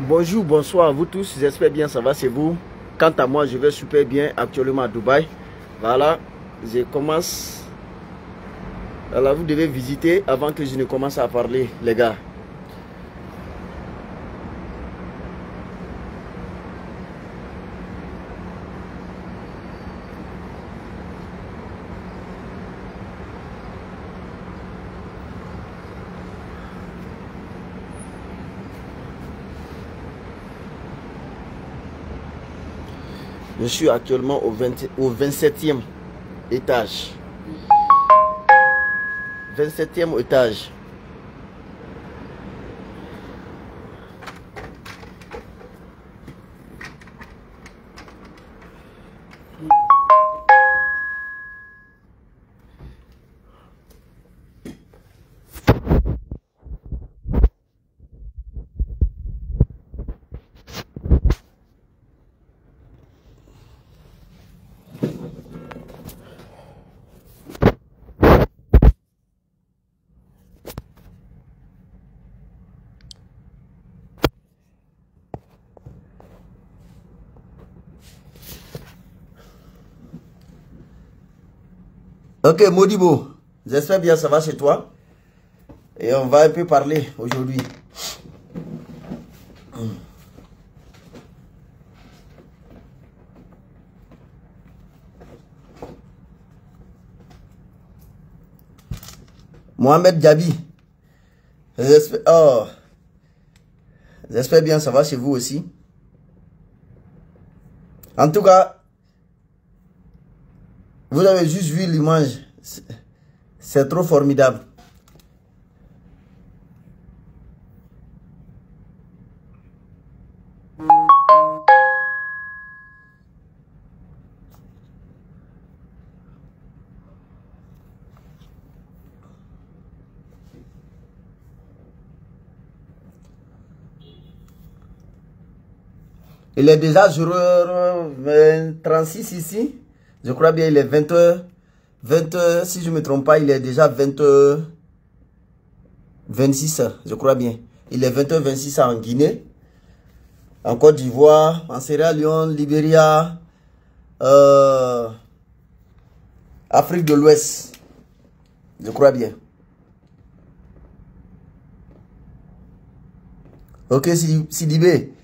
Bonjour, bonsoir à vous tous, j'espère bien ça va, c'est vous. Quant à moi, je vais super bien actuellement à Dubaï. Voilà, je commence. Alors vous devez visiter avant que je ne commence à parler, les gars. Je suis actuellement au 27e étage. 27e étage. Ok, Modibo, j'espère bien ça va chez toi. Et on va un peu parler aujourd'hui. Mohamed Diaby, j'espère bien ça va chez vous aussi. En tout cas, vous avez juste vu l'image. C'est trop formidable. Il est déjà 0h36 ici. Je crois bien il est 20h. 20h, si je ne me trompe pas, il est déjà 20h26, je crois bien. Il est 20h26 en Guinée, en Côte d'Ivoire, en Sierra Leone, Libéria, Afrique de l'Ouest. Je crois bien. Ok, Sidibé.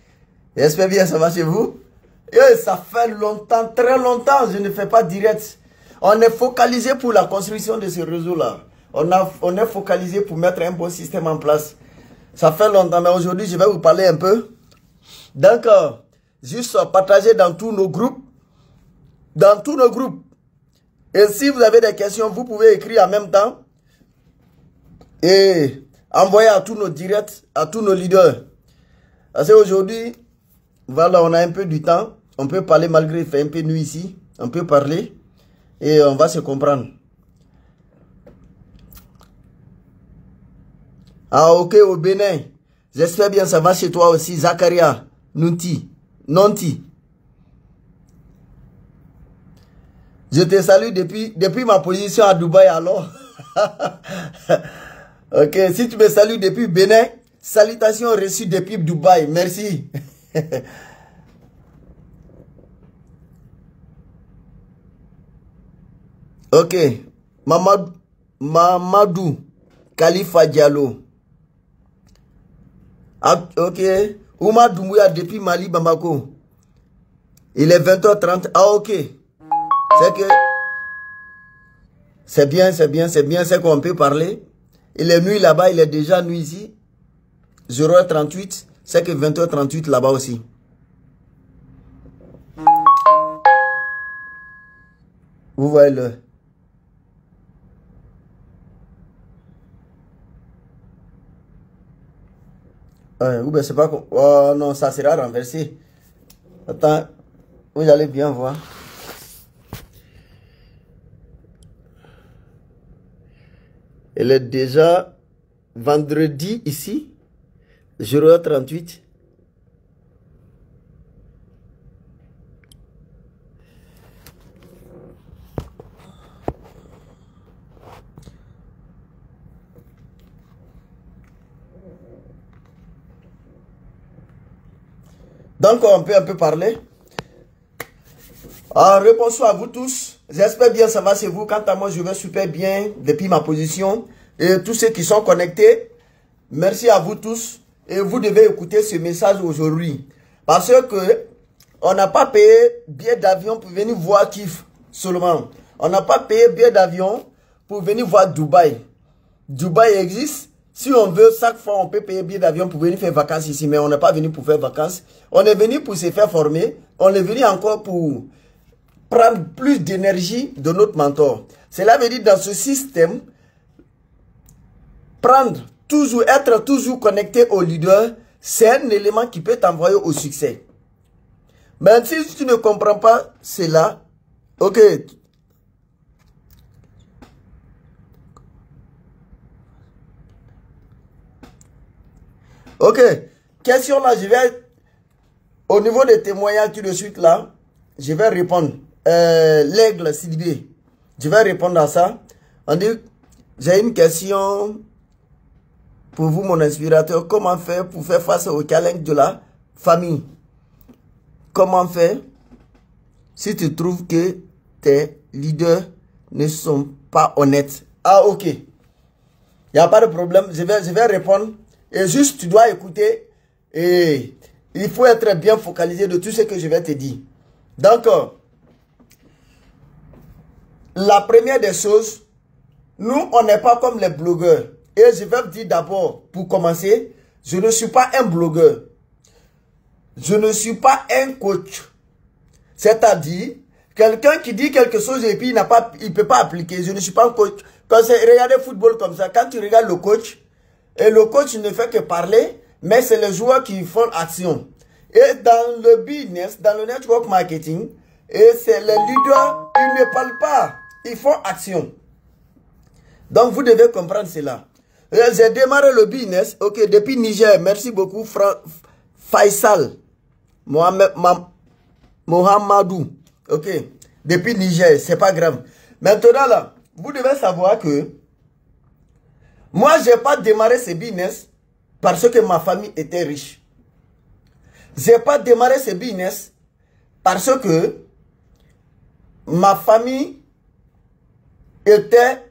J'espère bien ça va chez vous. Et ça fait longtemps, très longtemps, je ne fais pas direct. On est focalisé pour la construction de ce réseau-là. On est focalisé pour mettre un bon système en place. Ça fait longtemps, mais aujourd'hui, je vais vous parler un peu. Donc, juste partager dans tous nos groupes. Dans tous nos groupes. Et si vous avez des questions, vous pouvez écrire en même temps. Et envoyer à tous nos directs, à tous nos leaders. Parce qu'aujourd'hui, voilà, on a un peu du temps. On peut parler malgré il fait un peu nuit ici. On peut parler. Et on va se comprendre. Ah ok, au Bénin. J'espère bien ça va chez toi aussi. Zakaria, Nunti, Nonti. Je te salue depuis ma position à Dubaï alors. Ok, si tu me salues depuis Bénin, salutations reçues depuis Dubaï. Merci. Ok, Mamadou Khalifa Diallo. Ah, ok, Oumar Doumbouya depuis Mali, Bamako. Il est 20h30. Ah, ok. C'est que c'est bien, c'est qu'on peut parler. Il est nuit là-bas, il est déjà nuit ici. 0h38, c'est que 20h38 là-bas aussi. Vous voyez le. Ou bien c'est pas. Oh non, ça sera renversé. Attends, vous allez bien voir. Elle est déjà vendredi ici, 0h38. Donc, on peut un peu parler. Bonsoir à vous tous. J'espère bien ça va chez vous. Quant à moi, je vais super bien depuis ma position. Et tous ceux qui sont connectés, merci à vous tous. Et vous devez écouter ce message aujourd'hui. Parce que on n'a pas payé billet d'avion pour venir voir Kif seulement. On n'a pas payé billet d'avion pour venir voir Dubaï. Dubaï existe. Si on veut, chaque fois, on peut payer billet d'avion pour venir faire vacances ici. Mais on n'est pas venu pour faire vacances. On est venu pour se faire former. On est venu encore pour prendre plus d'énergie de notre mentor. Cela veut dire dans ce système, être toujours connecté au leader, c'est un élément qui peut t'envoyer au succès. Mais si tu ne comprends pas cela, ok. Ok, question là, je vais, au niveau des témoignages tout de suite là, je vais répondre. L'aigle Sidibé, je vais répondre à ça. On dit, j'ai une question pour vous, mon inspirateur. Comment faire pour faire face au challenge de la famille? Comment faire si tu trouves que tes leaders ne sont pas honnêtes? Ah, ok. Il n'y a pas de problème. Je vais répondre. Et juste, tu dois écouter. Et il faut être bien focalisé de tout ce que je vais te dire. Donc, la première des choses, nous, on n'est pas comme les blogueurs. Et je vais vous dire d'abord, pour commencer, je ne suis pas un blogueur. Je ne suis pas un coach. C'est-à-dire, quelqu'un qui dit quelque chose et puis il ne peut pas appliquer. Je ne suis pas un coach. Quand c'est regarder le football comme ça, quand tu regardes le coach, et le coach ne fait que parler, mais c'est les joueurs qui font action. Et dans le business, dans le network marketing, et c'est les leaders, ils ne parlent pas. Ils font action. Donc, vous devez comprendre cela. J'ai démarré le business, ok, depuis Niger. Merci beaucoup, Faisal Mohamedou. Ok, depuis Niger, c'est pas grave. Maintenant, là, vous devez savoir que moi, je n'ai pas démarré ce business parce que ma famille était riche. Je n'ai pas démarré ce business parce que ma famille était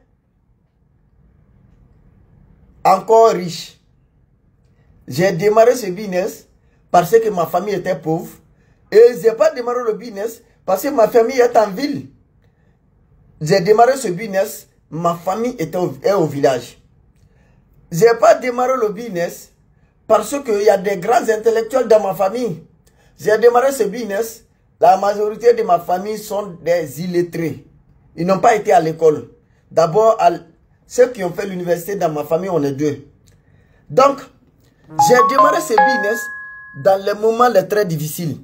encore riche. J'ai démarré ce business parce que ma famille était pauvre. Et je n'ai pas démarré le business parce que ma famille est en ville. J'ai démarré ce business, ma famille est au village. Je n'ai pas démarré le business parce qu'il y a des grands intellectuels dans ma famille. J'ai démarré ce business, la majorité de ma famille sont des illettrés. Ils n'ont pas été à l'école. D'abord, ceux qui ont fait l'université dans ma famille, on est deux. Donc, j'ai démarré ce business dans les moments les très difficiles.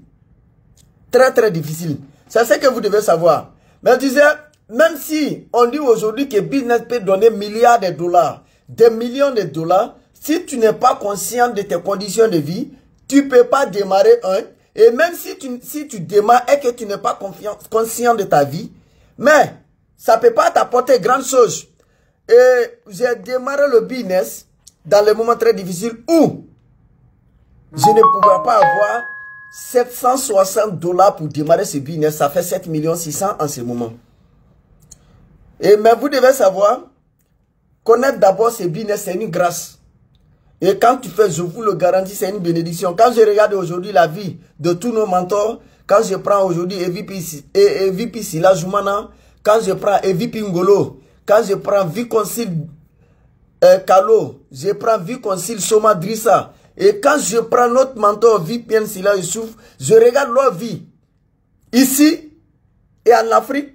Très, très difficiles. C'est ce que vous devez savoir. Mais je disais, même si on dit aujourd'hui que business peut donner milliards de dollars, des millions de dollars, si tu n'es pas conscient de tes conditions de vie, tu ne peux pas démarrer un. Et même si tu démarres et que tu n'es pas conscient de ta vie, mais ça ne peut pas t'apporter grand chose. Et j'ai démarré le business dans les moments très difficiles où je ne pouvais pas avoir 760 dollars pour démarrer ce business. Ça fait 7 600 000 en ce moment. Mais vous devez savoir, connaître d'abord ce business, c'est une grâce. Et quand tu fais, je vous le garantis, c'est une bénédiction. Quand je regarde aujourd'hui la vie de tous nos mentors, quand je prends aujourd'hui EVP Sila Joumana, quand je prends EVP Ngolo, quand je prends Viconcile Kalo, je prends Viconcile Soma Drissa, et quand je prends notre mentor Vipien Sila Youssouf, je regarde leur vie. Ici et en Afrique,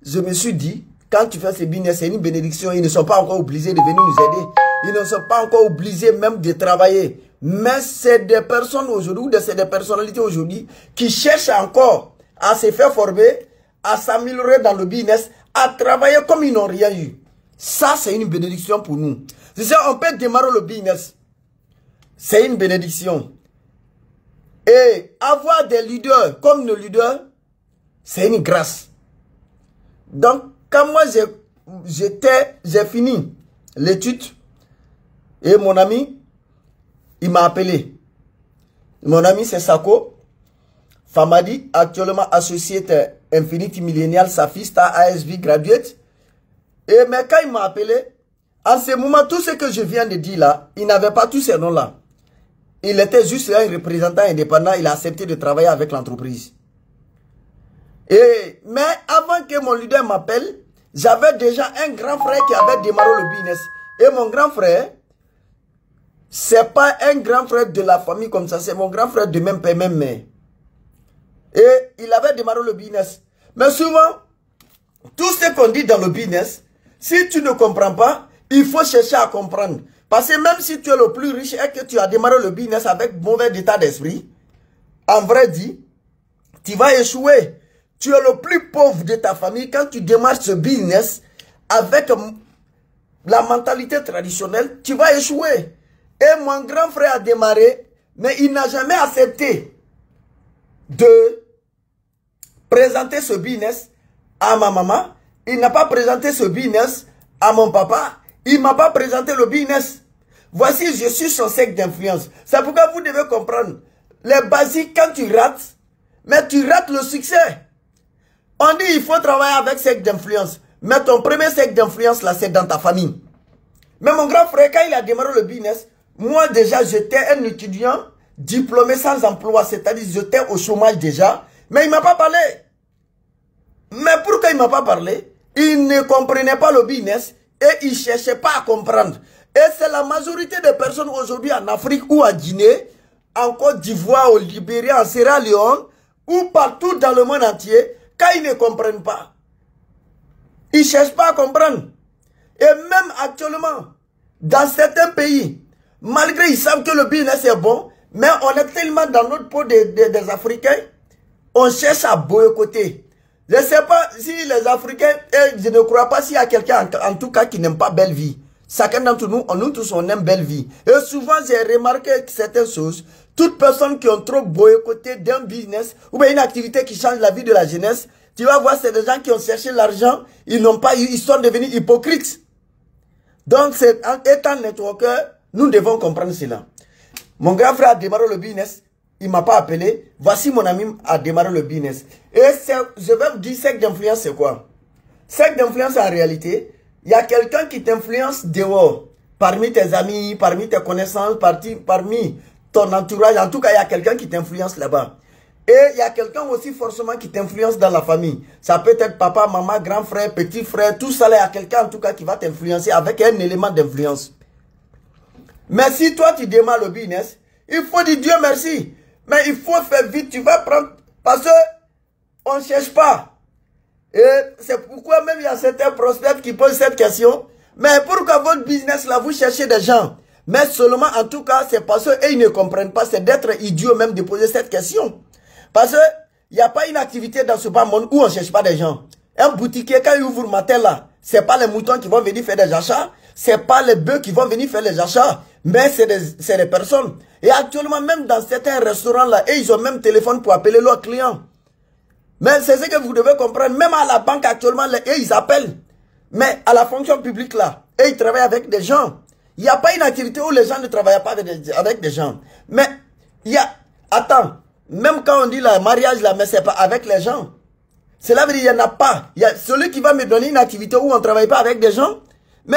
je me suis dit, quand tu fais ce business, c'est une bénédiction. Ils ne sont pas encore obligés de venir nous aider. Ils ne sont pas encore obligés même de travailler. Mais c'est des personnes aujourd'hui, c'est des personnalités aujourd'hui qui cherchent encore à se faire former, à s'améliorer dans le business, à travailler comme ils n'ont rien eu. Ça, c'est une bénédiction pour nous. C'est ça, on peut démarrer le business. C'est une bénédiction. Et avoir des leaders comme nos leaders, c'est une grâce. Donc, quand moi j'ai fini l'étude, et mon ami, il m'a appelé. Mon ami, c'est Sako. Famadi, actuellement associé Infinity Millennial, sa fille, Star ASV graduate. Et mais quand il m'a appelé, en ce moment, tout ce que je viens de dire là, il n'avait pas tous ces noms-là. Il était juste un représentant indépendant, il a accepté de travailler avec l'entreprise. Mais avant que mon leader m'appelle, j'avais déjà un grand frère qui avait démarré le business. Et mon grand frère, c'est pas un grand frère de la famille comme ça, c'est mon grand frère de même père, même mère. Et il avait démarré le business. Mais souvent, tout ce qu'on dit dans le business, si tu ne comprends pas, il faut chercher à comprendre. Parce que même si tu es le plus riche et que tu as démarré le business avec mauvais état d'esprit, en vrai dit, tu vas échouer. Tu es le plus pauvre de ta famille quand tu démarres ce business avec la mentalité traditionnelle, tu vas échouer. Et mon grand frère a démarré, mais il n'a jamais accepté de présenter ce business à ma maman. Il n'a pas présenté ce business à mon papa. Il ne m'a pas présenté le business. Voici, je suis son cercle d'influence. C'est pourquoi vous devez comprendre. Les basiques, quand tu rates, mais tu rates le succès. On dit il faut travailler avec cercle d'influence. Mais ton premier cercle d'influence, là, c'est dans ta famille. Mais mon grand frère, quand il a démarré le business, moi déjà, j'étais un étudiant diplômé sans emploi. C'est-à-dire, j'étais au chômage déjà. Mais il ne m'a pas parlé. Mais pourquoi il ne m'a pas parlé? Il ne comprenait pas le business et il ne cherchait pas à comprendre. Et c'est la majorité des personnes aujourd'hui en Afrique ou en Guinée, en Côte d'Ivoire, au Libéria, en Sierra Leone, ou partout dans le monde entier, quand ils ne comprennent pas, ils ne cherchent pas à comprendre. Et même actuellement, dans certains pays, malgré ils savent que le business est bon, mais on est tellement dans notre peau des Africains, on cherche à boycotter. Je ne sais pas si les Africains, et je ne crois pas s'il y a quelqu'un en tout cas qui n'aime pas belle vie. Chacun d'entre nous, nous tous, on aime belle vie. Et souvent, j'ai remarqué certaines choses. Toutes personnes qui ont trop boycotté d'un business ou bien une activité qui change la vie de la jeunesse, tu vas voir, c'est des gens qui ont cherché l'argent, ils n'ont pas eu, ils sont devenus hypocrites. Donc, étant networker, nous devons comprendre cela. Mon grand frère a démarré le business, il ne m'a pas appelé. Voici mon ami a démarré le business. Et je vais vous dire, cercle d'influence, c'est quoi? Cercle d'influence, en réalité, il y a quelqu'un qui t'influence dehors, parmi tes amis, parmi tes connaissances, parmi ton entourage. En tout cas, il y a quelqu'un qui t'influence là-bas. Et il y a quelqu'un aussi forcément qui t'influence dans la famille. Ça peut être papa, maman, grand frère, petit frère, tout ça là. Il y a quelqu'un en tout cas qui va t'influencer avec un élément d'influence. Mais si toi tu démarres le business, il faut dire Dieu merci. Mais il faut faire vite, tu vas prendre, parce que on ne cherche pas. Et c'est pourquoi même il y a certains prospects qui posent cette question. Mais pourquoi votre business là, vous cherchez des gens? Mais seulement en tout cas, c'est parce qu'ils ne comprennent pas. C'est d'être idiot même de poser cette question. Parce qu'il n'y a pas une activité dans ce bas monde où on ne cherche pas des gens. Un boutiquier, quand il ouvre le matin là, ce n'est pas les moutons qui vont venir faire des achats. Ce n'est pas les bœufs qui vont venir faire les achats. Mais c'est des personnes. Et actuellement, même dans certains restaurants là, et ils ont même téléphone pour appeler leurs clients. Mais c'est ce que vous devez comprendre. Même à la banque actuellement, ils appellent. Mais à la fonction publique là, et ils travaillent avec des gens. Il n'y a pas une activité où les gens ne travaillent pas avec des gens. Mais il y a... Attends, même quand on dit le mariage là, mais c'est pas avec les gens. Cela veut dire qu'il n'y en a pas. Il y a celui qui va me donner une activité où on ne travaille pas avec des gens. Mais,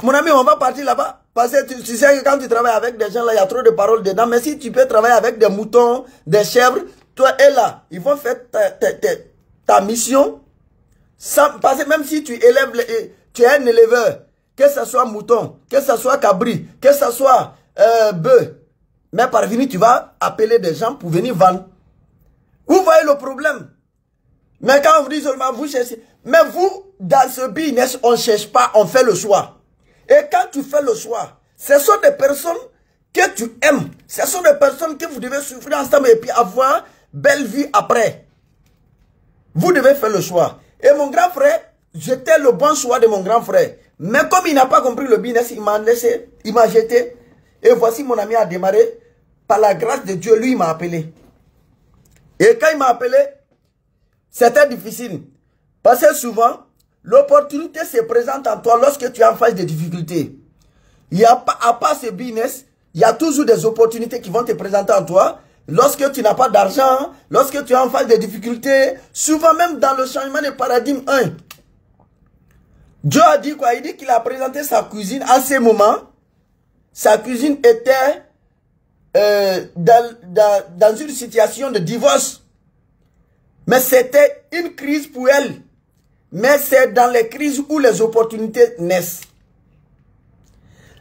mon ami, on va partir là-bas. Parce que tu sais que quand tu travailles avec des gens là, il y a trop de paroles dedans. Mais si tu peux travailler avec des moutons, des chèvres, toi et là, ils vont faire ta mission. Parce que même si tu élèves, tu es un éleveur, que ce soit mouton, que ce soit cabri, que ce soit bœuf, mais par venir, tu vas appeler des gens pour venir vendre. Vous voyez le problème? Mais quand on vous dit seulement, vous cherchez. Mais vous, dans ce business, on ne cherche pas, on fait le choix. Et quand tu fais le choix, ce sont des personnes que tu aimes. Ce sont des personnes que vous devez souffrir ensemble et puis avoir belle vie après. Vous devez faire le choix. Et mon grand frère, j'étais le bon choix de mon grand frère. Mais comme il n'a pas compris le business, il m'a laissé, il m'a jeté. Et voici mon ami a démarré. Par la grâce de Dieu, lui, il m'a appelé. Et quand il m'a appelé, c'était difficile. Parce que souvent, l'opportunité se présente en toi lorsque tu es en face de difficultés. Il y a pas, à part ce business, il y a toujours des opportunités qui vont te présenter en toi. Lorsque tu n'as pas d'argent, lorsque tu es en face de difficultés, souvent même dans le changement de paradigme 1, Dieu a dit quoi? Il dit qu'il a présenté sa cuisine en ce moment. Sa cuisine était dans une situation de divorce. Mais c'était une crise pour elle. Mais c'est dans les crises où les opportunités naissent.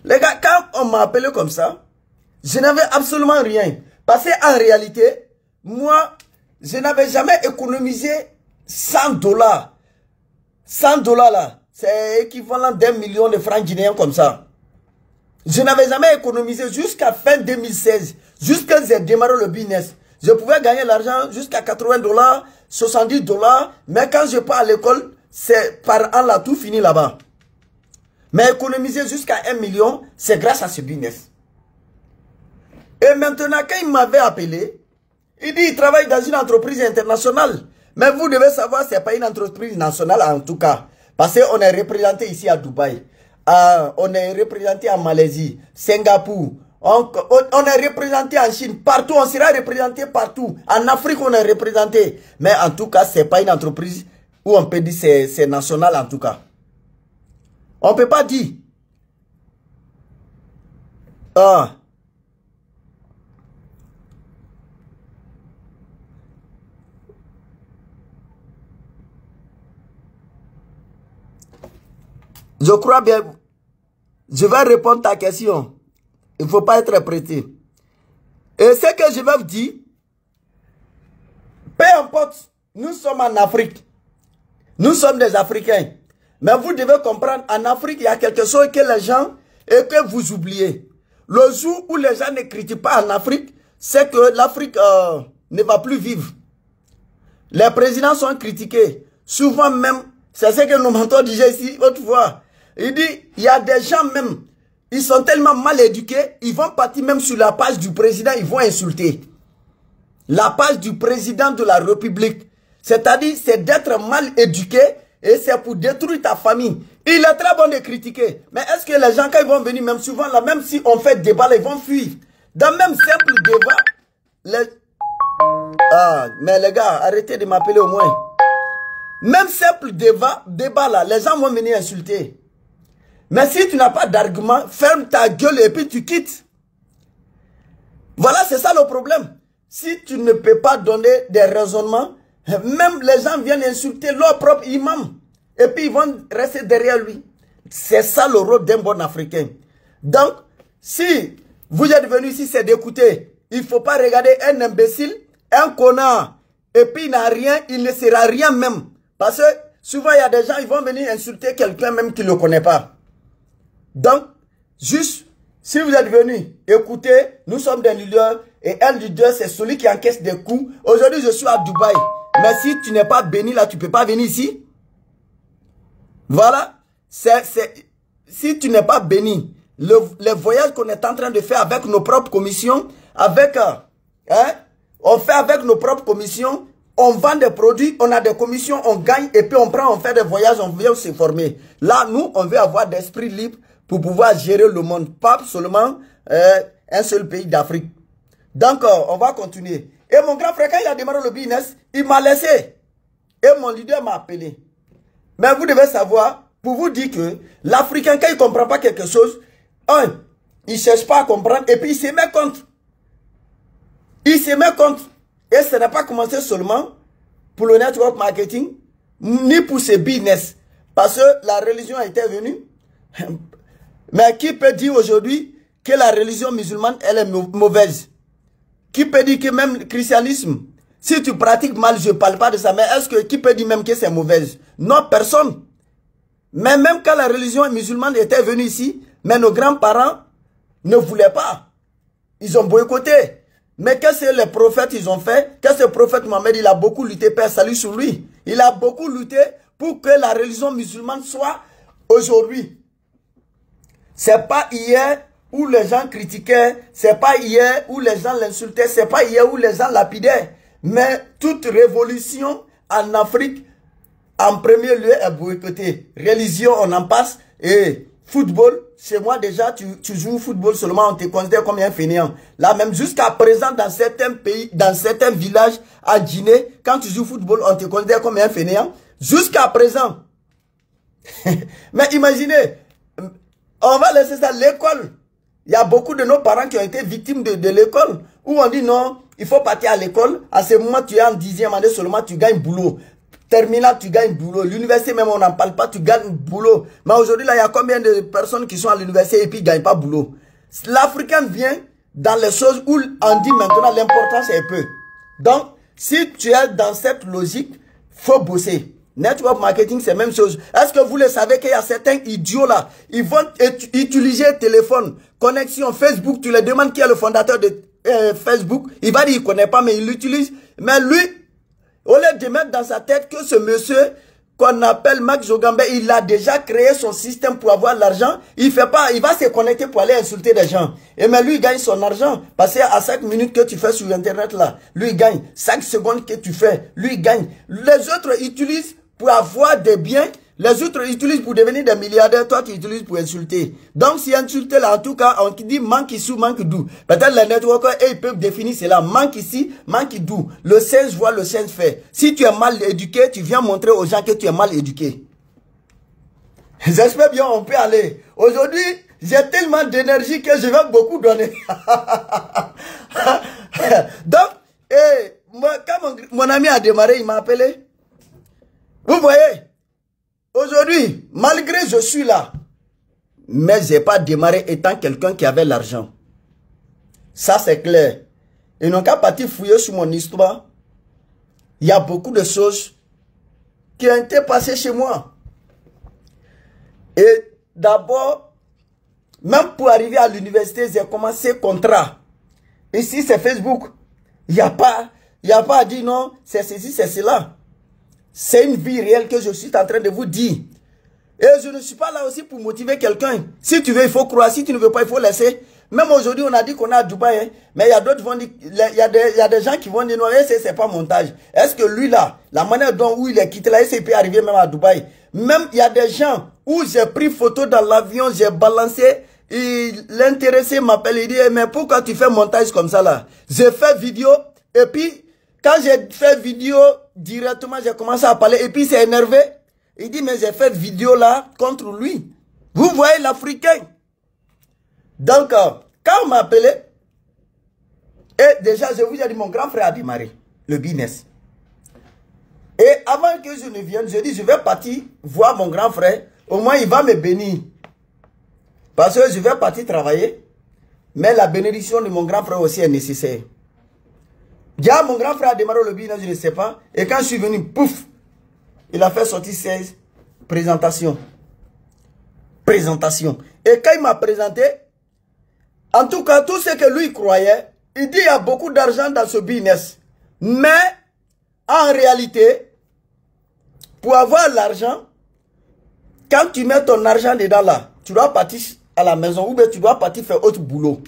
Les gars, quand on m'a appelé comme ça, je n'avais absolument rien. Parce qu'en réalité, moi, je n'avais jamais économisé 100 $. 100 $ là, c'est équivalent d'1 million de francs guinéens comme ça. Je n'avais jamais économisé jusqu'à fin 2016. Jusqu'à j'ai démarré le business. Je pouvais gagner l'argent jusqu'à 80 $, 70 $. Mais quand je pars à l'école, c'est par an là, tout fini là-bas. Mais économiser jusqu'à 1 million, c'est grâce à ce business. Et maintenant, quand il m'avait appelé, il dit il travaille dans une entreprise internationale. Mais vous devez savoir, ce n'est pas une entreprise nationale en tout cas. Parce qu'on est représenté ici à Dubaï. On est représenté en Malaisie, Singapour. On est représenté en Chine. Partout, on sera représenté partout. En Afrique, on est représenté. Mais en tout cas, ce n'est pas une entreprise où on peut dire que c'est national en tout cas. On ne peut pas dire. Je crois bien. Je vais répondre à ta question. Il ne faut pas être prêté. Et ce que je vais vous dire, peu importe, nous sommes en Afrique. Nous sommes des Africains. Mais vous devez comprendre, en Afrique, il y a quelque chose que les gens, et que vous oubliez. Le jour où les gens ne critiquent pas en Afrique, c'est que l'Afrique ne va plus vivre. Les présidents sont critiqués. Souvent même, c'est ce que nos mentors disaient ici autrefois. Il dit, il y a des gens même, ils sont tellement mal éduqués, ils vont partir même sur la page du président, ils vont insulter. La page du président de la République. C'est-à-dire, c'est d'être mal éduqué et c'est pour détruire ta famille. Il est très bon de critiquer. Mais est-ce que les gens, quand ils vont venir, même souvent, là, même si on fait débat, là, ils vont fuir. Dans même simple débat, mais les gars, arrêtez de m'appeler au moins. Même simple débat là, les gens vont venir insulter. Mais si tu n'as pas d'argument, ferme ta gueule et puis tu quittes. Voilà, c'est ça le problème. Si tu ne peux pas donner des raisonnements, même les gens viennent insulter leur propre imam. Et puis ils vont rester derrière lui. C'est ça le rôle d'un bon Africain. Donc, si vous êtes venu ici, c'est d'écouter. Il ne faut pas regarder un imbécile, un connard. Et puis il n'a rien, il ne sera rien même. Parce que souvent il y a des gens, ils vont venir insulter quelqu'un même qui ne le connaît pas. Donc, juste, si vous êtes venu, écoutez, nous sommes des leaders. Et un leader, c'est celui qui encaisse des coups. Aujourd'hui, je suis à Dubaï. Mais si tu n'es pas béni là, tu ne peux pas venir ici. Voilà. Si tu n'es pas béni, les voyages qu'on est en train de faire avec nos propres commissions, on fait avec nos propres commissions, on vend des produits, on a des commissions, on gagne, et puis on fait des voyages, on vient se former. Là, nous, on veut avoir d'esprit libre pour pouvoir gérer le monde, pas seulement un seul pays d'Afrique. Donc, on va continuer. Et mon grand frère, quand il a démarré le business, il m'a laissé. Et mon leader m'a appelé. Mais vous devez savoir, pour vous dire que l'Africain, quand il ne comprend pas quelque chose, il ne cherche pas à comprendre et puis il se met contre. Il se met contre. Et ce n'est pas commencé seulement pour le network marketing, ni pour ce business. Parce que la religion était venue. Mais qui peut dire aujourd'hui que la religion musulmane, elle est mauvaise? Qui peut dire que même le christianisme, si tu pratiques mal, je ne parle pas de ça, mais est-ce que qui peut dire même que c'est mauvaise? Non, personne. Mais même quand la religion musulmane était venue ici, mais nos grands-parents ne voulaient pas. Ils ont boycotté. Mais qu'est-ce que les prophètes ils ont fait? Qu'est-ce que le prophète Mohammed, il a beaucoup lutté, Père salut sur lui. Il a beaucoup lutté pour que la religion musulmane soit aujourd'hui. C'est pas hier où les gens critiquaient, c'est pas hier où les gens l'insultaient, c'est pas hier où les gens lapidaient. Mais toute révolution en Afrique, en premier lieu, est boycottée. Religion, on en passe, et football, chez moi déjà, tu joues au football seulement, on te considère comme un fainéant. Là même, jusqu'à présent, dans certains pays, dans certains villages à Guinée, quand tu joues au football, on te considère comme un fainéant. Jusqu'à présent. Mais imaginez, on va laisser ça à l'école. Il y a beaucoup de nos parents qui ont été victimes de l'école, où on dit non, il faut partir à l'école. À ce moment, tu es en 10e année seulement, tu gagnes boulot. Terminal, tu gagnes boulot. L'université même, on n'en parle pas, tu gagnes boulot. Mais aujourd'hui, là, il y a combien de personnes qui sont à l'université et puis ne gagnent pas boulot? L'Africain vient dans les choses où on dit maintenant l'importance est peu. Donc, si tu es dans cette logique, faut bosser. Network marketing, c'est la même chose. Est-ce que vous le savez qu'il y a certains idiots là, ils vont utiliser téléphone, connexion, Facebook, tu leur demandes qui est le fondateur de Facebook, il va dire qu'il ne connaît pas, mais il l'utilise. Mais lui, au lieu de mettre dans sa tête que ce monsieur qu'on appelle Max Zogambe, il a déjà créé son système pour avoir l'argent, il fait pas, il va se connecter pour aller insulter les gens. Et mais lui, il gagne son argent. Parce qu'à 5 minutes que tu fais sur Internet là, lui, il gagne. 5 secondes que tu fais, lui, il gagne. Les autres utilisent pour avoir des biens, les autres utilisent pour devenir des milliardaires, toi tu utilises pour insulter. Donc si insulter là, en tout cas, on dit manque ici, manque d'où. Peut-être les networkers, ils peuvent définir cela. Manque ici, manque d'où. Le sens voit, le sens fait. Si tu es mal éduqué, tu viens montrer aux gens que tu es mal éduqué. J'espère bien on peut aller. Aujourd'hui, j'ai tellement d'énergie que je vais beaucoup donner. Donc, moi, quand mon ami a démarré, il m'a appelé. Vous voyez, aujourd'hui, malgré je suis là, mais je n'ai pas démarré étant quelqu'un qui avait l'argent. Ça, c'est clair. Ils n'ont qu'à partir fouiller sur mon histoire. Il y a beaucoup de choses qui ont été passées chez moi. Et d'abord, même pour arriver à l'université, j'ai commencé contrat. Ici, c'est Facebook. Il n'y a pas à dire non, c'est ceci, c'est cela. C'est une vie réelle que je suis en train de vous dire. Et je ne suis pas là aussi pour motiver quelqu'un. Si tu veux, il faut croire. Si tu ne veux pas, il faut laisser. Même aujourd'hui, on a dit qu'on est à Dubaï. Hein, mais il y a d'autres qui vont dire, il y a des gens qui vont dire non, c'est pas montage. Est-ce que lui là, la manière dont il est quitté là, il peut arriver même à Dubaï. Même il y a des gens où j'ai pris photo dans l'avion, j'ai balancé. L'intéressé m'appelle, il dit, mais pourquoi tu fais montage comme ça là? J'ai fait vidéo et puis quand j'ai fait vidéo, directement, j'ai commencé à parler. Et puis, il s'est énervé. Il dit, mais j'ai fait vidéo là contre lui. Vous voyez l'Africain. Donc, quand on m'a appelé, et déjà, je vous ai dit, mon grand frère a démarré le business. Et avant que je ne vienne, je dis, je vais partir voir mon grand frère. Au moins, il va me bénir. Parce que je vais partir travailler. Mais la bénédiction de mon grand frère aussi est nécessaire. Déjà, mon grand frère a démarré le business, je ne sais pas. Et quand je suis venu, pouf, il a fait sortir 16 présentations. Et quand il m'a présenté, en tout cas, tout ce que lui croyait, il dit il y a beaucoup d'argent dans ce business. Mais, en réalité, pour avoir l'argent, quand tu mets ton argent dedans là, tu dois partir à la maison ou bien tu dois partir faire autre boulot.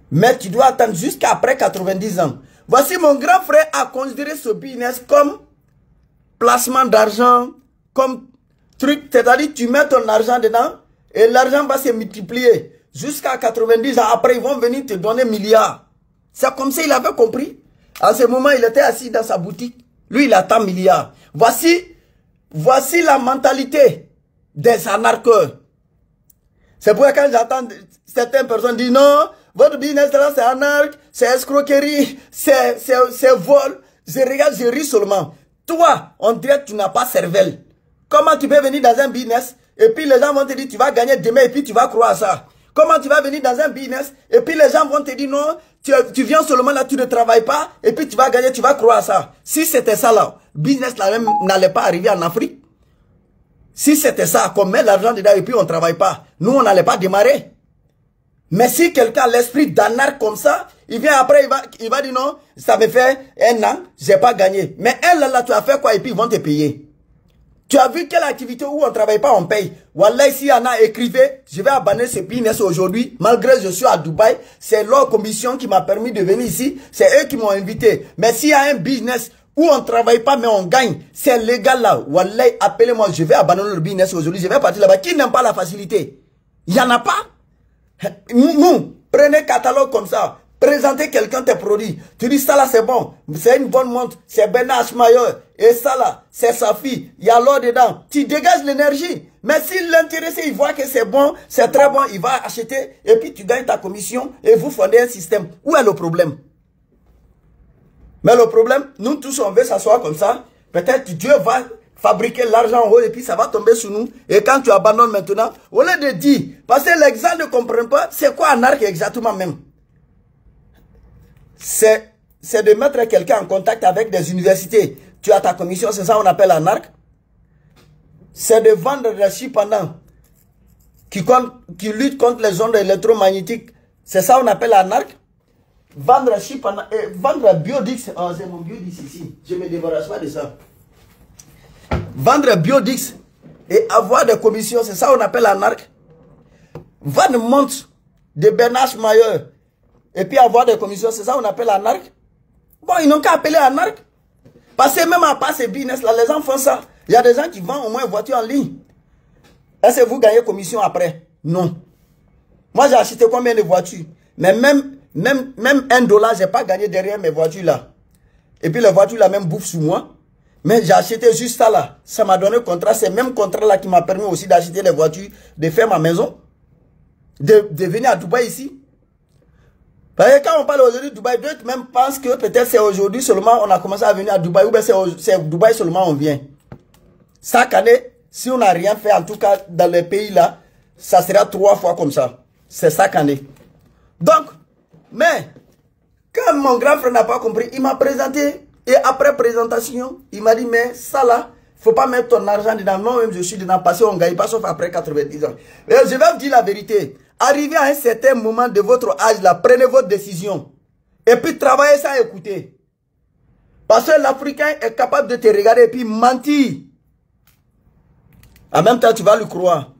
Mais tu dois attendre jusqu'à après 90 ans. Voici mon grand frère a considéré ce business comme placement d'argent, comme truc. C'est-à-dire tu mets ton argent dedans et l'argent va se multiplier. Jusqu'à 90 ans après, ils vont venir te donner milliards. C'est comme ça il avait compris. En ce moment, il était assis dans sa boutique. Lui, il attend milliards. Voici la mentalité des anarcheurs. C'est pourquoi quand j'entends certaines personnes dire non, votre business là c'est anarque, c'est escroquerie, c'est vol. Je regarde, je ris seulement. Toi, on dirait que tu n'as pas cervelle. Comment tu peux venir dans un business et puis les gens vont te dire tu vas gagner demain et puis tu vas croire à ça? Comment tu vas venir dans un business et puis les gens vont te dire non, tu viens seulement là, tu ne travailles pas et puis tu vas gagner, tu vas croire à ça? Si c'était ça là, business là même n'allait pas arriver en Afrique. Si c'était ça, qu'on met l'argent dedans et puis on ne travaille pas, nous on n'allait pas démarrer. Mais si quelqu'un a l'esprit d'anarque comme ça, il vient après, il va dire non, ça me fait 1 an, je n'ai pas gagné. Mais elle là, tu as fait quoi et puis ils vont te payer. Tu as vu quelle activité où on ne travaille pas, on paye. Wallah, si Anna écrivait, je vais abandonner ce business aujourd'hui, malgré que je suis à Dubaï, c'est leur commission qui m'a permis de venir ici, c'est eux qui m'ont invité. Mais s'il y a un business où on ne travaille pas mais on gagne. C'est légal là. Wallah, appelez-moi, je vais abandonner le business aujourd'hui, je vais partir là-bas. Qui n'aime pas la facilité? Il n'y en a pas. Nous, prenez catalogue comme ça. Présentez quelqu'un tes produits. Tu dis ça là c'est bon. C'est une bonne montre. C'est Ben Ashmayer. Et ça là, c'est sa fille. Il y a l'or dedans. Tu dégages l'énergie. Mais si l'intéressé, il voit que c'est bon, c'est très bon, il va acheter. Et puis tu gagnes ta commission et vous fondez un système. Où est le problème? Mais le problème, nous tous on veut s'asseoir comme ça. Peut-être Dieu va fabriquer l'argent en haut et puis ça va tomber sur nous. Et quand tu abandonnes maintenant, au lieu de dire, parce que l'exemple ne comprend pas, c'est quoi un arc exactement même? C'est de mettre quelqu'un en contact avec des universités. Tu as ta commission, c'est ça on appelle un arc. C'est de vendre des chips pendant qui lutte contre les ondes électromagnétiques. C'est ça on appelle un arc. Vendre un chip pendant vendre un biodix. Oh, c'est mon biodix ici. Je ne me débarrasse pas de ça. Vendre un biodix et avoir des commissions, c'est ça on appelle un arc. Vendre montre de Bernard Mayer et puis avoir des commissions, c'est ça on appelle un arc. Bon, ils n'ont qu'à appeler un arc. Parce que même à part ces business là, les gens font ça. Il y a des gens qui vendent au moins une voiture en ligne. Est-ce que vous gagnez commission après? Non. Moi j'ai acheté combien de voitures? Mais même $1, je n'ai pas gagné derrière mes voitures là. Et puis les voitures là même bouffent sur moi. Mais j'ai acheté juste ça là. Ça m'a donné un contrat. C'est le même contrat là qui m'a permis aussi d'acheter les voitures, de faire ma maison, de venir à Dubaï ici. Parce que quand on parle aujourd'hui de Dubaï, d'autres même pensent que peut-être c'est aujourd'hui seulement on a commencé à venir à Dubaï, ou bien c'est Dubaï seulement on vient. Chaque année, si on n'a rien fait, en tout cas dans les pays là, ça sera 3 fois comme ça. C'est chaque année. Donc, mais, quand mon grand frère n'a pas compris, il m'a présenté, et après présentation, il m'a dit, mais ça là, il ne faut pas mettre ton argent dedans. Non, même je suis dedans, parce qu'on ne gagne pas sauf après 90 ans. Et je vais vous dire la vérité. Arrivez à un certain moment de votre âge là, prenez votre décision. Et puis travaillez sans écouter. Parce que l'Africain est capable de te regarder et puis mentir. En même temps, tu vas le croire.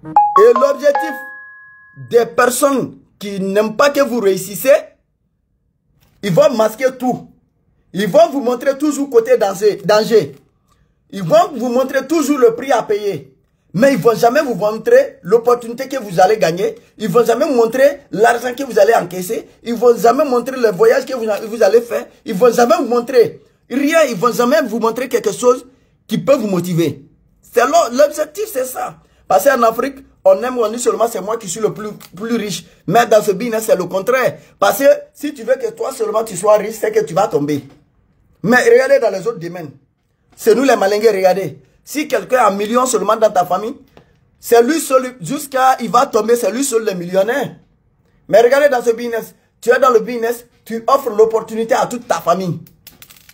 Et l'objectif des personnes qui n'aiment pas que vous réussissez, ils vont masquer tout. Ils vont vous montrer toujours côté danger. Ils vont vous montrer toujours le prix à payer. Mais ils ne vont jamais vous montrer l'opportunité que vous allez gagner. Ils ne vont jamais vous montrer l'argent que vous allez encaisser. Ils ne vont jamais montrer le voyage que vous allez faire. Ils ne vont jamais vous montrer rien. Ils ne vont jamais vous montrer quelque chose qui peut vous motiver. L'objectif, c'est ça. Parce qu'en Afrique, on aime, on dit seulement c'est moi qui suis le plus riche. Mais dans ce business, c'est le contraire. Parce que si tu veux que toi seulement tu sois riche, c'est que tu vas tomber. Mais regardez dans les autres domaines. C'est nous les malingues, regardez. Si quelqu'un a 1 million seulement dans ta famille, c'est lui seul, jusqu'à il va tomber, c'est lui seul le millionnaire. Mais regardez dans ce business, tu es dans le business, tu offres l'opportunité à toute ta famille.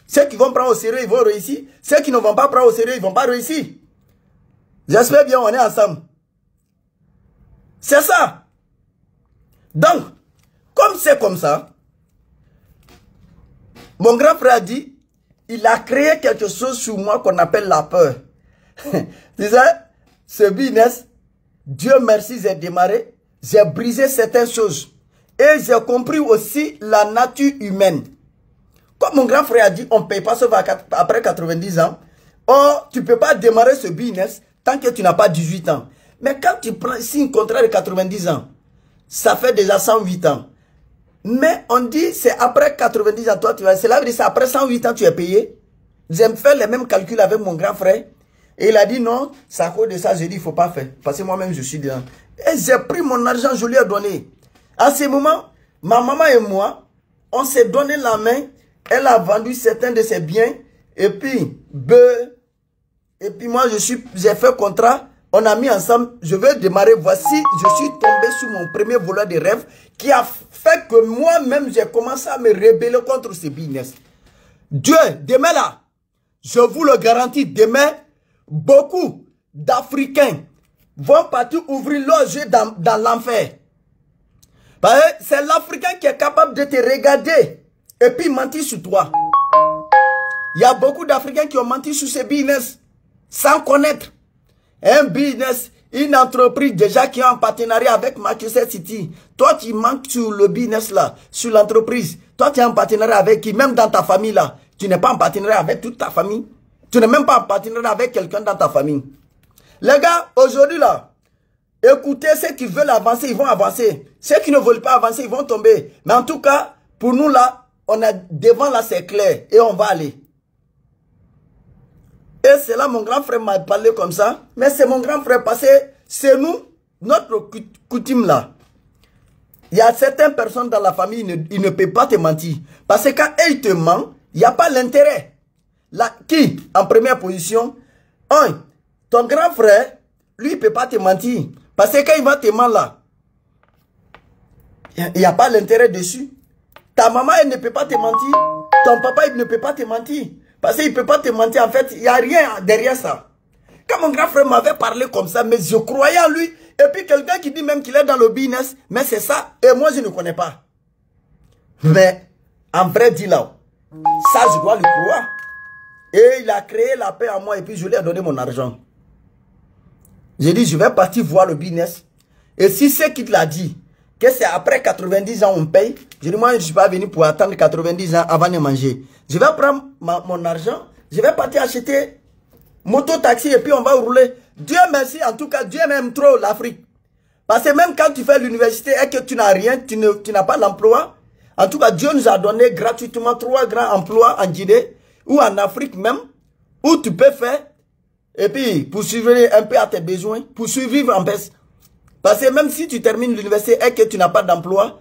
Ceux qui vont prendre au sérieux, ils vont réussir. Ceux qui ne vont pas prendre au sérieux, ils ne vont pas réussir. J'espère bien, on est ensemble. C'est ça. Donc, comme c'est comme ça, mon grand frère a dit, il a créé quelque chose sur moi qu'on appelle la peur. Tu sais, ce business, Dieu merci, j'ai démarré, j'ai brisé certaines choses. Et j'ai compris aussi la nature humaine. Comme mon grand frère a dit, on ne paye pas sauf après 90 ans. Or, tu ne peux pas démarrer ce business tant que tu n'as pas 18 ans. Mais quand tu prends ici un contrat de 90 ans, ça fait déjà 108 ans. Mais on dit, c'est après 90 ans, toi, tu vas. Cela veut dire, c'est après 108 ans, tu es payé. J'aime faire les mêmes calculs avec mon grand frère. Et il a dit, non, c'est à cause de ça, j'ai dit, il ne faut pas faire. Parce que moi-même, je suis dedans. Et j'ai pris mon argent, je lui ai donné. À ce moment, ma maman et moi, on s'est donné la main. Elle a vendu certains de ses biens. Et puis, moi, j'ai fait contrat. On a mis ensemble, je vais démarrer. Voici, je suis tombé sur mon premier volet de rêve qui a fait que moi-même, j'ai commencé à me rebeller contre ce business. Dieu, demain là, je vous le garantis, demain, beaucoup d'Africains vont partir ouvrir leurs yeux dans l'enfer. C'est l'Africain qui est capable de te regarder et puis mentir sur toi. Il y a beaucoup d'Africains qui ont menti sur ce business sans connaître. Un business, une entreprise déjà qui est en partenariat avec Manchester City. Toi, tu manques sur le business là, sur l'entreprise. Toi, tu es en partenariat avec qui? Même dans ta famille, là. Tu n'es pas en partenariat avec toute ta famille. Tu n'es même pas en partenariat avec quelqu'un dans ta famille. Les gars, aujourd'hui, là, écoutez, ceux qui veulent avancer, ils vont avancer. Ceux qui ne veulent pas avancer, ils vont tomber. Mais en tout cas, pour nous, là, on a devant, là, c'est clair. Et on va aller. Et c'est là, mon grand frère m'a parlé comme ça. Mais c'est mon grand frère, parce que c'est nous, notre coutume, là. Il y a certaines personnes dans la famille, ils ne peuvent pas te mentir. Parce que quand ils te mentent, il n'y a pas l'intérêt. Là, qui, en première position, ton grand frère, lui, il ne peut pas te mentir. Parce que quand il va te mentir là, il n'y a pas l'intérêt dessus. Ta maman, elle ne peut pas te mentir. Ton papa, il ne peut pas te mentir. Parce qu'il ne peut pas te mentir. En fait, il n'y a rien derrière ça. Quand mon grand frère m'avait parlé comme ça, mais je croyais en lui. Et puis quelqu'un qui dit même qu'il est dans le business, mais c'est ça. Et moi, je ne connais pas. Mais, en vrai, dit là, ça, je dois le croire. Et il a créé la paix à moi et puis je lui ai donné mon argent. J'ai dit, je vais partir voir le business. Et si c'est qui te l'a dit, que c'est après 90 ans on paye, je dis, moi, je ne suis pas venu pour attendre 90 ans avant de manger. Je vais prendre mon argent, je vais partir acheter moto-taxi et puis on va rouler. Dieu merci, en tout cas, Dieu m'aime trop l'Afrique. Parce que même quand tu fais l'université et que tu n'as rien, tu n'as pas l'emploi, en tout cas, Dieu nous a donné gratuitement 3 grands emplois en Guinée ou en Afrique même, où tu peux faire, et puis pour survivre un peu à tes besoins, pour survivre en paix. Parce que même si tu termines l'université et que tu n'as pas d'emploi,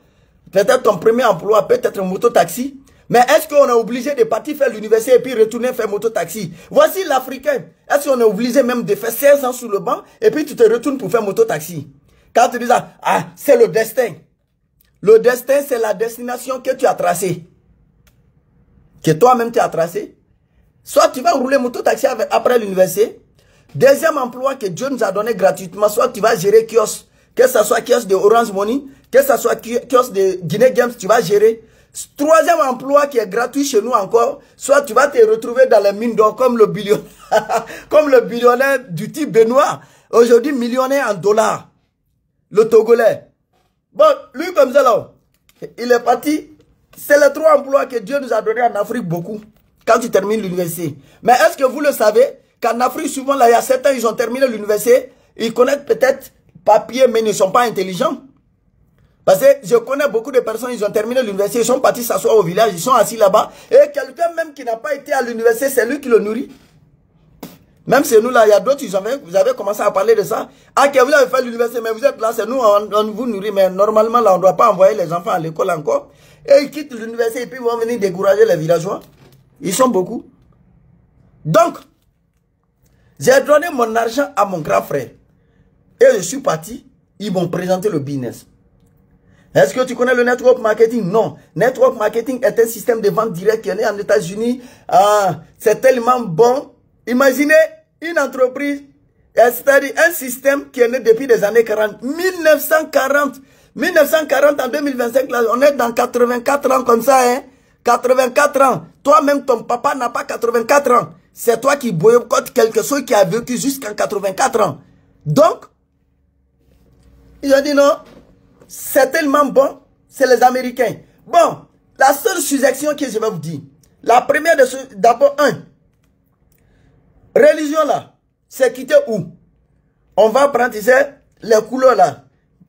peut-être ton premier emploi peut être un moto-taxi, mais est-ce qu'on est obligé de partir faire l'université et puis retourner faire moto-taxi? Voici l'Africain. Est-ce qu'on est obligé même de faire 16 ans sous le banc et puis tu te retournes pour faire moto-taxi? Quand tu dis ça, c'est le destin. Le destin, c'est la destination que tu as tracée. Que toi-même tu as tracé. Soit tu vas rouler moto-taxi après l'université. Deuxième emploi que Dieu nous a donné gratuitement. Soit tu vas gérer kiosque. Que ce soit kiosque de Orange Money. Que ce soit kiosque de Guinée Games. Tu vas gérer. Troisième emploi qui est gratuit chez nous encore. Soit tu vas te retrouver dans les mines d'or comme le billionnaire. Comme le billionnaire du type Benoît. Aujourd'hui millionnaire en dollars. Le Togolais. Bon, lui comme ça là. Il est parti. C'est les 3 emplois que Dieu nous a donnés en Afrique beaucoup. Quand tu termines l'université. Mais est-ce que vous le savez qu'en Afrique, souvent, là, il y a certains, ils ont terminé l'université. Ils connaissent peut-être papier, mais ils ne sont pas intelligents. Parce que je connais beaucoup de personnes, ils ont terminé l'université, ils sont partis s'asseoir au village, ils sont assis là-bas. Et quelqu'un même qui n'a pas été à l'université, c'est lui qui le nourrit. Même chez nous, là, il y a d'autres, vous avez commencé à parler de ça. Ah, que vous avez fait l'université, mais vous êtes là, c'est nous, on vous nourrit. Mais normalement, là, on ne doit pas envoyer les enfants à l'école encore. Et ils quittent l'université et puis ils vont venir décourager les villageois. Ils sont beaucoup. Donc, j'ai donné mon argent à mon grand frère. Et je suis parti. Ils m'ont présenté le business. Est-ce que tu connais le network marketing? Non. Network marketing est un système de vente directe qui est né en États-Unis. C'est tellement bon. Imaginez une entreprise, c'est-à-dire un système qui est né depuis les années 40. 1940 en 2025, là, on est dans 84 ans comme ça, hein. 84 ans. Toi-même, ton papa n'a pas 84 ans. C'est toi qui boycottes quelque chose qui a vécu jusqu'en 84 ans. Donc, ils ont dit non, c'est tellement bon, c'est les Américains. Bon, la seule suggestion que je vais vous dire, la première de ceux, d'abord, religion là, c'est quitter où? On va prendre, tu sais, les couleurs là.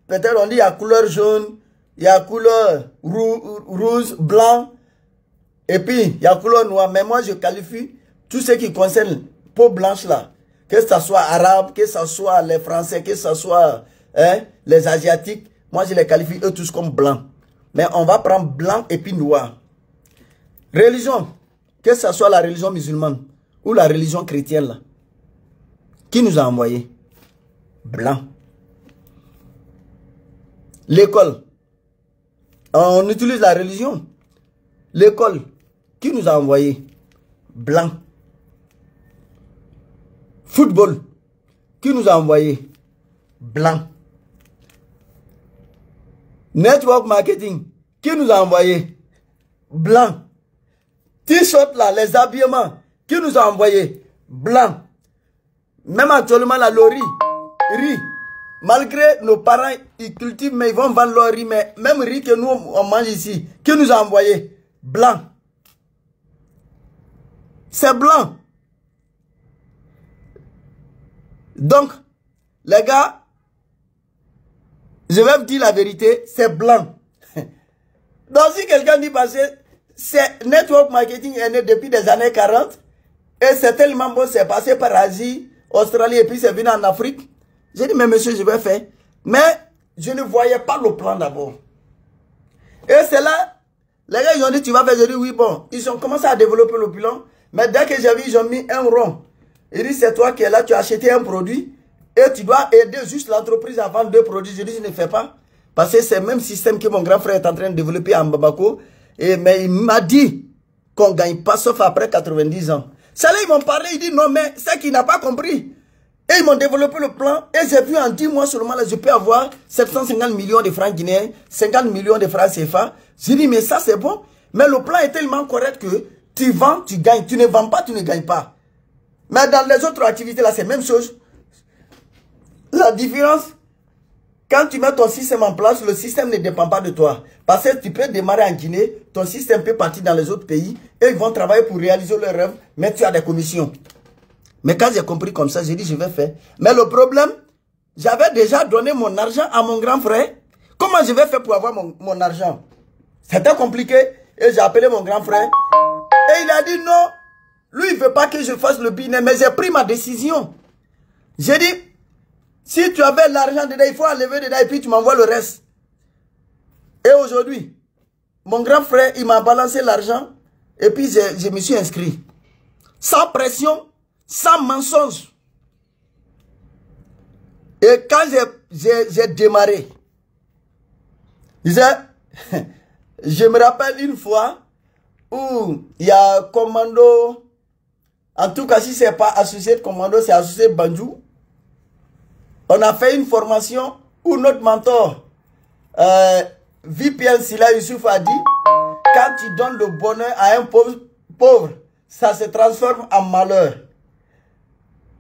Peut-être on dit il y a couleur jaune, il y a couleur rouge, blanc, et puis il y a couleur noire. Mais moi je qualifie tout ce qui concerne peau blanche là. Que ce soit arabe, que ce soit les Français, que ce soit les Asiatiques. Moi je les qualifie eux tous comme blancs. Mais on va prendre blanc et puis noir. Religion, que ce soit la religion musulmane ou la religion chrétienne là. Qui nous a envoyé? Blanc. L'école. On utilise la religion. L'école. Qui nous a envoyé? Blanc. Football. Qui nous a envoyé? Blanc. Network marketing. Qui nous a envoyé? Blanc. T-shirt là, les habillements. Qui nous a envoyé? Blanc. Même actuellement la riz. Malgré nos parents, ils cultivent, mais ils vont vendre leur riz. Mais même riz que nous, on mange ici. Qui nous a envoyé? blanc. C'est blanc. Donc, les gars, je vais vous dire la vérité, c'est blanc. Donc, si quelqu'un dit parce que c'est network marketing est né depuis des années 40 et c'est tellement bon, c'est passé par Asie, Australie et puis c'est venu en Afrique. J'ai dit, mais monsieur, je vais faire. Mais je ne voyais pas le plan d'abord. Et c'est là, les gars, ils ont dit, tu vas faire. J'ai dit, oui, bon. Ils ont commencé à développer le plan. Mais dès que j'ai vu, ils ont mis un rond. Ils disent, c'est toi qui es là, tu as acheté un produit. Et tu dois aider juste l'entreprise à vendre 2 produits. Je dis, je ne fais pas. Parce que c'est le même système que mon grand frère est en train de développer à Bamako. Mais il m'a dit qu'on ne gagne pas sauf après 90 ans. C'est là ils m'ont parlé, ils disent non, mais c'est qu'il n'a pas compris. Et ils m'ont développé le plan. Et j'ai vu en 10 mois seulement, là, je peux avoir 750 millions de francs guinéens, 50 millions de francs CFA. J'ai dit, mais ça c'est bon. Mais le plan est tellement correct que tu vends, tu gagnes. Tu ne vends pas, tu ne gagnes pas. Mais dans les autres activités, là, c'est la même chose. La différence, quand tu mets ton système en place, le système ne dépend pas de toi. Parce que tu peux démarrer en Guinée, ton système peut partir dans les autres pays, et ils vont travailler pour réaliser leurs rêves, mais tu as des commissions. Mais quand j'ai compris comme ça, j'ai dit je vais faire. Mais le problème, j'avais déjà donné mon argent à mon grand frère. Comment je vais faire pour avoir mon argent? C'était compliqué. Et j'ai appelé mon grand frère. Et il a dit non. Lui, il ne veut pas que je fasse le business. Mais j'ai pris ma décision. J'ai dit, si tu avais l'argent dedans, il faut enlever dedans et puis tu m'envoies le reste. Et aujourd'hui, mon grand frère, il m'a balancé l'argent. Et puis je me suis inscrit. Sans pression. Sans mensonge. Et quand j'ai démarré, je me rappelle une fois où il y a Commando, en tout cas si ce n'est pas associé de Commando, c'est associé de Bandjou. On a fait une formation où notre mentor, VPN Sila Youssouf a dit, quand tu donnes le bonheur à un pauvre, ça se transforme en malheur.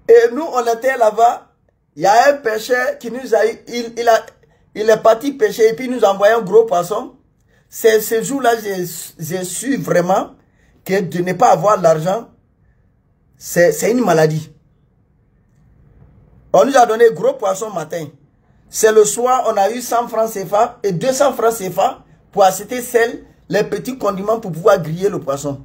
Et nous, on était là-bas. Il y a un pêcheur qui nous a... Il est parti pêcher et puis il nous a envoyé un gros poisson. C'est ce jour-là, j'ai su vraiment que de ne pas avoir l'argent, c'est une maladie. On nous a donné gros poisson matin. C'est le soir, on a eu 100 francs CFA et 200 francs CFA pour acheter sel, les petits condiments pour pouvoir griller le poisson.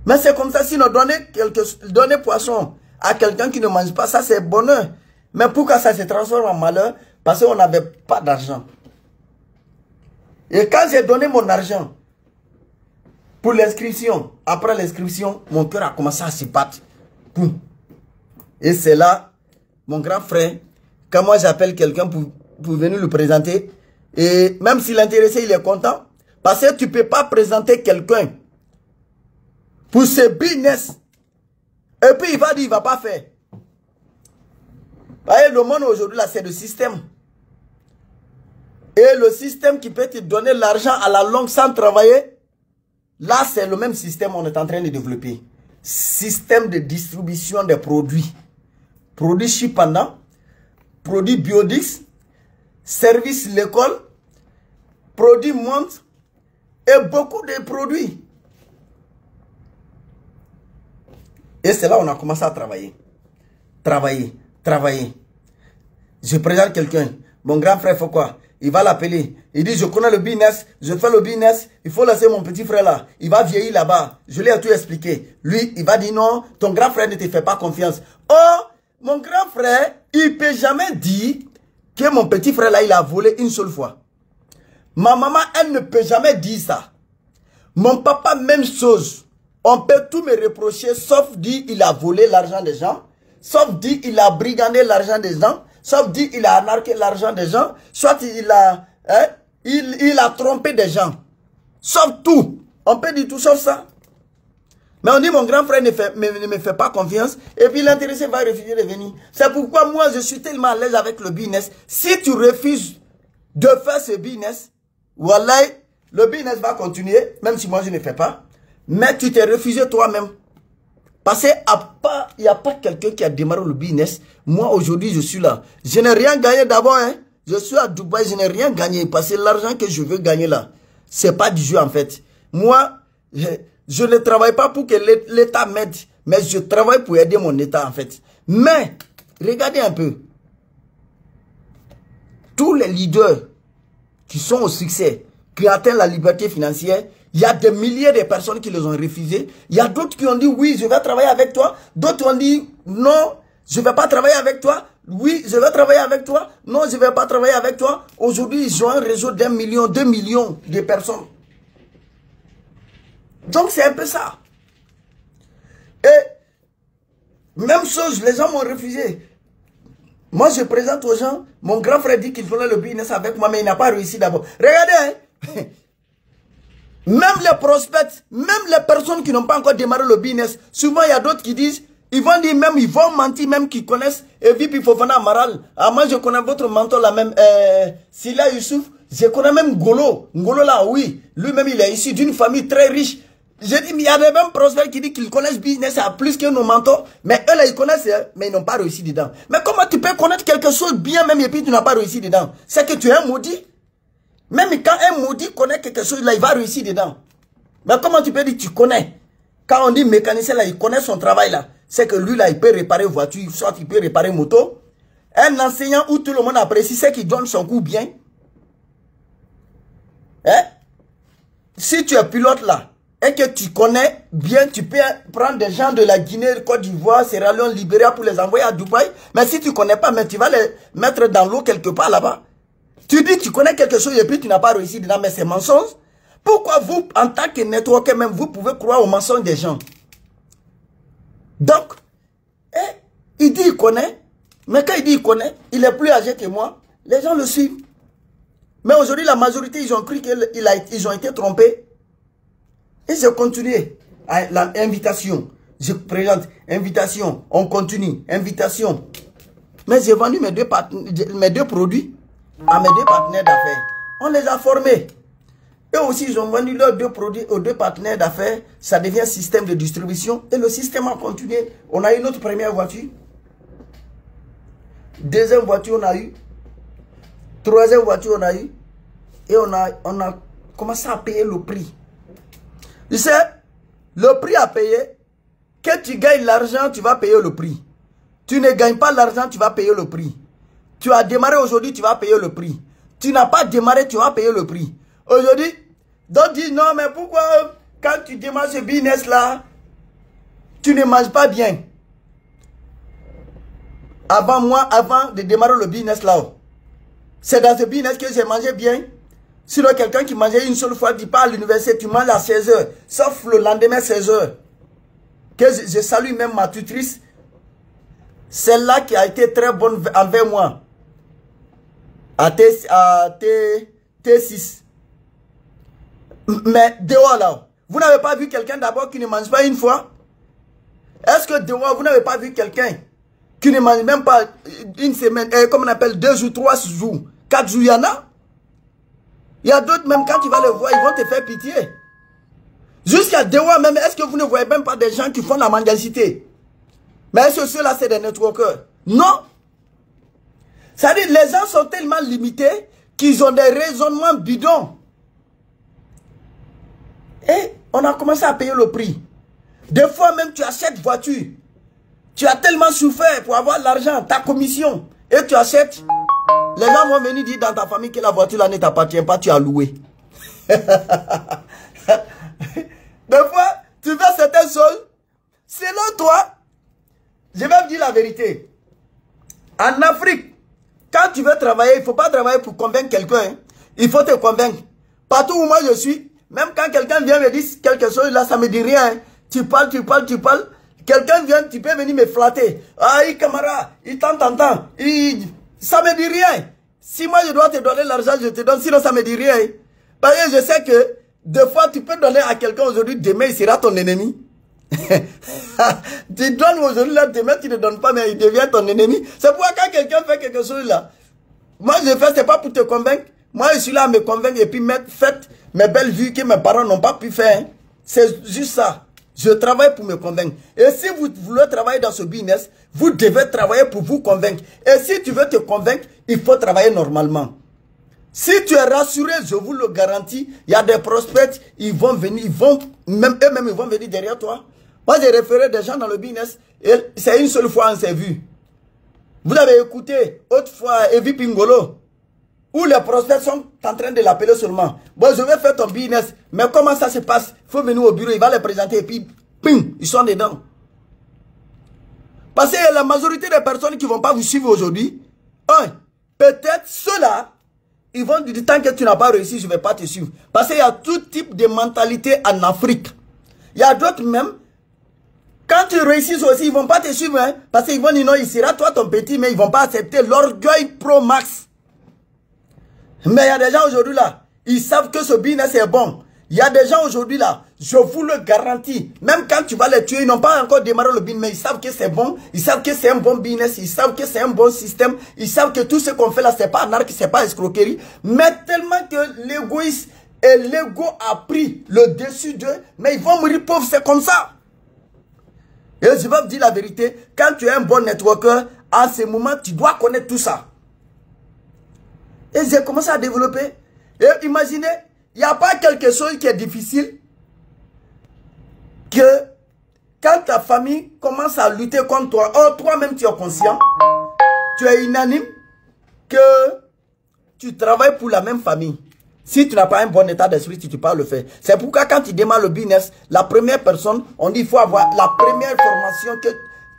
Mais c'est comme ça, si on donner poisson à quelqu'un qui ne mange pas, ça c'est bonheur. Mais pourquoi ça se transforme en malheur? Parce qu'on n'avait pas d'argent. Et quand j'ai donné mon argent pour l'inscription, après l'inscription, mon cœur a commencé à se battre. Boum. Et c'est là, mon grand frère, quand moi j'appelle quelqu'un pour venir le présenter, et même si l'intéressé il est content, parce que tu ne peux pas présenter quelqu'un pour ce business. Et puis il va dire, il ne va pas faire. Vous voyez, le monde aujourd'hui, là, c'est le système. Et le système qui peut te donner l'argent à la longue sans travailler, là, c'est le même système qu'on est en train de développer. Système de distribution des produits. Produits Chipanda, produits Biodix, service l'école, produits montre et beaucoup de produits. Et c'est là où on a commencé à travailler. Travailler. Je présente quelqu'un. Mon grand frère fait quoi? Il va l'appeler. Il dit, je connais le business, je fais le business, il faut laisser mon petit frère là. Il va vieillir là-bas. Je lui ai tout expliqué. Lui, il va dire non, ton grand frère ne te fait pas confiance. Oh, mon grand frère, il ne peut jamais dire que mon petit frère là, il a volé une seule fois. Ma maman, elle ne peut jamais dire ça. Mon papa, même chose. On peut tout me reprocher, sauf dire il a volé l'argent des gens, sauf dire il a brigandé l'argent des gens, sauf dire il a arnaqué l'argent des gens, soit il a trompé des gens. Sauf tout. On peut dire tout sauf ça. Mais on dit mon grand frère ne me fait pas confiance et puis l'intéressé va refuser de venir. C'est pourquoi moi je suis tellement à l'aise avec le business. Si tu refuses de faire ce business, wallahi, le business va continuer, même si moi je ne fais pas. Mais tu t'es refusé toi-même. Parce qu'il n'y a pas quelqu'un qui a démarré le business. Moi, aujourd'hui, je suis là. Je n'ai rien gagné d'abord. Hein. Je suis à Dubaï, je n'ai rien gagné. Parce que l'argent que je veux gagner là, ce n'est pas du jeu en fait. moi, je ne travaille pas pour que l'État m'aide, mais je travaille pour aider mon État en fait. Mais, regardez un peu. Tous les leaders qui sont au succès, qui atteignent la liberté financière, il y a des milliers de personnes qui les ont refusés. Il y a d'autres qui ont dit oui, je vais travailler avec toi. D'autres ont dit non, je ne vais pas travailler avec toi. Oui, je vais travailler avec toi. Non, je ne vais pas travailler avec toi. Aujourd'hui, ils ont un réseau d'1 million, 2 millions de personnes. Donc, c'est un peu ça. Et même chose, les gens m'ont refusé. Moi, je présente aux gens, mon grand frère dit qu'il voulait le business avec moi, mais il n'a pas réussi d'abord. Regardez, hein. Même les prospects, même les personnes qui n'ont pas encore démarré le business, souvent il y a d'autres qui disent, ils vont dire même, ils vont mentir même qu'ils connaissent Evipi Fofana Amaral. Ah, moi je connais votre mentor là même, Sila Youssouf, je connais même Ngolo. Ngolo là, oui, lui-même il est issu d'une famille très riche. J'ai dit, mais il y a des mêmes prospects qui disent qu'ils connaissent business à plus que nos mentors, mais eux là ils connaissent, mais ils n'ont pas réussi dedans. Mais comment tu peux connaître quelque chose bien même et puis tu n'as pas réussi dedans? C'est que tu es un maudit. Même quand un maudit connaît quelque chose, là, il va réussir dedans. Mais comment tu peux dire que tu connais? Quand on dit mécanicien, là, il connaît son travail, là. C'est que lui, là, il peut réparer voiture, soit il peut réparer moto. Un enseignant où tout le monde apprécie, c'est qu'il donne son coup bien. Hein? Si tu es pilote, là, et que tu connais bien, tu peux prendre des gens de la Guinée, Côte d'Ivoire, Sierra Leone, Libéria pour les envoyer à Dubaï. Mais si tu ne connais pas, mais tu vas les mettre dans l'eau quelque part là-bas. Tu dis que tu connais quelque chose et puis tu n'as pas réussi dedans, mais c'est mensonge. Pourquoi vous, en tant que networker même, vous pouvez croire aux mensonges des gens? Donc, il dit qu'il connaît, mais quand il dit qu'il connaît, il est plus âgé que moi, les gens le suivent. Mais aujourd'hui, la majorité, ils ont cru qu'ils ont été trompés. Et je continue. L'invitation, je présente, invitation, on continue, invitation. Mais j'ai vendu mes deux produits à mes deux partenaires d'affaires. On les a formés. Eux aussi, ils ont vendu leurs deux produits aux deux partenaires d'affaires. Ça devient un système de distribution. Et le système a continué. On a eu notre première voiture. Deuxième voiture, on a eu. Troisième voiture, on a eu. Et on a commencé à payer le prix. Tu sais, le prix à payer, que tu gagnes l'argent, tu vas payer le prix. Tu ne gagnes pas l'argent, tu vas payer le prix. Tu as démarré aujourd'hui, tu vas payer le prix. Tu n'as pas démarré, tu vas payer le prix. Aujourd'hui, d'autres disent non, mais pourquoi quand tu démarres ce business-là, tu ne manges pas bien? Avant de démarrer le business-là, c'est dans ce business que j'ai mangé bien. Sinon, quelqu'un qui mangeait une seule fois, dit pas à l'université, tu manges à 16 h, sauf le lendemain 16 h. Que je salue même ma tutrice, celle-là qui a été très bonne envers moi. À T6. Mais dehors là, vous n'avez pas vu quelqu'un d'abord qui ne mange pas une fois? Est-ce que dehors, vous n'avez pas vu quelqu'un qui ne mange même pas une semaine, comme on appelle 2 jours, 3 jours, 4 jours, il y en a? Il y a d'autres, même quand tu vas les voir, ils vont te faire pitié. Jusqu'à dehors même, est-ce que vous ne voyez même pas des gens qui font la mendicité? Mais est-ce que ceux-là, c'est des networkers? Non. C'est-à-dire, les gens sont tellement limités qu'ils ont des raisonnements bidons. Et on a commencé à payer le prix. Des fois même, tu achètes voiture. Tu as tellement souffert pour avoir l'argent, ta commission, et tu achètes. Les gens vont venir dire dans ta famille que la voiture là ne t'appartient pas, tu as loué. Des fois, tu fais certaines choses, selon toi, je vais vous dire la vérité. En Afrique, quand tu veux travailler, il ne faut pas travailler pour convaincre quelqu'un. Hein. Il faut te convaincre. Partout où moi je suis, même quand quelqu'un vient me dire quelque chose, là, ça ne me dit rien. Hein. Tu parles. Quelqu'un vient, tu peux venir me flatter. Ah, camarade, il t'entend. Ça ne me dit rien. Si moi je dois te donner l'argent, je te donne. Sinon, ça ne me dit rien. Parce que je sais que des fois, tu peux donner à quelqu'un aujourd'hui, demain, il sera ton ennemi. Tu donnes aujourd'hui, là, demain, tu ne donnes pas, mais il devient ton ennemi. C'est pourquoi quand quelqu'un fait quelque chose là, moi je fais, c'est pas pour te convaincre. Moi, je suis là à me convaincre et puis faire mes belles vues que mes parents n'ont pas pu faire. Hein. C'est juste ça. Je travaille pour me convaincre. Et si vous voulez travailler dans ce business, vous devez travailler pour vous convaincre. Et si tu veux te convaincre, il faut travailler normalement. Si tu es rassuré, je vous le garantis, il y a des prospects, ils vont venir, eux-mêmes ils vont venir derrière toi. Moi, j'ai référé des gens dans le business, et c'est une seule fois on s'est vu. Vous avez écouté autrefois Evi Pingolo, où les prospects sont en train de l'appeler seulement. Bon, je vais faire ton business, mais comment ça se passe? Il faut venir au bureau, il va les présenter, et puis, ping, ils sont dedans. Parce que la majorité des personnes qui ne vont pas vous suivre aujourd'hui, peut-être ceux-là, ils vont dire, tant que tu n'as pas réussi, je ne vais pas te suivre. Parce qu'il y a tout type de mentalité en Afrique. Il y a d'autres même, quand tu réussis aussi, ils ne vont pas te suivre. Hein, parce qu'ils vont dire, non, il sera toi ton petit, mais ils ne vont pas accepter l'orgueil pro max. Mais il y a des gens aujourd'hui là, ils savent que ce business est bon. Il y a des gens aujourd'hui là, je vous le garantis, même quand tu vas les tuer, ils n'ont pas encore démarré le business, mais ils savent que c'est bon, ils savent que c'est un bon business, ils savent que c'est un bon système, ils savent que tout ce qu'on fait là, c'est pas anarchie, c'est pas escroquerie, mais tellement que l'égoïsme et l'ego a pris le dessus d'eux, mais ils vont mourir pauvres, c'est comme ça. Et je vais vous dire la vérité, quand tu es un bon networker, en ce moment, tu dois connaître tout ça. Et j'ai commencé à développer, et imaginez, il n'y a pas quelque chose qui est difficile que quand ta famille commence à lutter contre toi, toi-même tu es conscient, tu es unanime que tu travailles pour la même famille. Si tu n'as pas un bon état d'esprit, tu ne peux pas le faire. C'est pourquoi quand tu démarres le business, la première personne, on dit qu'il faut avoir la première formation que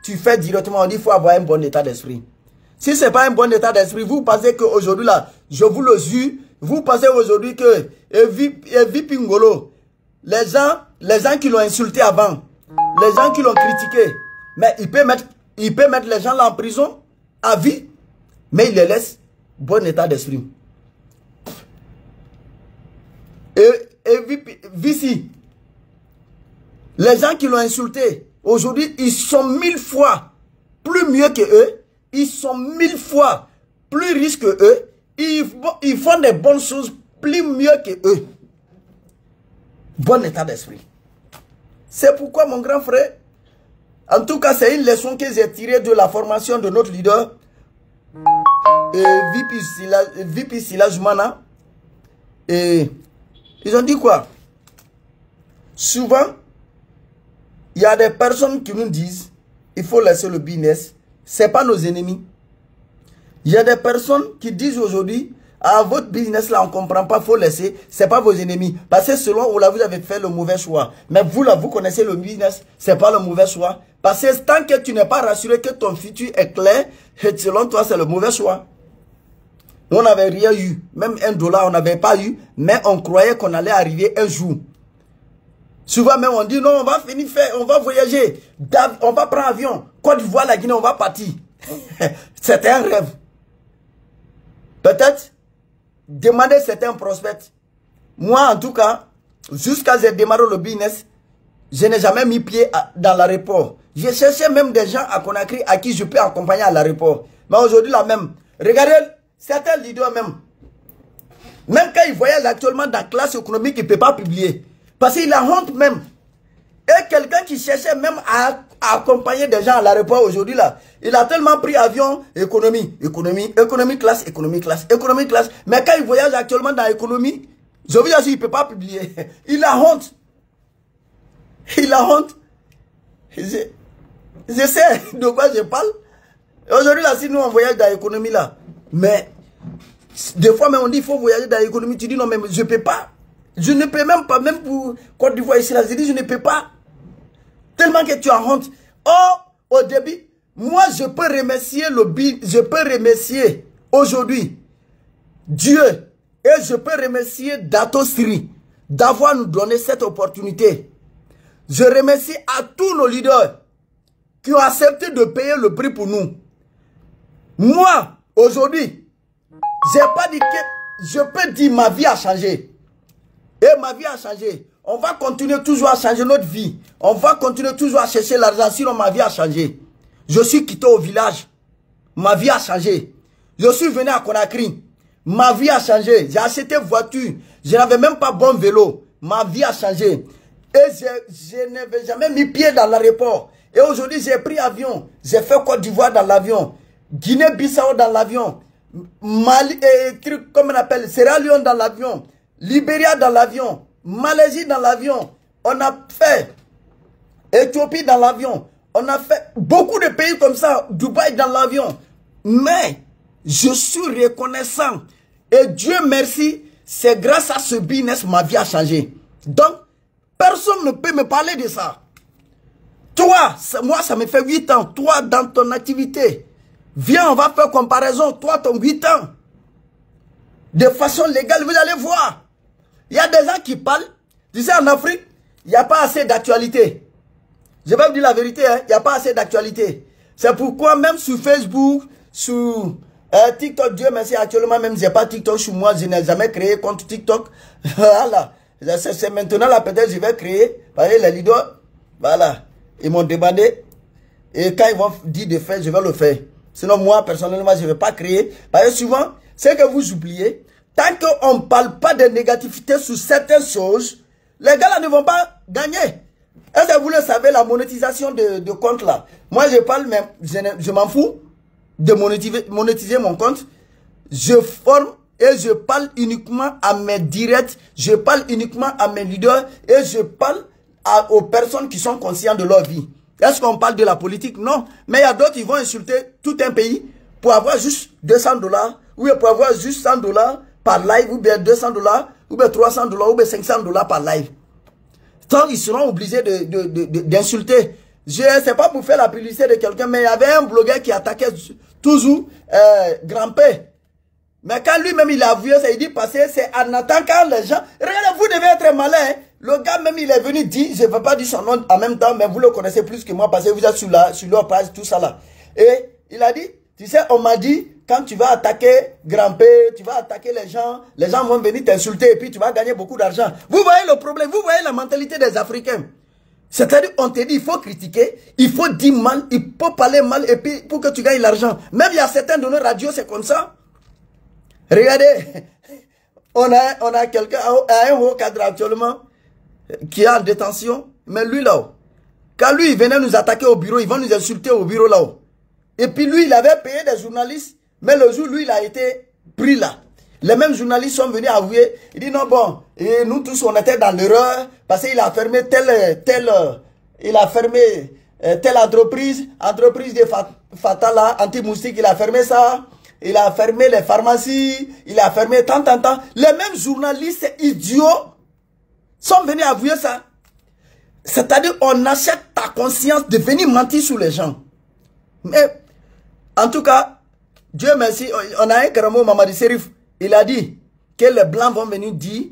tu fais directement, on dit qu'il faut avoir un bon état d'esprit. Si ce n'est pas un bon état d'esprit, vous pensez qu'aujourd'hui là, je vous le jure, vous pensez aujourd'hui que Evi Pingolo, les gens qui l'ont insulté avant, les gens qui l'ont critiqué, mais il peut mettre les gens là en prison à vie, mais il les laisse bon état d'esprit. Et Vici, les gens qui l'ont insulté, aujourd'hui, ils sont 1000 fois plus mieux que eux, ils sont 1000 fois plus riches que eux, ils font des bonnes choses plus mieux que eux. Bon état d'esprit. C'est pourquoi, mon grand frère, en tout cas, c'est une leçon que j'ai tirée de la formation de notre leader, VP Silajumana. Et ils ont dit quoi? Souvent, il y a des personnes qui nous disent, il faut laisser le business. Ce n'est pas nos ennemis. Il y a des personnes qui disent aujourd'hui, ah, votre business là, on ne comprend pas, il faut laisser. Ce n'est pas vos ennemis. Parce que selon vous, là, vous avez fait le mauvais choix. Mais vous, là, vous connaissez le business, ce n'est pas le mauvais choix. Parce que tant que tu n'es pas rassuré que ton futur est clair, selon toi, c'est le mauvais choix. Nous, on n'avait rien eu. Même $1, on n'avait pas eu. Mais on croyait qu'on allait arriver un jour. Souvent même, on dit, non, on va finir faire, on va voyager. On va prendre avion. Côte d'Ivoire, la Guinée, on va partir. C'était un rêve. Peut-être, demander certains prospects. Moi, en tout cas, jusqu'à j'ai démarré le business, je n'ai jamais mis pied dans l'aéroport. J'ai cherché même des gens à Conakry à qui je peux accompagner à l'aéroport. Mais aujourd'hui, là même, regardez, certains leaders même quand ils voyagent actuellement dans la classe économique, ils ne peuvent pas publier. Parce qu'il a honte même. Et quelqu'un qui cherchait même à accompagner des gens à l'aéroport aujourd'hui là, il a tellement pris avion, économie classe. Mais quand il voyage actuellement dans l'économie, je veux dire, il ne peut pas publier. Il a honte. Il a honte. Je sais de quoi je parle. Aujourd'hui là, si nous on voyage dans l'économie là, mais des fois même on dit il faut voyager dans l'économie, tu dis non mais je ne peux pas. Je ne peux même pas, même pour Côte d'Ivoire ici là, je dis je ne peux pas. Tellement que tu as honte. Au début, moi je peux remercier aujourd'hui Dieu et je peux remercier Dato Sri d'avoir nous donné cette opportunité. Je remercie à tous nos leaders qui ont accepté de payer le prix pour nous. Moi, aujourd'hui, j'ai pas dit que je peux dire ma vie a changé. Et ma vie a changé. On va continuer toujours à changer notre vie. On va continuer toujours à chercher l'argent, sinon ma vie a changé. Je suis quitté au village. Ma vie a changé. Je suis venu à Conakry. Ma vie a changé. J'ai acheté voiture. Je n'avais même pas bon vélo. Ma vie a changé. Et je n'avais jamais mis pied dans l'aéroport. Et aujourd'hui, j'ai pris avion. J'ai fait Côte d'Ivoire dans l'avion. Guinée-Bissau dans l'avion. Mali, truc, comme on appelle, Sierra Leone dans l'avion, Libéria dans l'avion, Malaisie dans l'avion, on a fait Éthiopie dans l'avion, on a fait beaucoup de pays comme ça, Dubaï dans l'avion. Mais je suis reconnaissant et Dieu merci, c'est grâce à ce business ma vie a changé. Donc, personne ne peut me parler de ça. Toi, moi ça me fait 8 ans, toi dans ton activité, viens on va faire comparaison, toi ton 8 ans, de façon légale, vous allez voir. Il y a des gens qui parlent, tu sais en Afrique, il n'y a pas assez d'actualité. Je vais vous dire la vérité, hein, il n'y a pas assez d'actualité. C'est pourquoi même sur Facebook, sur TikTok, Dieu merci, actuellement même, je n'ai pas TikTok sur moi, je n'ai jamais créé compte TikTok. Voilà. C'est maintenant là, peut-être je vais créer. Parce que les leaders, voilà, ils m'ont demandé. Et quand ils vont dire de faire, je vais le faire. Sinon, moi, personnellement, je ne vais pas créer. Parce que souvent, c'est que vous oubliez, tant qu'on ne parle pas de négativité sur certaines choses, les gars là ne vont pas gagner. Est-ce que vous le savez, la monétisation de compte là? Moi, je parle, mais je m'en fous de monétiser mon compte. Je forme et je parle uniquement à mes directs, je parle uniquement à mes leaders et je parle aux personnes qui sont conscientes de leur vie. Est-ce qu'on parle de la politique? Non. Mais il y a d'autres qui vont insulter tout un pays pour avoir juste $200 ou pour avoir juste $100 par live ou bien $200 ou bien $300 ou bien $500 par live. Donc ils seront obligés d'insulter. Je ne sais pas pour faire la publicité de quelqu'un, mais il y avait un blogueur qui attaquait toujours Grand-P. Mais quand lui-même il a vu ça, il dit passer, c'est en attaquant les gens. Regardez, vous devez être malin. Hein? Le gars même il est venu dire, je ne veux pas dire son nom en même temps, mais vous le connaissez plus que moi parce que vous êtes sur leur page, tout ça là. Et il a dit, tu sais, on m'a dit, quand tu vas attaquer Grand-P, tu vas attaquer les gens vont venir t'insulter et puis tu vas gagner beaucoup d'argent. Vous voyez le problème, vous voyez la mentalité des Africains. C'est-à-dire, on te dit, il faut critiquer, il faut dire mal, il faut parler mal et puis pour que tu gagnes l'argent. Même il y a certains de nos radios, c'est comme ça. Regardez, on a quelqu'un, un haut cadre actuellement, qui est en détention, mais lui là-haut, quand lui il venait nous attaquer au bureau, il va nous insulter au bureau là-haut. Et puis lui, il avait payé des journalistes, mais le jour, lui, il a été pris là. Les mêmes journalistes sont venus avouer, il dit non bon, et nous tous on était dans l'erreur, parce qu'il a fermé telle entreprise de Fatala, anti-moustique, il a fermé ça. Il a fermé les pharmacies, il a fermé tant. Les mêmes journalistes idiots sont venus avouer ça. C'est-à-dire, on achète ta conscience de venir mentir sur les gens. Mais, en tout cas, Dieu merci, on a un Karamo Mamadi Serif, il a dit que les Blancs vont venir dire,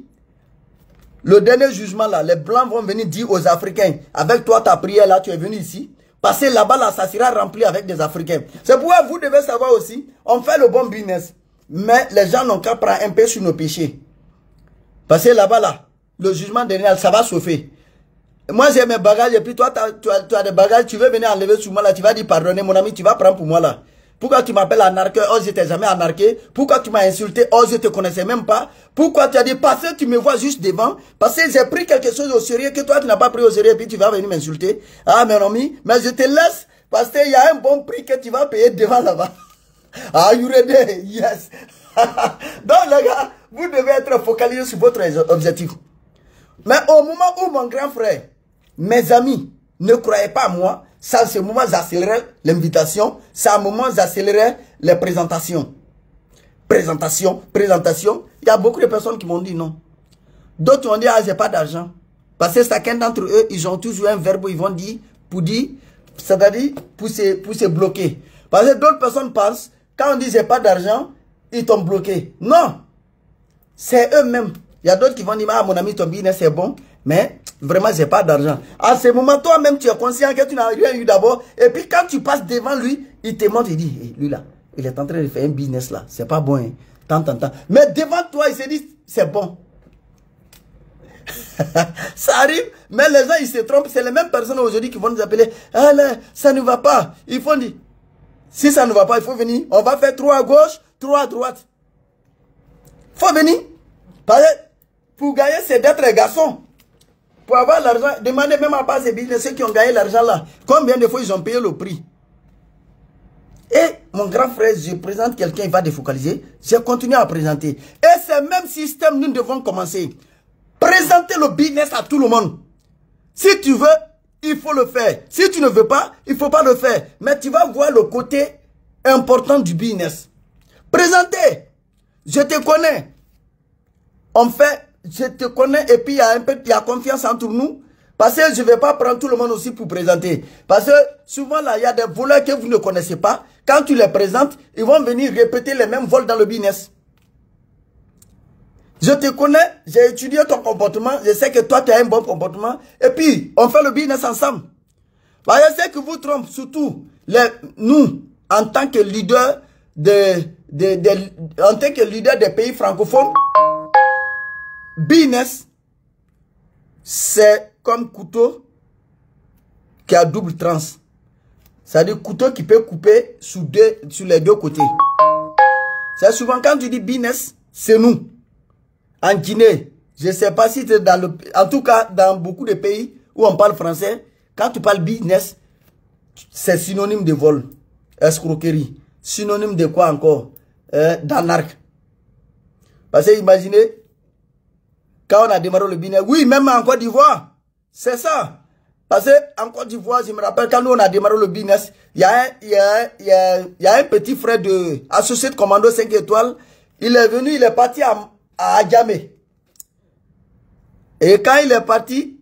le dernier jugement là, les Blancs vont venir dire aux Africains, avec toi ta prière là, tu es venu ici. Parce que là-bas, là, ça sera rempli avec des Africains. C'est pourquoi vous devez savoir aussi, on fait le bon business. Mais les gens n'ont qu'à prendre un peu sur nos péchés. Parce que là-bas, là, le jugement dernier, ça va chauffer. Moi, j'ai mes bagages et puis toi, tu as des bagages, tu veux venir enlever sur moi là, tu vas dire pardonnez mon ami, tu vas prendre pour moi là. Pourquoi tu m'appelles anarqueur? Oh, je t'ai jamais anarqué. Pourquoi tu m'as insulté? Oh, je te connaissais même pas. Pourquoi tu as dit parce que tu me vois juste devant? Parce que j'ai pris quelque chose au sérieux que toi tu n'as pas pris au sérieux et puis tu vas venir m'insulter. Ah, mon ami, mais je te laisse parce qu'il y a un bon prix que tu vas payer devant là-bas. Ah, you ready? Yes. Donc les gars, vous devez être focalisé sur votre objectif. Mais au moment où mon grand frère, mes amis, ne croyaient pas à moi, ça, à ce moment, j'accélérais l'invitation. Ça, à ce moment, j'accélérais les présentations. Présentation. Il y a beaucoup de personnes qui m'ont dit non. D'autres m'ont dit, ah, j'ai pas d'argent. Parce que chacun d'entre eux, ils ont toujours un verbe où ils vont dire, pour dire, c'est-à-dire, pour se bloquer. Parce que d'autres personnes pensent, quand on dit, j'ai pas d'argent, ils t'ont bloqué. Non. C'est eux-mêmes. Il y a d'autres qui vont dire, ah, mon ami, ton business, c'est bon. Mais vraiment, j'ai pas d'argent. À ce moment, toi-même, tu es conscient que tu n'as rien eu d'abord. Et puis, quand tu passes devant lui, il te montre, il dit, hey, lui là, il est en train de faire un business là. C'est pas bon, hein. Tant. Mais devant toi, il se dit, c'est bon. Ça arrive, mais les gens, ils se trompent. C'est les mêmes personnes aujourd'hui qui vont nous appeler. Ah là, ça ne va pas. Il faut dire, si ça ne va pas, il faut venir. On va faire 3 à gauche, 3 à droite. Il faut venir. Parce que pour gagner, c'est d'être un garçon. Pour avoir l'argent, demandez même à ceux qui ont gagné l'argent là, combien de fois ils ont payé le prix. Et mon grand frère, je présente quelqu'un, il va défocaliser. Je continue à présenter. Et c'est le même système, nous devons commencer. Présenter le business à tout le monde. Si tu veux, il faut le faire. Si tu ne veux pas, il ne faut pas le faire. Mais tu vas voir le côté important du business. Présenter. Je te connais. En fait, je te connais et puis il y a confiance entre nous. Parce que je ne vais pas prendre tout le monde aussi pour présenter. Parce que souvent là, il y a des voleurs que vous ne connaissez pas. Quand tu les présentes, ils vont venir répéter les mêmes vols dans le business. Je te connais, j'ai étudié ton comportement, je sais que toi tu as un bon comportement. Et puis, on fait le business ensemble. Bah, je sais que vous trompez, surtout nous, en tant que leader des pays francophones, business, c'est comme couteau qui a double tranche. C'est-à-dire couteau qui peut couper sur les deux côtés. C'est souvent quand tu dis business, c'est nous. En Guinée, je ne sais pas si c'est dans le... En tout cas, dans beaucoup de pays où on parle français, quand tu parles business, c'est synonyme de vol, escroquerie. Synonyme de quoi encore? D'anarque. Parce que imaginez, quand on a démarré le business, oui, même en Côte d'Ivoire, c'est ça. Parce qu'en Côte d'Ivoire, je me rappelle, quand nous on a démarré le business, il y a un petit frère de associé de commando 5 étoiles, il est venu, il est parti à Adjamé. Et quand il est parti,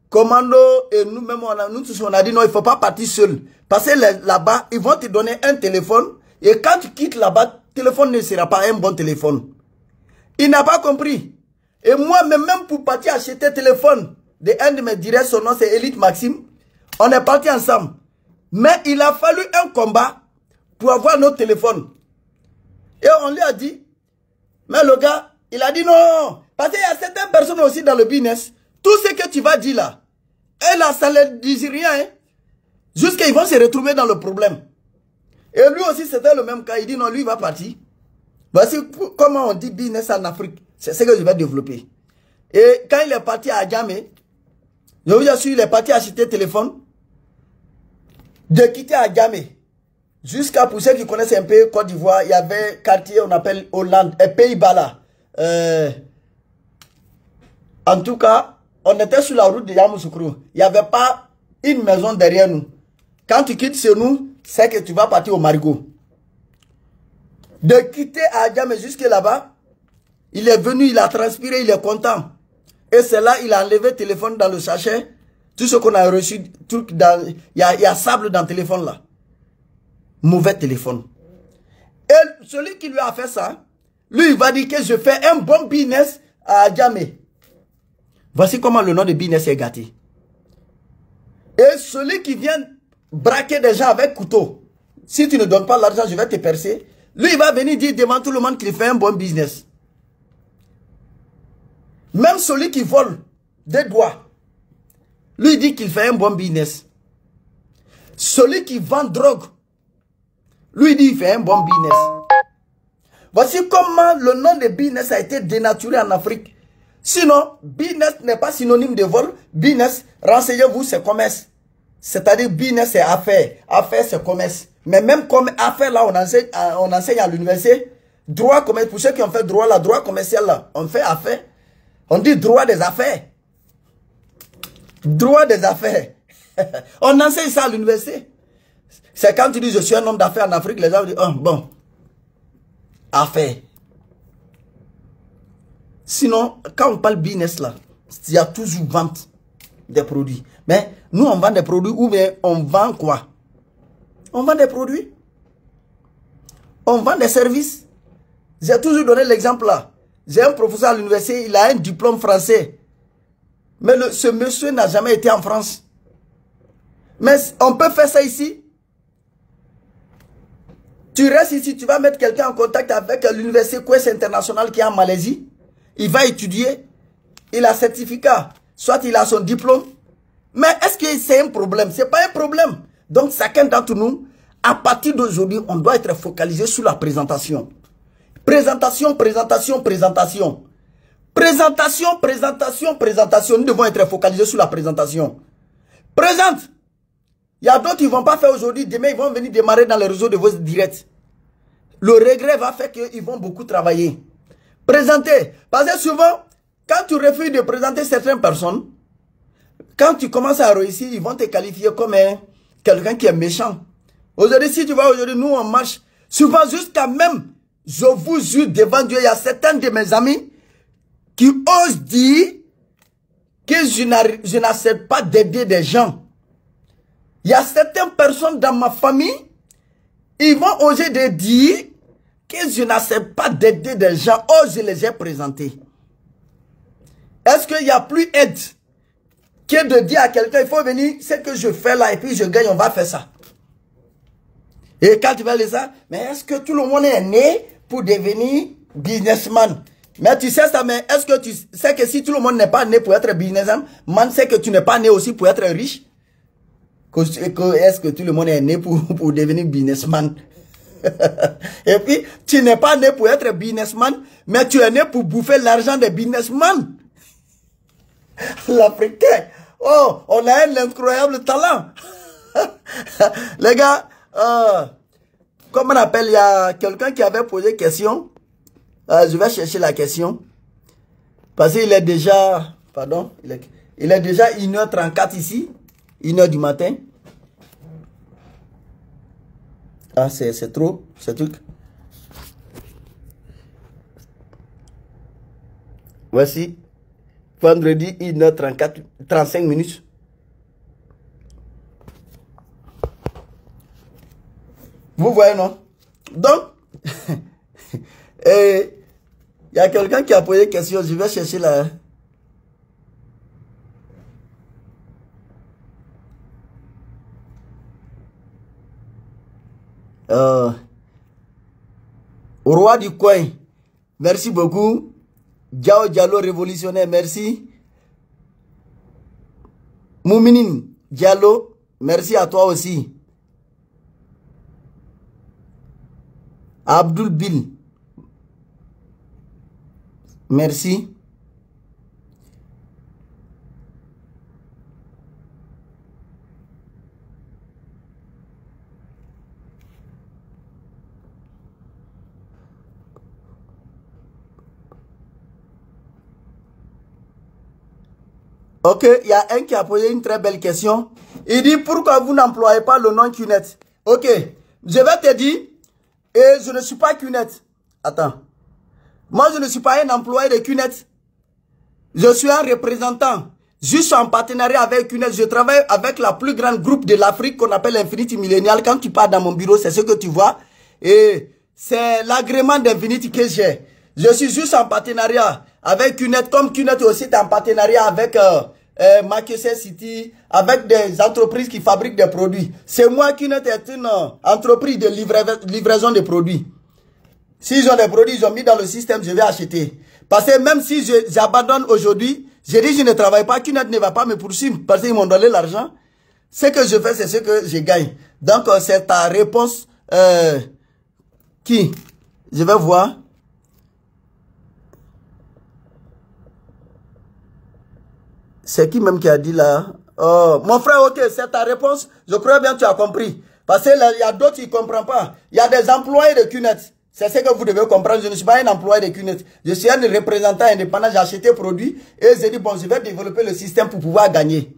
commando et nous-mêmes, on a dit non, il ne faut pas partir seul. Parce que là-bas, ils vont te donner un téléphone. Et quand tu quittes là-bas, le téléphone ne sera pas un bon téléphone. Il n'a pas compris. Et moi, même pour partir acheter un téléphone de un de mes directs, son nom c'est Elite Maxime, on est parti ensemble. Mais il a fallu un combat pour avoir notre téléphone. Et on lui a dit, mais le gars, il a dit non, parce qu'il y a certaines personnes aussi dans le business, tout ce que tu vas dire là, et là, ça ne dit rien, hein, jusqu'à ils vont se retrouver dans le problème. Et lui aussi, c'était le même cas, il dit non, lui, il va partir. Voici comment on dit business en Afrique, c'est ce que je vais développer. Et quand il est parti à Adjamé, je vous assure, il est parti acheter téléphone, de quitter Adjamé, jusqu'à pour ceux qui connaissent un peu Côte d'Ivoire, il y avait un quartier, on appelle Hollande, et Pays-Bas là. En tout cas, on était sur la route de Yamoussoukro. Il n'y avait pas une maison derrière nous. Quand tu quittes chez nous, c'est que tu vas partir au Marigot. De quitter Adjamé jusque là-bas, il est venu, il a transpiré, il est content. Et c'est là, il a enlevé le téléphone dans le sachet. Tout ce qu'on a reçu, il y a sable dans le téléphone là. Mauvais téléphone. Et celui qui lui a fait ça, lui, il va dire que je fais un bon business à Adjamé. Voici comment le nom de business est gâté. Et celui qui vient braquer des gens avec couteau, si tu ne donnes pas l'argent, je vais te percer. Lui, il va venir dire devant tout le monde qu'il fait un bon business. Même celui qui vole des doigts, lui dit qu'il fait un bon business. Celui qui vend drogue, lui dit qu'il fait un bon business. Voici comment le nom de business a été dénaturé en Afrique. Sinon, business n'est pas synonyme de vol. Business, renseignez-vous, c'est commerce. C'est-à-dire business, c'est affaire. Affaire, c'est commerce. Mais même comme affaire, là, on enseigne à l'université. Droit commerce, pour ceux qui ont fait droit, là, droit commercial, là, on fait affaire. On dit droit des affaires. Droit des affaires. On enseigne ça à l'université. C'est quand tu dis je suis un homme d'affaires en Afrique, les gens disent, oh, bon, affaires. Sinon, quand on parle business là, il y a toujours vente des produits. Mais nous, on vend des produits ou bien on vend quoi? On vend des produits. On vend des services. J'ai toujours donné l'exemple là. J'ai un professeur à l'université, il a un diplôme français. Mais ce monsieur n'a jamais été en France. Mais on peut faire ça ici. Tu restes ici, tu vas mettre quelqu'un en contact avec l'université Quest International qui est en Malaisie. Il va étudier, il a certificat, soit il a son diplôme. Mais est-ce que c'est un problème? Ce n'est pas un problème. Donc chacun d'entre nous, à partir d'aujourd'hui, on doit être focalisé sur la présentation. Présentation, présentation, présentation. Présentation, présentation, présentation. Nous devons être focalisés sur la présentation. Présente. Il y a d'autres qui ne vont pas faire aujourd'hui. Demain, ils vont venir démarrer dans les réseaux de vos directs. le regret va faire qu'ils vont beaucoup travailler. Présenter. Parce que souvent, quand tu refuses de présenter certaines personnes, quand tu commences à réussir, ils vont te qualifier comme quelqu'un qui est méchant. Aujourd'hui, si tu vois, aujourd'hui, nous, on marche. Souvent, jusqu'à même, je vous jure devant Dieu, il y a certains de mes amis qui osent dire que je n'accepte pas d'aider des gens. Il y a certaines personnes dans ma famille, ils vont oser de dire que je n'accepte pas d'aider des gens. Oh, je les ai présentés. Est-ce qu'il n'y a plus aide que de dire à quelqu'un, il faut venir, ce que je fais là, et puis je gagne, on va faire ça. Et quand tu vas dire ça, mais est-ce que tout le monde est né pour devenir businessman? Mais tu sais ça, mais est-ce que tu sais que si tout le monde n'est pas né pour être businessman, c'est que tu n'es pas né aussi pour être riche? Est-ce que tout le monde est né pour devenir businessman? Et puis, tu n'es pas né pour être businessman, mais tu es né pour bouffer l'argent des businessmen. L'Africain. Oh, on a un incroyable talent. Les gars, comme on appelle, il y a quelqu'un qui avait posé question. Je vais chercher la question. Parce qu'il est déjà, pardon, il est déjà 1h34 ici. 1h du matin. Ah, c'est trop, ce truc. Voici. Vendredi, 1h34, 35 minutes. Vous voyez, non? Donc, il y a quelqu'un qui a posé une question. Je vais chercher la... Au roi du coin. Merci beaucoup. Diao Diallo révolutionnaire, merci. Mouminin Diallo, merci à toi aussi. Abdul Bil, merci. Ok, il y a un qui a posé une très belle question. Il dit, pourquoi vous n'employez pas le nom QNET? Ok, je vais te dire, et je ne suis pas QNET. Attends. Moi, je ne suis pas un employé de QNET. Je suis un représentant. Je suis en partenariat avec QNET. Je travaille avec la plus grande groupe de l'Afrique qu'on appelle Infinity Millennial. Quand tu pars dans mon bureau, c'est ce que tu vois. Et c'est l'agrément d'Infinity que j'ai. Je suis juste en partenariat avec QNET. Comme QNET aussi est en partenariat avec Manchester City, avec des entreprises qui fabriquent des produits. C'est moi, QNET est une entreprise de livraison de produits. S'ils ont des produits, ils ont mis dans le système, je vais acheter. Parce que même si j'abandonne aujourd'hui, je dis je ne travaille pas, QNET ne va pas me poursuivre parce qu'ils m'ont donné l'argent. Ce que je fais, c'est ce que je gagne. Donc, c'est ta réponse. Qui? Je vais voir. C'est qui même qui a dit là? Oh, mon frère, ok, c'est ta réponse. Je crois bien que tu as compris. Parce qu'il y a d'autres qui ne comprennent pas. Il y a des employés de QNET. C'est ce que vous devez comprendre. Je ne suis pas un employé de QNET. Je suis un représentant indépendant. J'ai acheté des produits et j'ai dit, bon, je vais développer le système pour pouvoir gagner.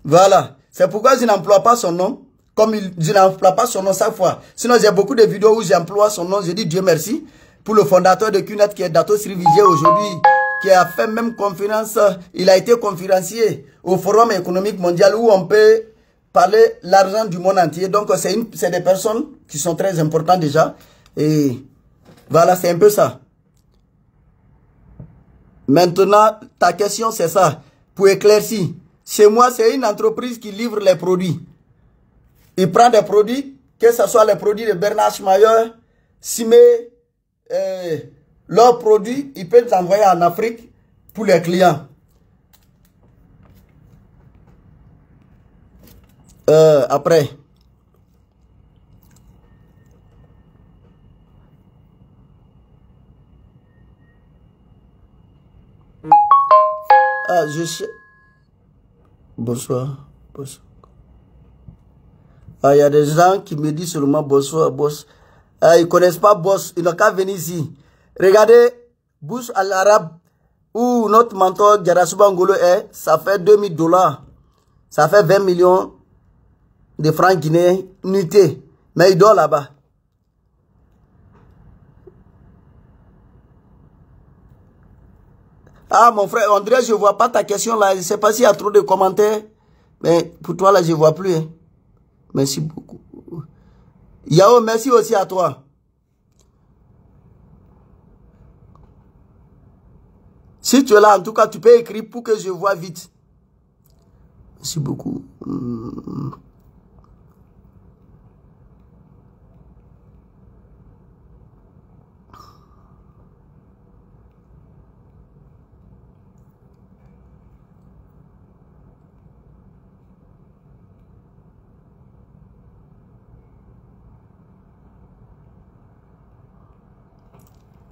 Voilà. C'est pourquoi je n'emploie pas son nom. Comme je n'emploie pas son nom chaque fois. Sinon, j'ai beaucoup de vidéos où j'emploie son nom. Je dis Dieu merci pour le fondateur de QNET qui est Dato Srivigier aujourd'hui, qui a fait même conférence. Il a été conférencier au Forum économique mondial où on peut parler l'argent du monde entier. Donc, c'est des personnes qui sont très importantes déjà. Et voilà, c'est un peu ça. Maintenant, ta question, c'est ça. Pour éclaircir, chez moi, c'est une entreprise qui livre les produits. Il prend des produits, que ce soit les produits de Bernard Schmayer, Simé, leurs produits, il peut les envoyer en Afrique pour les clients. Après. Ah, je sais. Bonsoir. Bonsoir. Ah, il y a des gens qui me disent seulement bonsoir, boss. Ils ne connaissent pas Boss. Ils n'ont qu'à venir ici. Regardez, Bouche à l'arabe, où notre mentor Djarasouba Ngolo est, ça fait 2000 $. Ça fait 20 millions de francs guinéens nuitées. Mais il dort là-bas. Ah, mon frère André, je ne vois pas ta question là. Je ne sais pas s'il y a trop de commentaires. Mais pour toi là, je ne vois plus. Hein. Merci beaucoup. Yao, merci aussi à toi. Si tu es là, en tout cas, tu peux écrire pour que je vois vite. Merci beaucoup.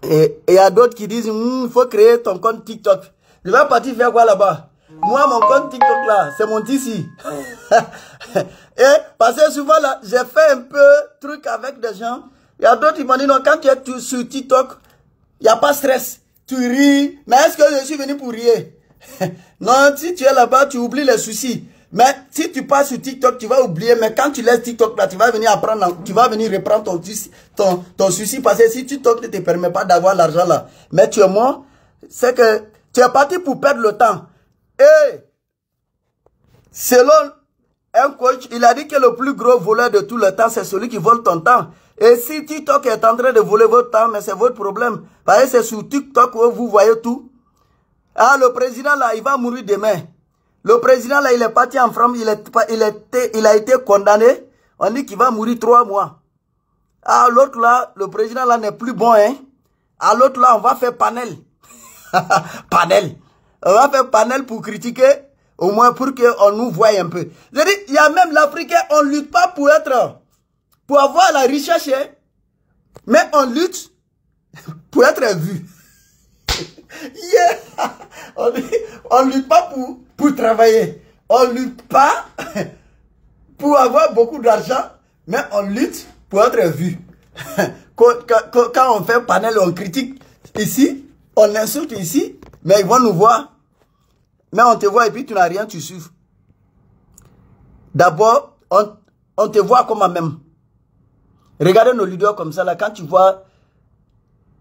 Et il y a d'autres qui disent, il faut créer ton compte TikTok. Je vais partir faire quoi là-bas? Moi, mon compte TikTok là, c'est mon ici. Et parce que souvent là, j'ai fait un peu truc avec des gens. Il y a d'autres qui m'ont dit, non, quand tu es sur TikTok, il n'y a pas de stress. Tu ris. Mais est-ce que je suis venu pour rire? Non, si tu es là-bas, tu oublies les soucis. Mais si tu passes sur TikTok, tu vas oublier. Mais quand tu laisses TikTok là, tu vas venir apprendre, tu vas venir reprendre ton souci. Parce que si TikTok ne te permet pas d'avoir l'argent là, mais tu es mort, c'est que tu es parti pour perdre le temps. Et selon un coach, il a dit que le plus gros voleur de tout le temps, c'est celui qui vole ton temps. Et si TikTok est en train de voler votre temps, mais c'est votre problème. Parce que c'est sur TikTok où vous voyez tout. Ah, le président là, il va mourir demain. Le président là, il est parti en France, il a été condamné. On dit qu'il va mourir 3 mois. Ah, l'autre là, le président là n'est plus bon, hein. À l'autre là, on va faire panel. Panel. On va faire panel pour critiquer, au moins pour qu'on nous voie un peu. Je dis, il y a même l'Africain, on ne lutte pas pour avoir la richesse, hein, mais on lutte pour être vu. Yeah. On ne lutte pas pour travailler. On ne lutte pas pour avoir beaucoup d'argent, mais on lutte pour être vu. Quand on fait panel, on critique ici, on insulte ici, mais ils vont nous voir. Mais on te voit et puis tu n'as rien, tu souffres. D'abord, on te voit comme même. Regardez nos leaders comme ça, là, quand tu vois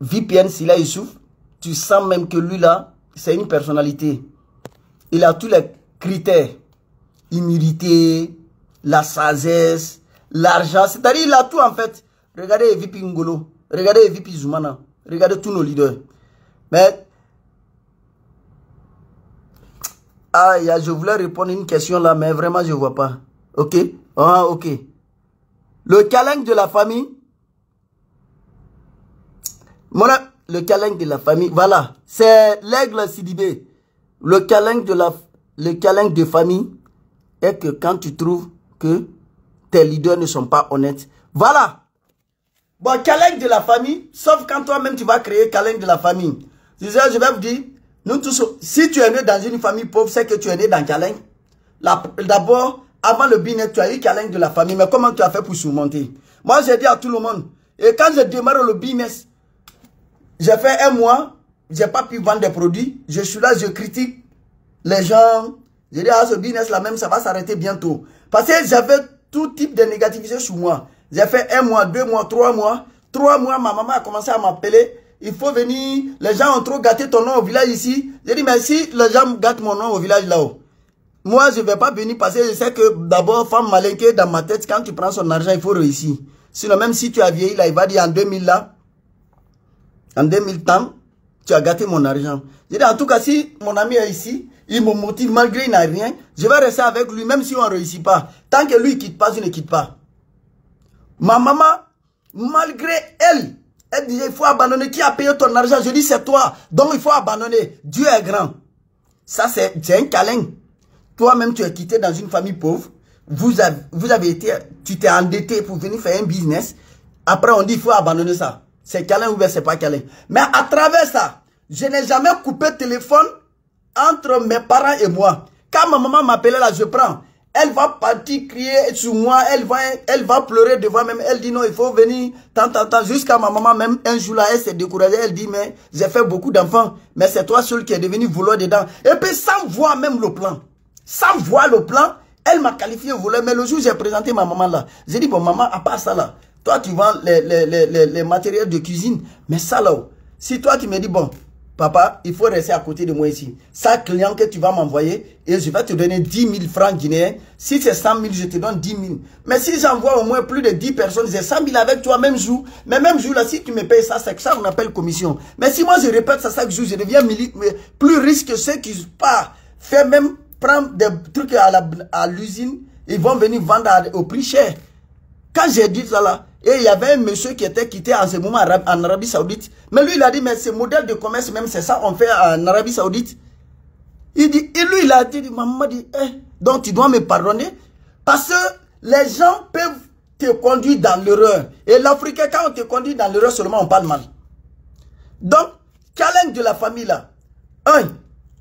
VPN, si là il souffre, tu sens même que lui là, c'est une personnalité. Il a tous les critères. Humilité, la sagesse, l'argent. C'est-à-dire il a tout en fait. Regardez EVP Ngolo. Regardez EVP Zoumana. Regardez tous nos leaders. Mais, je voulais répondre à une question là, mais vraiment je ne vois pas. Ok? Ah, ok. Le challenge de la famille. Le challenge de la famille, voilà, c'est l'aigle Sidibé. Le challenge de famille est que quand tu trouves que tes leaders ne sont pas honnêtes, voilà. Bon, challenge de la famille, sauf quand toi-même tu vas créer challenge de la famille. Je vais vous dire, nous tous, si tu es né dans une famille pauvre, c'est que tu es né dans challenge. D'abord, avant le business, tu as eu challenge de la famille, mais comment tu as fait pour surmonter? Moi, j'ai dit à tout le monde, et quand je démarre le business, j'ai fait 1 mois, j'ai pas pu vendre des produits. Je suis là, je critique les gens. Je dis, ah, ce business là même, ça va s'arrêter bientôt. Parce que j'avais tout type de négativité sur moi. J'ai fait 1 mois, 2 mois, 3 mois. 3 mois, ma maman a commencé à m'appeler. Il faut venir. Les gens ont trop gâté ton nom au village ici. J'ai dit, mais si les gens gâtent mon nom au village là-haut, moi, je ne vais pas venir parce que je sais que d'abord, femme malinquée dans ma tête, quand tu prends son argent, il faut réussir. Sinon, même si tu as vieilli là, il va dire en 2000 là, en 2000 temps, tu as gâté mon argent. Je dis, en tout cas, si mon ami est ici, il me motive malgré il n'a rien, je vais rester avec lui, même si on ne réussit pas. Tant que lui ne quitte pas, je ne quitte pas. Ma maman, malgré elle, elle dit, il faut abandonner. Qui a payé ton argent? Je dis, c'est toi. Donc, il faut abandonner. Dieu est grand. Ça, c'est un câlin. Toi-même, tu es quitté dans une famille pauvre. Vous avez été, tu t'es endetté pour venir faire un business. Après, on dit, il faut abandonner ça. C'est câlin ou bien c'est pas câlin. Mais à travers ça, je n'ai jamais coupé le téléphone entre mes parents et moi. Quand ma maman m'appelait là, je prends. Elle va partir crier sur moi, elle va pleurer devant même. Elle dit non, il faut venir, tant. Jusqu'à ma maman, même un jour là, elle s'est découragée. Elle dit, mais j'ai fait beaucoup d'enfants, mais c'est toi seul qui est devenu voleur dedans. Et puis sans voir même le plan. Sans voir le plan, elle m'a qualifié voleur. Mais le jour où j'ai présenté ma maman là, j'ai dit, bon maman, à part ça là, toi tu vends les matériels de cuisine, mais ça là, si toi tu me dis, bon, papa, il faut rester à côté de moi ici. Ça, client que tu vas m'envoyer, et je vais te donner 10 000 francs guinéens. Si c'est 100 000, je te donne 10 000. Mais si j'envoie au moins plus de 10 personnes, j'ai 100 000 avec toi même jour. Mais même jour là, si tu me payes ça, c'est que ça on appelle commission. Mais si moi je répète ça chaque jour, je deviens plus riche que ceux qui pas fait même prendre des trucs à l'usine. Ils vont venir vendre au prix cher. Quand j'ai dit ça là, et il y avait un monsieur qui était quitté en ce moment en Arabie Saoudite. Mais lui, il a dit, mais ce modèle de commerce, même c'est ça on fait en Arabie Saoudite. Il dit, et lui, il a dit, maman dit, donc tu dois me pardonner. Parce que les gens peuvent te conduire dans l'erreur. Et l'Africain, quand on te conduit dans l'erreur, seulement on parle mal. Donc, câlin de la famille là.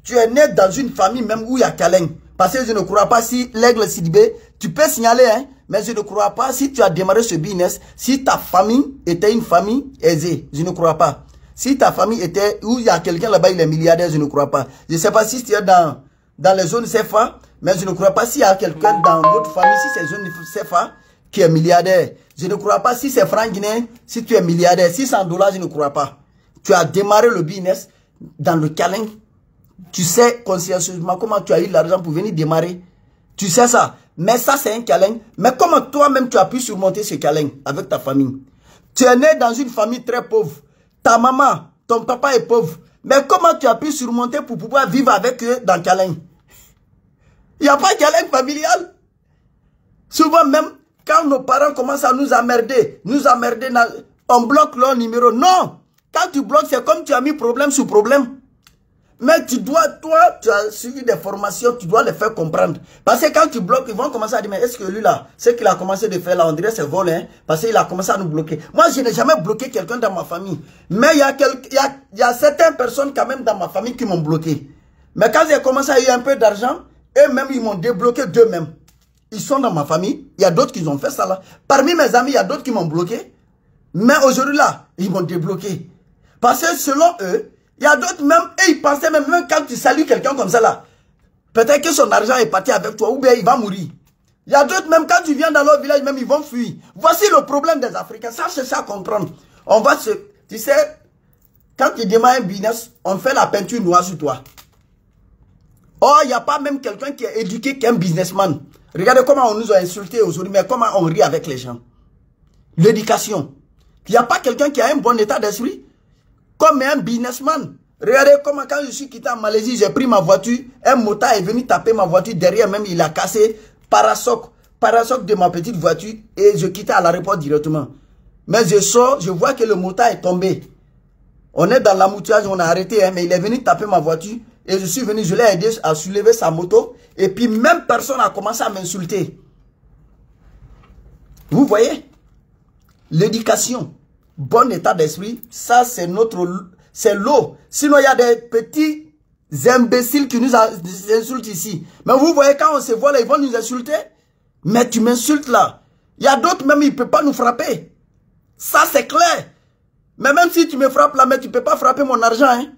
Tu es né dans une famille même où il y a câlin. Parce que je ne crois pas si l'aigle Sidibé, tu peux signaler, hein. Mais je ne crois pas si tu as démarré ce business, si ta famille était une famille aisée, je ne crois pas. Si ta famille était, où il y a quelqu'un là-bas, il est milliardaire, je ne crois pas. Je ne sais pas si tu es dans les zones CFA, mais je ne crois pas s'il y a quelqu'un dans votre famille, si c'est zone CFA, qui est milliardaire. Je ne crois pas si c'est franc guinéen, si tu es milliardaire. 600 $, je ne crois pas. Tu as démarré le business dans le câlin. Tu sais consciencieusement comment tu as eu l'argent pour venir démarrer. Tu sais ça. Mais ça, c'est un câlin. Mais comment toi-même, tu as pu surmonter ce câlin avec ta famille? Tu es né dans une famille très pauvre. Ta maman, ton papa est pauvre. Mais comment tu as pu surmonter pour pouvoir vivre avec eux dans le câlin? Il n'y a pas de câlin familial. Souvent même, quand nos parents commencent à nous emmerder, on bloque leur numéro. Non! Quand tu bloques, c'est comme tu as mis problème sur problème. Mais tu as suivi des formations, tu dois les faire comprendre. Parce que quand tu bloques, ils vont commencer à dire, mais est-ce que lui là, ce qu'il a commencé de faire là, on dirait c'est vol, hein, parce qu'il a commencé à nous bloquer. Moi, je n'ai jamais bloqué quelqu'un dans ma famille. Mais il y a certaines personnes quand même dans ma famille qui m'ont bloqué. Mais quand j'ai commencé à avoir un peu d'argent, eux-mêmes, ils m'ont débloqué d'eux-mêmes. Ils sont dans ma famille, il y a d'autres qui ont fait ça là. Parmi mes amis, il y a d'autres qui m'ont bloqué. Mais aujourd'hui là, ils m'ont débloqué. Parce que selon eux, il y a d'autres même, et ils pensaient même quand tu salues quelqu'un comme ça là, peut-être que son argent est parti avec toi ou bien il va mourir. Il y a d'autres même quand tu viens dans leur village, même ils vont fuir. Voici le problème des Africains, ça cherche à comprendre. On va se, tu sais, quand tu démarres un business, on fait la peinture noire sur toi. Oh, il n'y a pas même quelqu'un qui est éduqué qu'un businessman. Regardez comment on nous a insultés aujourd'hui, mais comment on rit avec les gens. L'éducation. Il n'y a pas quelqu'un qui a un bon état d'esprit comme un businessman. Regardez comment quand je suis quitté en Malaisie, j'ai pris ma voiture, un motard est venu taper ma voiture, derrière même il a cassé parasoc de ma petite voiture et je quittais à l'aéroport directement. Mais je sors, je vois que le motard est tombé. On est dans l'embouteillage, on a arrêté, hein, mais il est venu taper ma voiture et je suis venu, je l'ai aidé à soulever sa moto et puis même personne a commencé à m'insulter. Vous voyez? L'éducation, bon état d'esprit, ça c'est c'est l'eau. Sinon il y a des petits imbéciles qui nous insultent ici. Mais vous voyez quand on se voit là, ils vont nous insulter. Mais tu m'insultes là. Il y a d'autres même, ils ne peuvent pas nous frapper. Ça c'est clair. Mais même si tu me frappes là, mais tu ne peux pas frapper mon argent. Hein?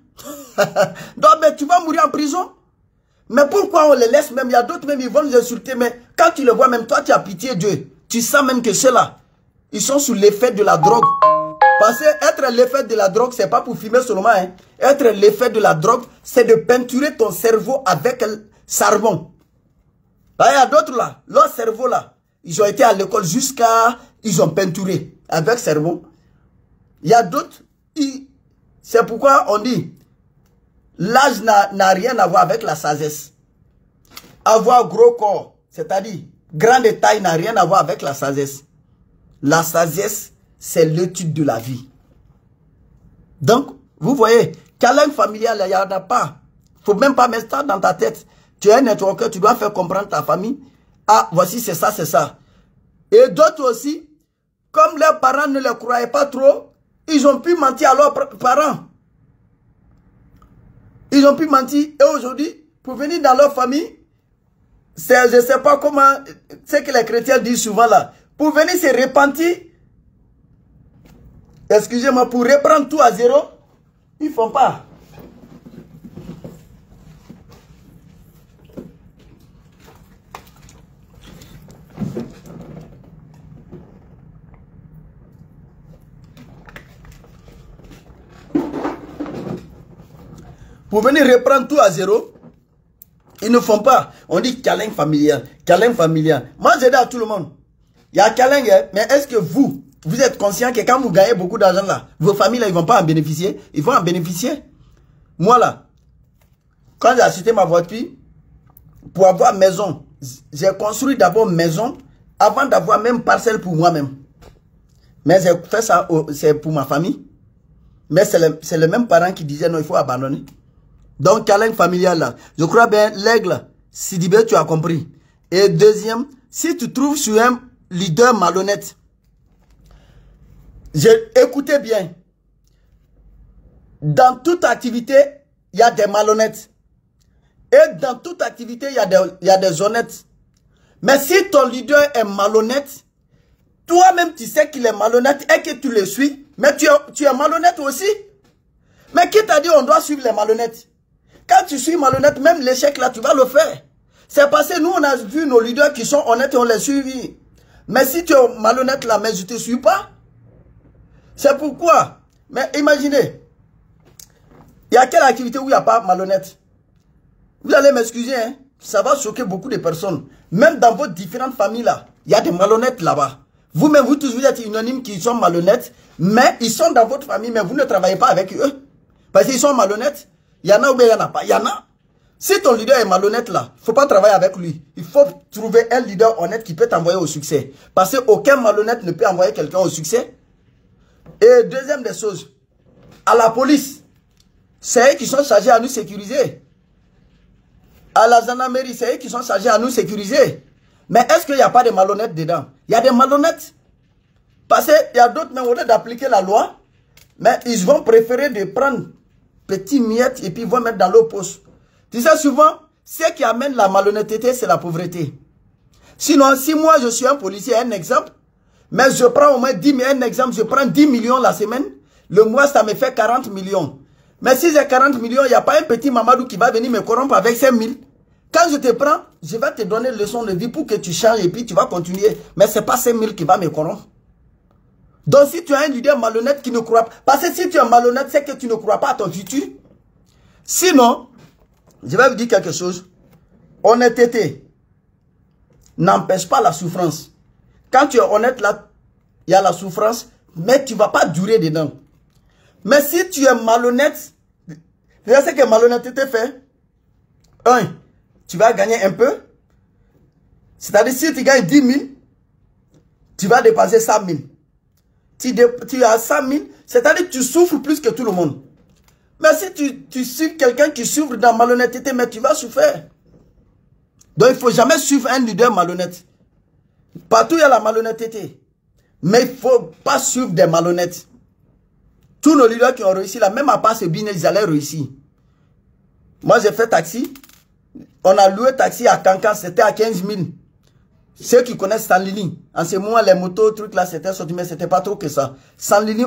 Donc mais tu vas mourir en prison. Mais pourquoi on les laisse même? Il y a d'autres même, ils vont nous insulter. Mais quand tu les vois même, toi tu as pitié d'eux. Tu sens même que ceux-là, ils sont sous l'effet de la drogue. Parce que être l'effet de la drogue, c'est pas pour fumer seulement. Hein. Être l'effet de la drogue, c'est de peinturer ton cerveau avec le charbon. Il y a d'autres là, leur cerveau là, ils ont été à l'école jusqu'à... Ils ont peinturé avec cerveau. Il y a d'autres, c'est pourquoi on dit, l'âge n'a rien à voir avec la sagesse. Avoir gros corps, c'est-à-dire grande taille n'a rien à voir avec la sagesse. La sagesse, c'est l'étude de la vie. Donc, vous voyez, câlin familial, il n'y en a pas. Il ne faut même pas mettre ça dans ta tête. Tu es un networker, tu dois faire comprendre ta famille. Ah, voici, c'est ça, c'est ça. Et d'autres aussi, comme leurs parents ne les croyaient pas trop, ils ont pu mentir à leurs parents. Ils ont pu mentir. Et aujourd'hui, pour venir dans leur famille, je ne sais pas comment, ce que les chrétiens disent souvent là, pour venir se repentir, excusez-moi, pour reprendre tout à zéro, ils ne font pas. Pour venir reprendre tout à zéro, ils ne font pas. On dit câlin familial, câlin familial. Moi, je dis à tout le monde, il y a câlin, mais est-ce que vous êtes conscient que quand vous gagnez beaucoup d'argent là, vos familles là, ils ne vont pas en bénéficier? Ils vont en bénéficier. Moi là, quand j'ai acheté ma voiture, pour avoir maison, j'ai construit d'abord maison avant d'avoir même parcelle pour moi-même. Mais j'ai fait ça, c'est pour ma famille. Mais c'est le même parent qui disait non, il faut abandonner. Donc, câlin familial là, je crois bien, l'aigle, Sidibé, tu as compris. Et deuxième, si tu trouves sur un leader malhonnête, écoutez bien, dans toute activité, il y a des malhonnêtes. Et dans toute activité, il y a des honnêtes. Mais si ton leader est malhonnête, toi-même tu sais qu'il est malhonnête et que tu le suis, mais tu es malhonnête aussi. Mais qui t'a dit on doit suivre les malhonnêtes? Quand tu suis malhonnête, même l'échec là, tu vas le faire. C'est parce que nous, on a vu nos leaders qui sont honnêtes et on les suit. Mais si tu es malhonnête là, mais je ne te suis pas. C'est pourquoi. Mais imaginez, il y a quelle activité où il n'y a pas malhonnête? Vous allez m'excuser, hein? Ça va choquer beaucoup de personnes. Même dans vos différentes familles là, il y a des malhonnêtes là-bas. Vous-même, vous tous, vous êtes unanimes qu'ils sont malhonnêtes, mais ils sont dans votre famille, mais vous ne travaillez pas avec eux. Parce qu'ils sont malhonnêtes. Il y en a ou bien il n'y en a pas. Il y en a. Si ton leader est malhonnête là, il ne faut pas travailler avec lui. Il faut trouver un leader honnête qui peut t'envoyer au succès. Parce qu'aucun malhonnête ne peut envoyer quelqu'un au succès. Et deuxième des choses, à la police, c'est eux qui sont chargés à nous sécuriser. À la gendarmerie, c'est eux qui sont chargés à nous sécuriser. Mais est-ce qu'il n'y a pas de malhonnêtes dedans? Il y a des malhonnêtes. Parce qu'il y a d'autres, mais au lieu d'appliquer la loi, mais ils vont préférer de prendre petits miettes et puis ils vont mettre dans l'eau poche. Tu sais, souvent, ce qui amène la malhonnêteté, c'est la pauvreté. Sinon, si moi je suis un policier, un exemple, mais je prends au moins 10 000, un exemple, je prends 10 millions la semaine, le mois ça me fait 40 millions. Mais si j'ai 40 millions, il n'y a pas un petit Mamadou qui va venir me corrompre avec 5 000. Quand je te prends, je vais te donner une leçon de vie pour que tu changes et puis tu vas continuer. Mais ce n'est pas 5 000 qui va me corrompre. Donc si tu as un leader malhonnête qui ne croit pas, parce que si tu es malhonnête, c'est que tu ne crois pas à ton futur. Sinon, je vais vous dire quelque chose. Honnêteté n'empêche pas la souffrance. Quand tu es honnête là, il y a la souffrance, mais tu ne vas pas durer dedans. Mais si tu es malhonnête, tu sais ce que malhonnêteté fait? Tu vas gagner un peu. C'est-à-dire si tu gagnes 10 000, tu vas dépenser 100 000. Tu as 100 000, c'est-à-dire que tu souffres plus que tout le monde. Mais si tu suis quelqu'un qui souffre dans malhonnêteté, mais tu vas souffrir. Donc il ne faut jamais suivre un leader malhonnête. Partout il y a la malhonnêteté. Mais il ne faut pas suivre des malhonnêtes. Tous nos leaders qui ont réussi là, même à part ce business, ils allaient réussir. Moi j'ai fait taxi. On a loué taxi à Cancan, c'était à 15 000. Ceux qui connaissent Sanlili, en ce moment, les motos, trucs là, c'était sorti, mais c'était pas trop que ça. Sanlili,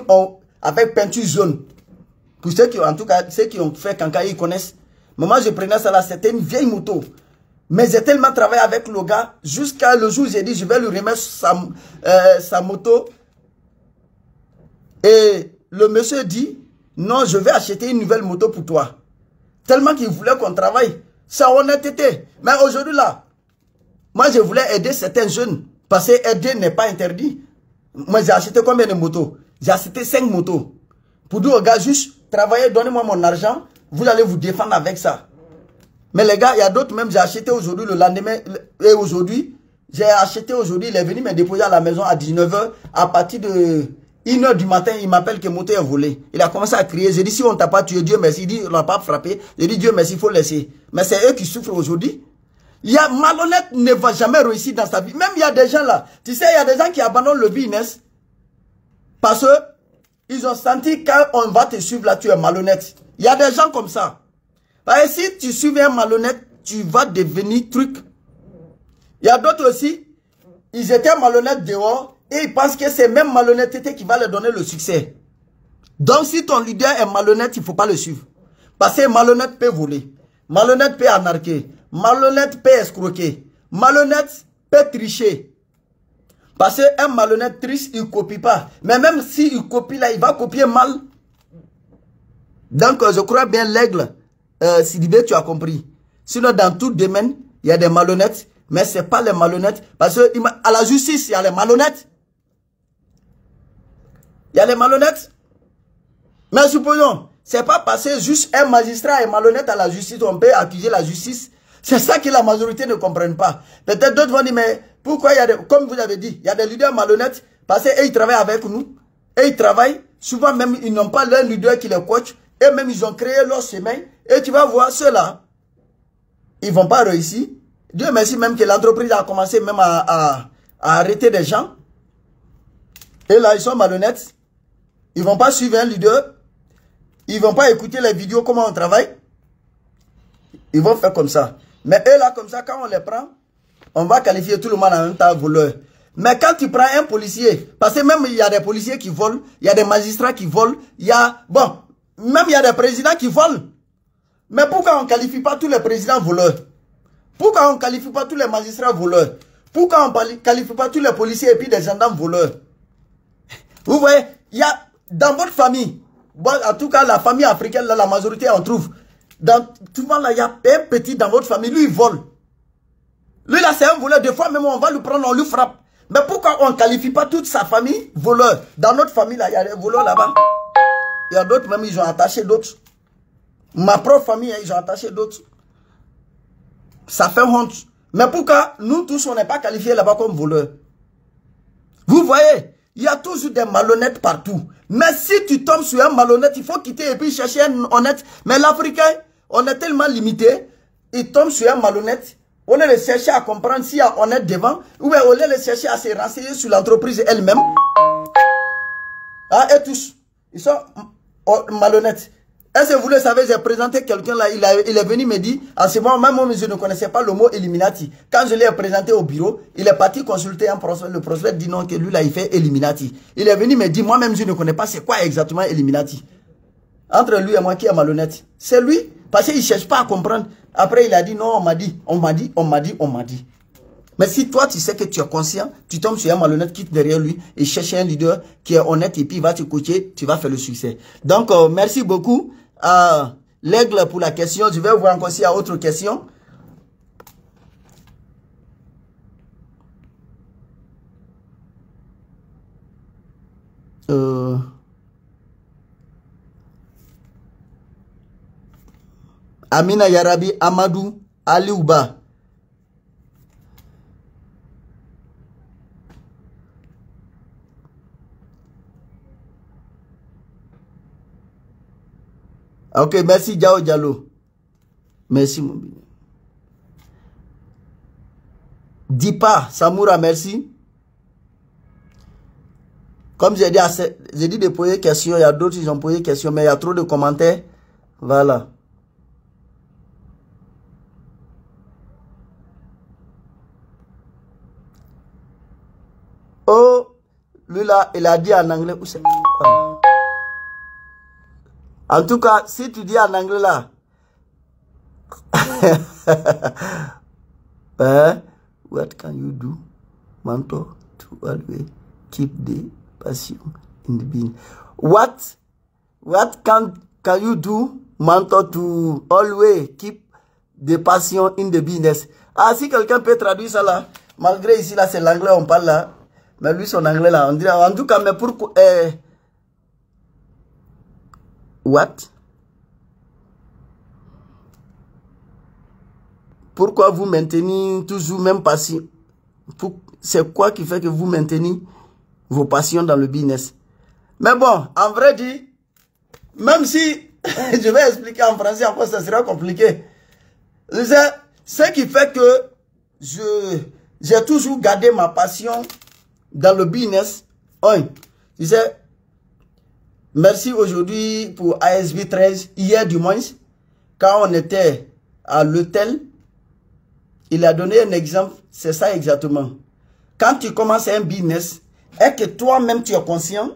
avec peinture jaune. Pour ceux qui, en tout cas, ceux qui ont fait Cancan, ils connaissent. Mais moi, je prenais ça là, c'était une vieille moto. Mais j'ai tellement travaillé avec le gars, jusqu'à le jour où j'ai dit, je vais lui remettre sa moto. Et le monsieur dit, non, je vais acheter une nouvelle moto pour toi. Tellement qu'il voulait qu'on travaille. Ça honnêteté. Mais aujourd'hui là, moi je voulais aider certains jeunes. Parce que aider n'est pas interdit. Moi j'ai acheté combien de motos? J'ai acheté 5 motos. Pour dire aux gars, juste travaillez, donnez-moi mon argent. Vous allez vous défendre avec ça. Mais les gars, il y a d'autres même, j'ai acheté aujourd'hui, le lendemain. Et aujourd'hui, j'ai acheté aujourd'hui, il est venu me déposer à la maison à 19 h. À partir de 1 h du matin, il m'appelle que mon moto est volé. Il a commencé à crier. J'ai dit, si on t'a pas tué, Dieu merci. Il dit, on n'a pas frappé. J'ai dit, Dieu merci, il faut laisser. Mais c'est eux qui souffrent aujourd'hui. Il y a malhonnête ne va jamais réussir dans sa vie. Même il y a des gens là. Tu sais, il y a des gens qui abandonnent le business. Parce que ils ont senti quand on va te suivre là, tu es malhonnête. Il y a des gens comme ça. Parce que si tu suis un malhonnête, tu vas devenir truc. Il y a d'autres aussi, ils étaient malhonnêtes dehors et ils pensent que c'est même malhonnêteté qui va leur donner le succès. Donc si ton leader est malhonnête, il ne faut pas le suivre. Parce que malhonnête peut voler, malhonnête peut anarquer, malhonnête peut escroquer, malhonnête peut tricher. Parce qu'un malhonnête triche, il ne copie pas. Mais même s'il copie là, il va copier mal. Donc je crois bien l'aigle, Sidibé, tu as compris. Sinon dans tout domaine, il y a des malhonnêtes. Mais ce n'est pas les malhonnêtes. Parce qu'à la justice, il y a les malhonnêtes. Il y a les malhonnêtes. Mais supposons, ce n'est pas parce que juste un magistrat est malhonnête à la justice, on peut accuser la justice. C'est ça que la majorité ne comprenne pas. Peut-être d'autres vont dire, mais pourquoi il y a des, comme vous avez dit, il y a des leaders malhonnêtes parce qu'ils travaillent avec nous. Et ils travaillent, souvent même, ils n'ont pas leur leader qui les coach. Et même, ils ont créé leur chemin. Et tu vas voir, ceux-là, ils ne vont pas réussir. Dieu merci même que l'entreprise a commencé même à arrêter des gens. Et là, ils sont malhonnêtes. Ils ne vont pas suivre un leader. Ils ne vont pas écouter les vidéos, comment on travaille. Ils vont faire comme ça. Mais eux là, comme ça, quand on les prend, on va qualifier tout le monde en même temps voleur. Mais quand tu prends un policier, parce que même il y a des policiers qui volent, il y a des magistrats qui volent, il y a, bon, même il y a des présidents qui volent. Mais pourquoi on ne qualifie pas tous les présidents voleurs? Pourquoi on ne qualifie pas tous les magistrats voleurs? Pourquoi on ne qualifie pas tous les policiers et puis des gendarmes voleurs? Vous voyez, il y a dans votre famille, bon, en tout cas la famille africaine, là, la majorité on trouve. Dans tout le monde là, il y a un petit dans votre famille, lui il vole. Lui là c'est un voleur, des fois même on va le prendre, on lui frappe. Mais pourquoi on ne qualifie pas toute sa famille voleur? Dans notre famille là, il y a des voleurs là-bas. Il y a d'autres même, ils ont attaché d'autres. Ma propre famille, ils ont attaché d'autres. Ça fait honte. Mais pourquoi nous tous, on n'est pas qualifiés là-bas comme voleurs? Vous voyez, il y a toujours des malhonnêtes partout. Mais si tu tombes sur un malhonnête, il faut quitter et puis chercher un honnête. Mais l'Africain, on est tellement limité, il tombe sur un malhonnête. Au lieu de chercher à comprendre s'il y a honnête devant, ou bien au lieu de chercher à se renseigner sur l'entreprise elle-même. Ah, et tous, ils sont malhonnêtes. Est-ce que vous le savez, j'ai présenté quelqu'un là, il est venu me dire, en ce moment, même je ne connaissais pas le mot Illuminati. Quand je l'ai présenté au bureau, il est parti consulter un prospect. Le prospect dit non, que lui là, il fait Illuminati. Il est venu me dire, moi-même, je ne connais pas c'est quoi exactement Illuminati. Entre lui et moi, qui est malhonnête? C'est lui, parce qu'il ne cherche pas à comprendre. Après, il a dit, non, on m'a dit, on m'a dit, on m'a dit, on m'a dit. Mais si toi, tu sais que tu es conscient, tu tombes sur un malhonnête, quitte derrière lui et cherche un leader qui est honnête et puis il va te coacher, tu vas faire le succès. Donc, merci beaucoup à l'aigle pour la question. Je vais voir encore s'il y a autre question. Amina Yarabi Amadou Aliouba. Ok, merci Diao Diallo. Merci mon bien. Dipa Samoura, merci. Comme j'ai dit de poser questions, il y a d'autres qui ont posé questions, mais il y a trop de commentaires. Voilà. Oh, lui là, il a dit en anglais. En tout cas, si tu dis en anglais là, what can you do, mentor, to always keep the passion in the business? What can you do, mentor, to always keep the passion in the business? Ah, si quelqu'un peut traduire ça là, malgré ici là, c'est l'anglais on parle là, mais lui son anglais là, on dirait, en tout cas, mais pourquoi, what? Pourquoi vous maintenez toujours même passion? C'est quoi qui fait que vous maintenez vos passions dans le business? Mais bon, en vrai dit, même si je vais expliquer en français, encore ça sera compliqué. Ce qui fait que j'ai toujours gardé ma passion dans le business. Je sais, merci aujourd'hui pour ASB 13, hier du moins, quand on était à l'hôtel, il a donné un exemple, c'est ça exactement. Quand tu commences un business et que toi-même tu es conscient,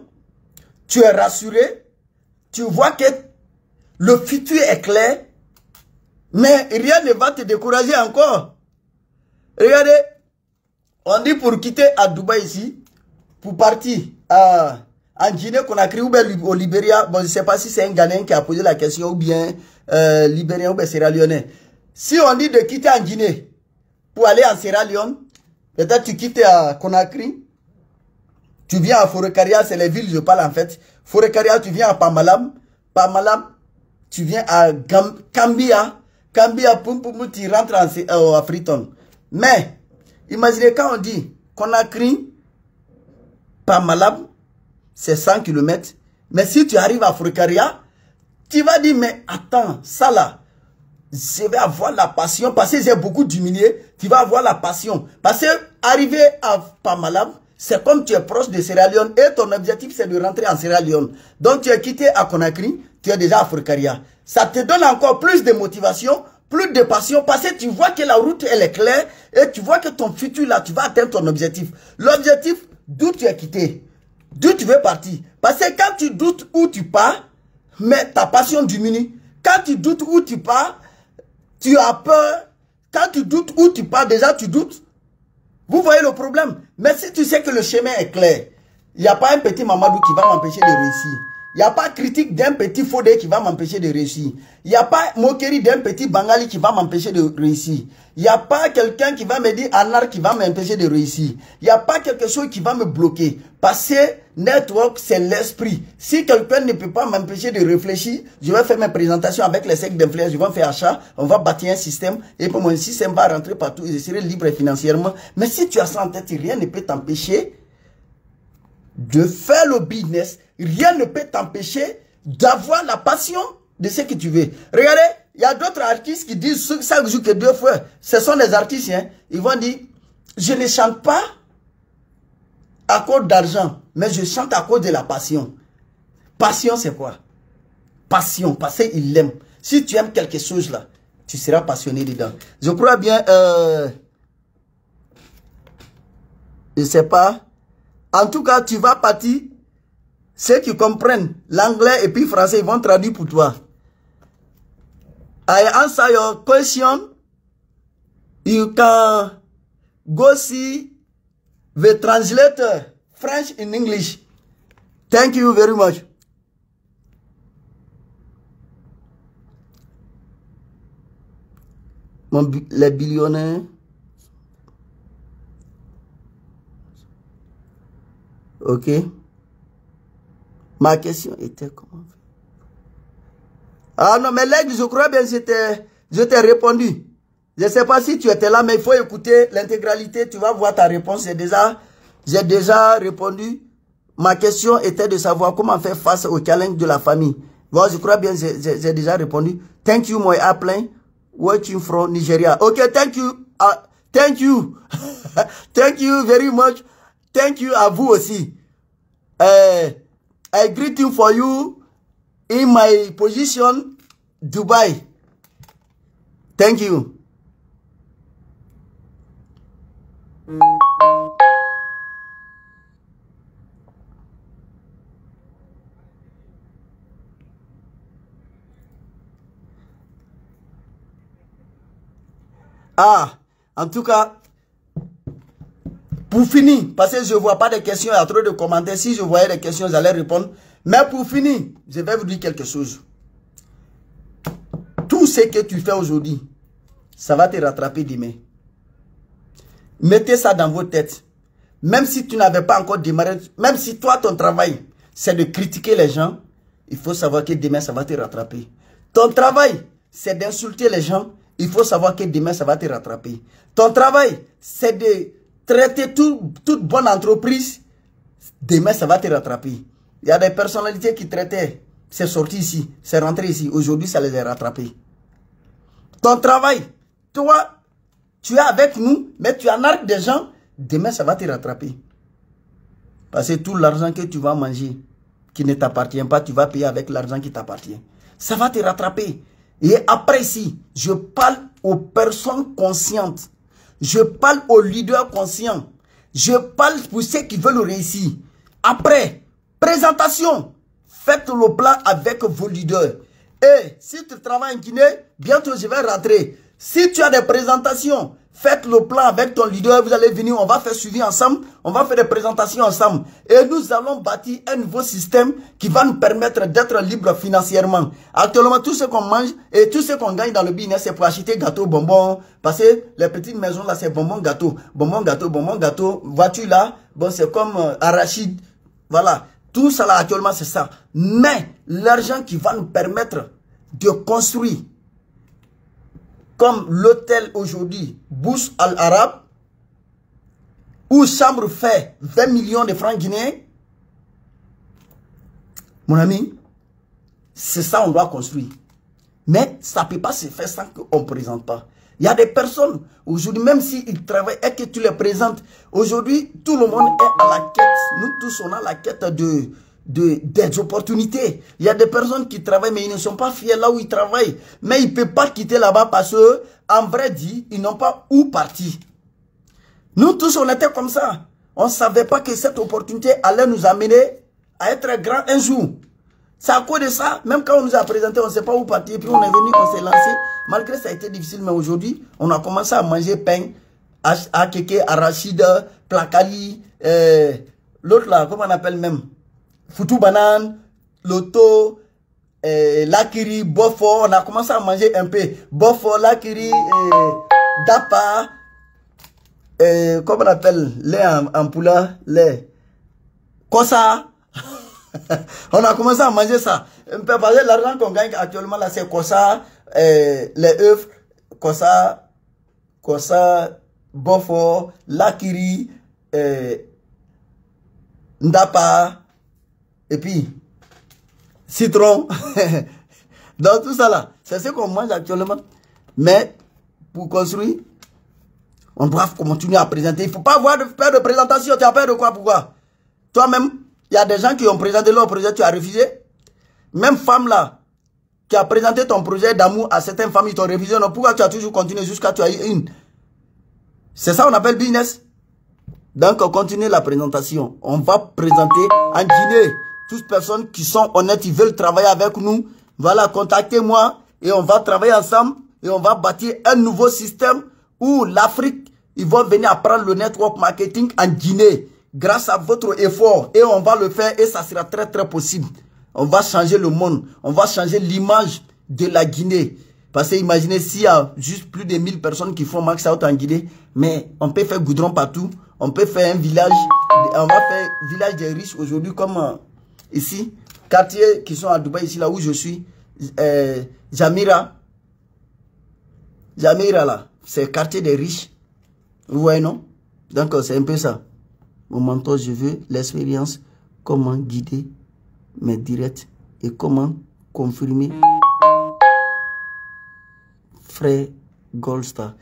tu es rassuré, tu vois que le futur est clair, mais rien ne va te décourager encore. Regardez, on dit pour quitter à Dubaï ici, pour partir en Guinée-Conakry ou bien au Libéria, bon, je ne sais pas si c'est un Ghanéen qui a posé la question ou bien Libérien ou bien Sierra Leone. Si on dit de quitter en Guinée pour aller en Sierra Leone, peut-être tu quittes à Conakry, tu viens à Forêt-Caria, c'est les villes je parle en fait. Forêt-Caria, tu viens à Pamalam, Pamalam, tu viens à Kambia, Kambia, tu rentres à Freetown. Mais, imaginez quand on dit Conakry, Pamalam, c'est 100 km. Mais si tu arrives à Forêt-Caria, tu vas dire, mais attends, ça là, je vais avoir la passion, parce que j'ai beaucoup diminué, tu vas avoir la passion. Parce que arriver à Pamalam, c'est comme tu es proche de Sierra Leone et ton objectif c'est de rentrer en Sierra Leone. Donc tu es quitté à Conakry, tu es déjà à Forêt-Caria. Ça te donne encore plus de motivation, plus de passion, parce que tu vois que la route elle est claire et tu vois que ton futur là, tu vas atteindre ton objectif. L'objectif, d'où tu es quitté, d'où tu veux partir. Parce que quand tu doutes où tu pars, mais ta passion diminue. Quand tu doutes où tu pars, tu as peur. Quand tu doutes où tu pars, déjà tu doutes. Vous voyez le problème. Mais si tu sais que le chemin est clair, il n'y a pas un petit Mamadou qui va m'empêcher de réussir. Il n'y a pas critique d'un petit Fodé qui va m'empêcher de réussir. Il n'y a pas moquerie d'un petit Bangali qui va m'empêcher de réussir. Il n'y a pas quelqu'un qui va me dire Anar qui va m'empêcher de réussir. Il n'y a pas quelque chose qui va me bloquer. Parce que network, c'est l'esprit. Si quelqu'un ne peut pas m'empêcher de réfléchir, je vais faire mes présentations avec les cercles d'influence. Je vais faire achat, on va bâtir un système. Et pour mon système va rentrer partout. Je serai libre financièrement. Mais si tu as ça en tête, rien ne peut t'empêcher de faire le business. Rien ne peut t'empêcher d'avoir la passion de ce que tu veux. Regardez, il y a d'autres artistes qui disent chaque jour que 2 fois. Ce sont des artistes, hein, ils vont dire, je ne chante pas à cause d'argent, mais je chante à cause de la passion. Passion, c'est quoi? Passion, parce qu'il l'aime. Si tu aimes quelque chose là, tu seras passionné dedans. Je crois bien, je ne sais pas. En tout cas, tu vas partir. Ceux qui comprennent l'anglais et puis français, ils vont traduire pour toi. I answer your question. You can go see the translator, French in English. Thank you very much. Les billionnaires. Ok. Ma question était comment? Ah non, mais là, je crois bien que je t'ai répondu. Je ne sais pas si tu étais là, mais il faut écouter l'intégralité. Tu vas voir ta réponse. J'ai déjà répondu. Ma question était de savoir comment faire face au challenge de la famille. Bon, je crois bien que j'ai déjà répondu. Thank you, my airplane. Watching from Nigeria. Ok, thank you. Thank you. Thank you very much. Thank you à vous aussi. I greeting for you in my position, Dubai. Thank you. Ah, en tout cas, pour finir, parce que je ne vois pas de questions, il y a trop de commentaires. Si je voyais des questions, j'allais répondre. Mais pour finir, je vais vous dire quelque chose. Tout ce que tu fais aujourd'hui, ça va te rattraper demain. Mettez ça dans vos têtes. Même si tu n'avais pas encore démarré, même si toi, ton travail, c'est de critiquer les gens, il faut savoir que demain, ça va te rattraper. Ton travail, c'est d'insulter les gens, il faut savoir que demain, ça va te rattraper. Ton travail, c'est de traiter toute bonne entreprise, demain, ça va te rattraper. Il y a des personnalités qui traitaient, c'est sorti ici, c'est rentré ici. Aujourd'hui, ça les a rattrapés. Ton travail, toi, tu es avec nous, mais tu en arques des gens, demain, ça va te rattraper. Parce que tout l'argent que tu vas manger, qui ne t'appartient pas, tu vas payer avec l'argent qui t'appartient. Ça va te rattraper. Et après ici, je parle aux personnes conscientes. Je parle aux leaders conscients. Je parle pour ceux qui veulent réussir. Après, présentation. Faites le plan avec vos leaders. Et si tu travailles en Guinée, bientôt je vais rentrer. Si tu as des présentations, faites le plan avec ton leader. Vous allez venir, on va faire suivi ensemble. On va faire des présentations ensemble. Et nous allons bâtir un nouveau système qui va nous permettre d'être libres financièrement. Actuellement, tout ce qu'on mange et tout ce qu'on gagne dans le business, c'est pour acheter gâteaux, bonbons. Parce que les petites maisons là, c'est bonbons, gâteaux. Bonbons, gâteaux, bonbons, gâteaux. Voiture là, bon, c'est comme arachide. Voilà. Tout ça là, actuellement, c'est ça. Mais l'argent qui va nous permettre de construire, comme l'hôtel aujourd'hui, Bous Al-Arab, où chambre fait 20 millions de francs guinéens, mon ami, c'est ça qu'on doit construire. Mais ça ne peut pas se faire sans qu'on ne présente pas. Il y a des personnes, aujourd'hui, même s'ils travaillent et que tu les présentes, aujourd'hui, tout le monde est à la quête. Nous tous, on a la quête des opportunités. Il y a des personnes qui travaillent, mais ils ne sont pas fiers là où ils travaillent. Mais ils ne peuvent pas quitter là-bas parce que, en vrai dit, ils n'ont pas où partir. Nous tous, on était comme ça. On ne savait pas que cette opportunité allait nous amener à être grand un jour. C'est à cause de ça, même quand on nous a présenté, on ne sait pas où partir. Puis on est venu, on s'est lancé. Malgré ça a été difficile, mais aujourd'hui, on a commencé à manger pain, akeke, arachide, placali, l'autre là, comment on appelle même, foutou banane, loto, lakiri, bofo. On a commencé à manger un peu. Bofo, lakiri, dapa, comment on appelle, lait en poula, lait, kosa. On a commencé à manger ça. Un peu parce que l'argent qu'on gagne actuellement là, c'est kosa, les œufs, kosa, bofo, lakiri, ndapa, et puis citron. Donc tout ça là, c'est ce qu'on mange actuellement. Mais pour construire, on doit continuer à présenter. Il ne faut pas avoir peur de présentation. Tu as peur de quoi? Pourquoi? Toi-même, il y a des gens qui ont présenté leur projet, tu as refusé. Même femme là, qui a présenté ton projet d'amour à certaines femmes, ils t'ont refusé. Non, pourquoi tu as toujours continué jusqu'à tu as eu une? C'est ça qu'on appelle business. Donc, on continue la présentation. On va présenter en Guinée. Toutes personnes qui sont honnêtes, ils veulent travailler avec nous. Voilà, contactez-moi et on va travailler ensemble. Et on va bâtir un nouveau système où l'Afrique, ils vont venir apprendre le network marketing en Guinée. Grâce à votre effort, et on va le faire, et ça sera très très possible. On va changer le monde, on va changer l'image de la Guinée. Parce que imaginez s'il y a juste plus de 1000 personnes qui font max out en Guinée, mais on peut faire goudron partout, on peut faire un village, on va faire village des riches aujourd'hui comme ici, quartier qui sont à Dubaï, ici là où je suis, Jamira là, c'est quartier des riches, vous voyez non? Donc c'est un peu ça. Mon mentor, je veux l'expérience, comment guider mes directs et comment confirmer frère Goldstar.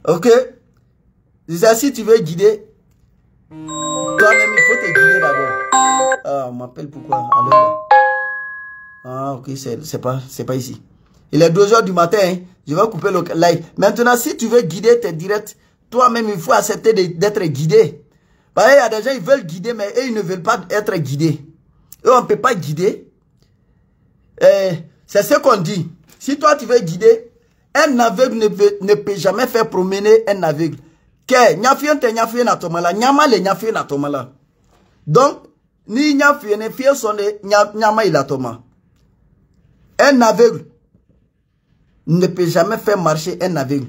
Ok? Si tu veux guider, toi-même, il faut te guider d'abord. Ah, on m'appelle pourquoi? Alors là. Ah, ok, c'est pas ici. Il est 2 h du matin, hein? Je vais couper le live. Maintenant, si tu veux guider tes directs, toi-même, il faut accepter d'être guidé. Bah, il y a des gens qui veulent guider, mais eux, ils ne veulent pas être guidés. Eux, on ne peut pas guider. C'est ce qu'on dit. Si toi, tu veux guider, un aveugle ne peut jamais faire promener un aveugle. Donc, ni un aveugle ne peut jamais faire marcher un aveugle.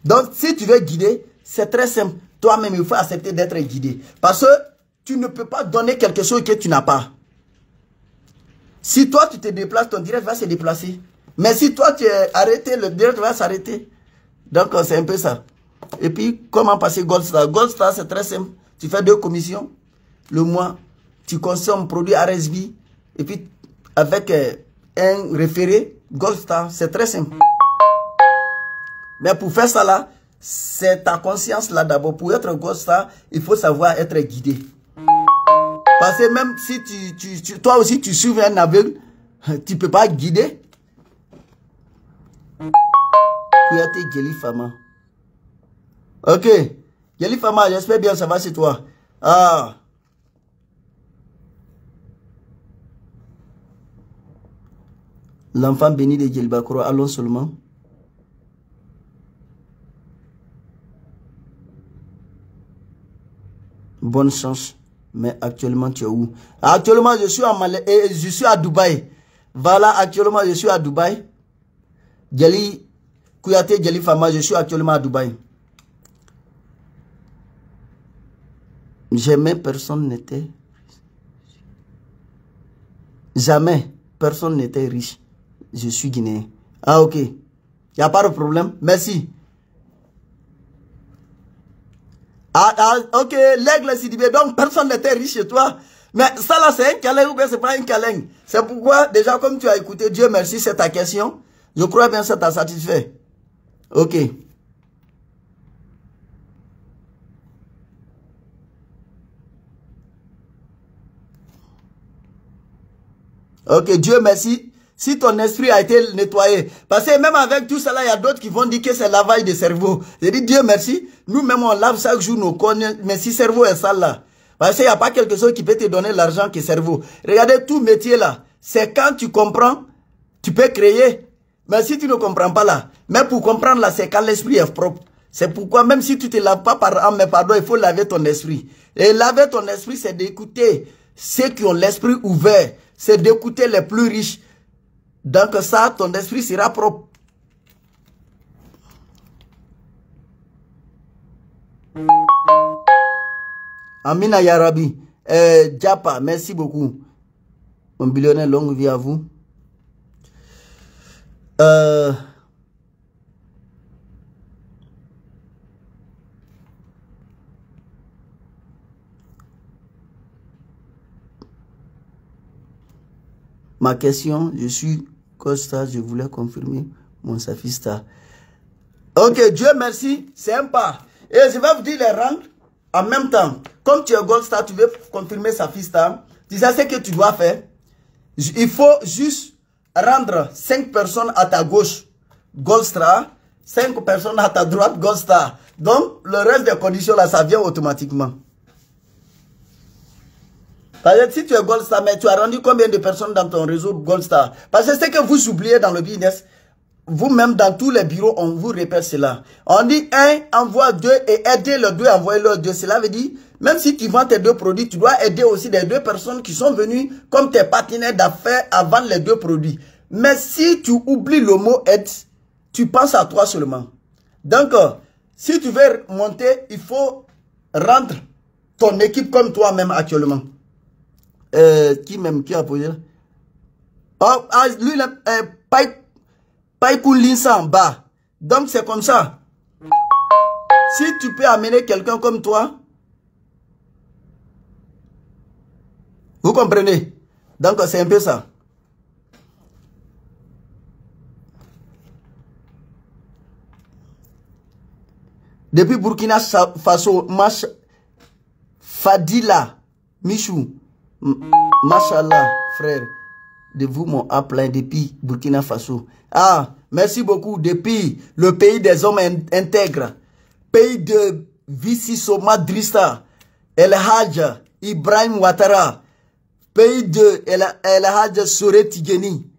Donc, si tu veux guider, c'est très simple. Toi-même, il faut accepter d'être guidé. Parce que tu ne peux pas donner quelque chose que tu n'as pas. Si toi, tu te déplaces, ton direct va se déplacer. Mais si toi, tu es arrêté, le direct va s'arrêter. Donc, c'est un peu ça. Et puis, comment passer Goldstar? Goldstar, c'est très simple. Tu fais 2 commissions le mois. Tu consommes produit RSB. Et puis, avec un référé, Goldstar, c'est très simple. Mais pour faire ça là, c'est ta conscience là d'abord. Pour être Goldstar, il faut savoir être guidé. Parce que même si toi aussi tu suives un aveugle, tu ne peux pas guider. Ok. Yali Fama, j'espère bien, ça va chez toi. Ah. L'enfant béni de Djelbakoro, allons seulement. Bonne chance. Mais actuellement, tu es où? Actuellement, je suis je suis à Dubaï. Voilà, actuellement, je suis à Dubaï. Djali Kouyaté, Djali Fama, je suis actuellement à Dubaï. Jamais personne n'était. Jamais personne n'était riche. Je suis guinéen. Ah, ok. Il n'y a pas de problème. Merci. Ok, l'aigle Sidibé. Donc, personne n'était riche chez toi. Mais ça là, c'est un câlin ou bien c'est pas un câlin? C'est pourquoi, déjà, comme tu as écouté, Dieu merci, c'est ta question. Je crois bien que ça t'a satisfait. Ok. Ok, Dieu merci. Si ton esprit a été nettoyé. Parce que même avec tout cela, il y a d'autres qui vont dire que c'est lavage de cerveau. J'ai dit Dieu merci. Nous-mêmes, on lave chaque jour nos corps. Mais si le cerveau est sale là. Parce qu'il n'y a pas quelque chose qui peut te donner l'argent que le cerveau. Regardez tout métier là. C'est quand tu comprends, tu peux créer. Mais si tu ne comprends pas là. Mais pour comprendre là, c'est quand l'esprit est propre. C'est pourquoi même si tu ne te laves pas par âme, mais pardon, il faut laver ton esprit. Et laver ton esprit, c'est d'écouter ceux qui ont l'esprit ouvert. C'est d'écouter les plus riches. Donc ça, ton esprit sera propre. Amina Yarabi. Japa, merci beaucoup. Mon billionnaire, longue vie à vous. Ma question, je suis Costa, je voulais confirmer mon Safista. Ok, Dieu merci, c'est un pas. Et je vais vous dire les rangs en même temps. Comme tu es Gold Star, tu veux confirmer Safista. Tu sais ce que tu dois faire. Il faut juste rendre 5 personnes à ta gauche, Gold Star, 5 personnes à ta droite, Gold Star. Donc, le reste des conditions là, ça vient automatiquement. Parce que si tu es Gold Star, mais tu as rendu combien de personnes dans ton réseau Gold Star? Parce que c'est que vous oubliez dans le business, vous-même dans tous les bureaux, on vous répète cela. On dit 1, envoie 2 et aider le 2, envoyer le 2. Cela veut dire, même si tu vends tes 2 produits, tu dois aider aussi les 2 personnes qui sont venues comme tes partenaires d'affaires à vendre les 2 produits. Mais si tu oublies le mot aide, tu penses à toi seulement. Donc, si tu veux monter, il faut rendre ton équipe comme toi-même actuellement. Qui a posé là? Oh, lui, Païkoulinsa en bas. Donc, c'est comme ça. Si tu peux amener quelqu'un comme toi, vous comprenez? Donc, c'est un peu ça. Depuis Burkina Faso, Fadila, Michou, Machallah, frère, de vous mon appelé depuis Burkina Faso. Ah, merci beaucoup. Depuis le pays des hommes intègres, pays de Vissi Soma Drissa, El Hadj Ibrahim Ouattara, pays de El Hadj Sore Tigeni,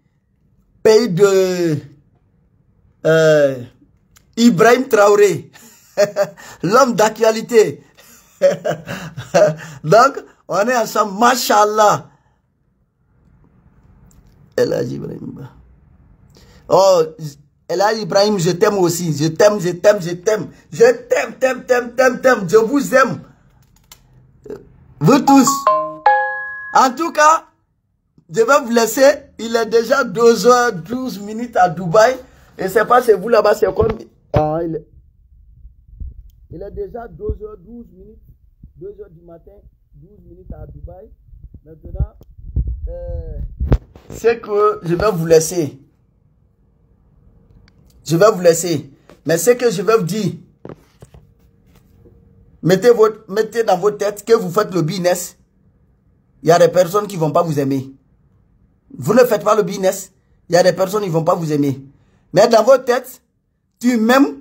pays de Ibrahim Traoré, l'homme d'actualité. Donc, on est ensemble, Machallah. El Hadj Ibrahim. Oh, El Hadj Ibrahim, je t'aime aussi. Je t'aime, je t'aime, je t'aime. Je t'aime. Je vous aime. Vous tous. En tout cas, je vais vous laisser. Il est déjà 2h12 à Dubaï. Et c'est pas chez vous là-bas, c'est comme... Ah, il est déjà 2h12. 2h du matin, 12 minutes à Dubaï. Maintenant, c'est que je vais vous laisser. Je vais vous laisser. Mais ce que je vais vous dire, mettez dans votre tête que vous faites le business. Il y a des personnes qui ne vont pas vous aimer. Vous ne faites pas le business. Il y a des personnes qui ne vont pas vous aimer. Mais dans votre tête, tu m'aimes.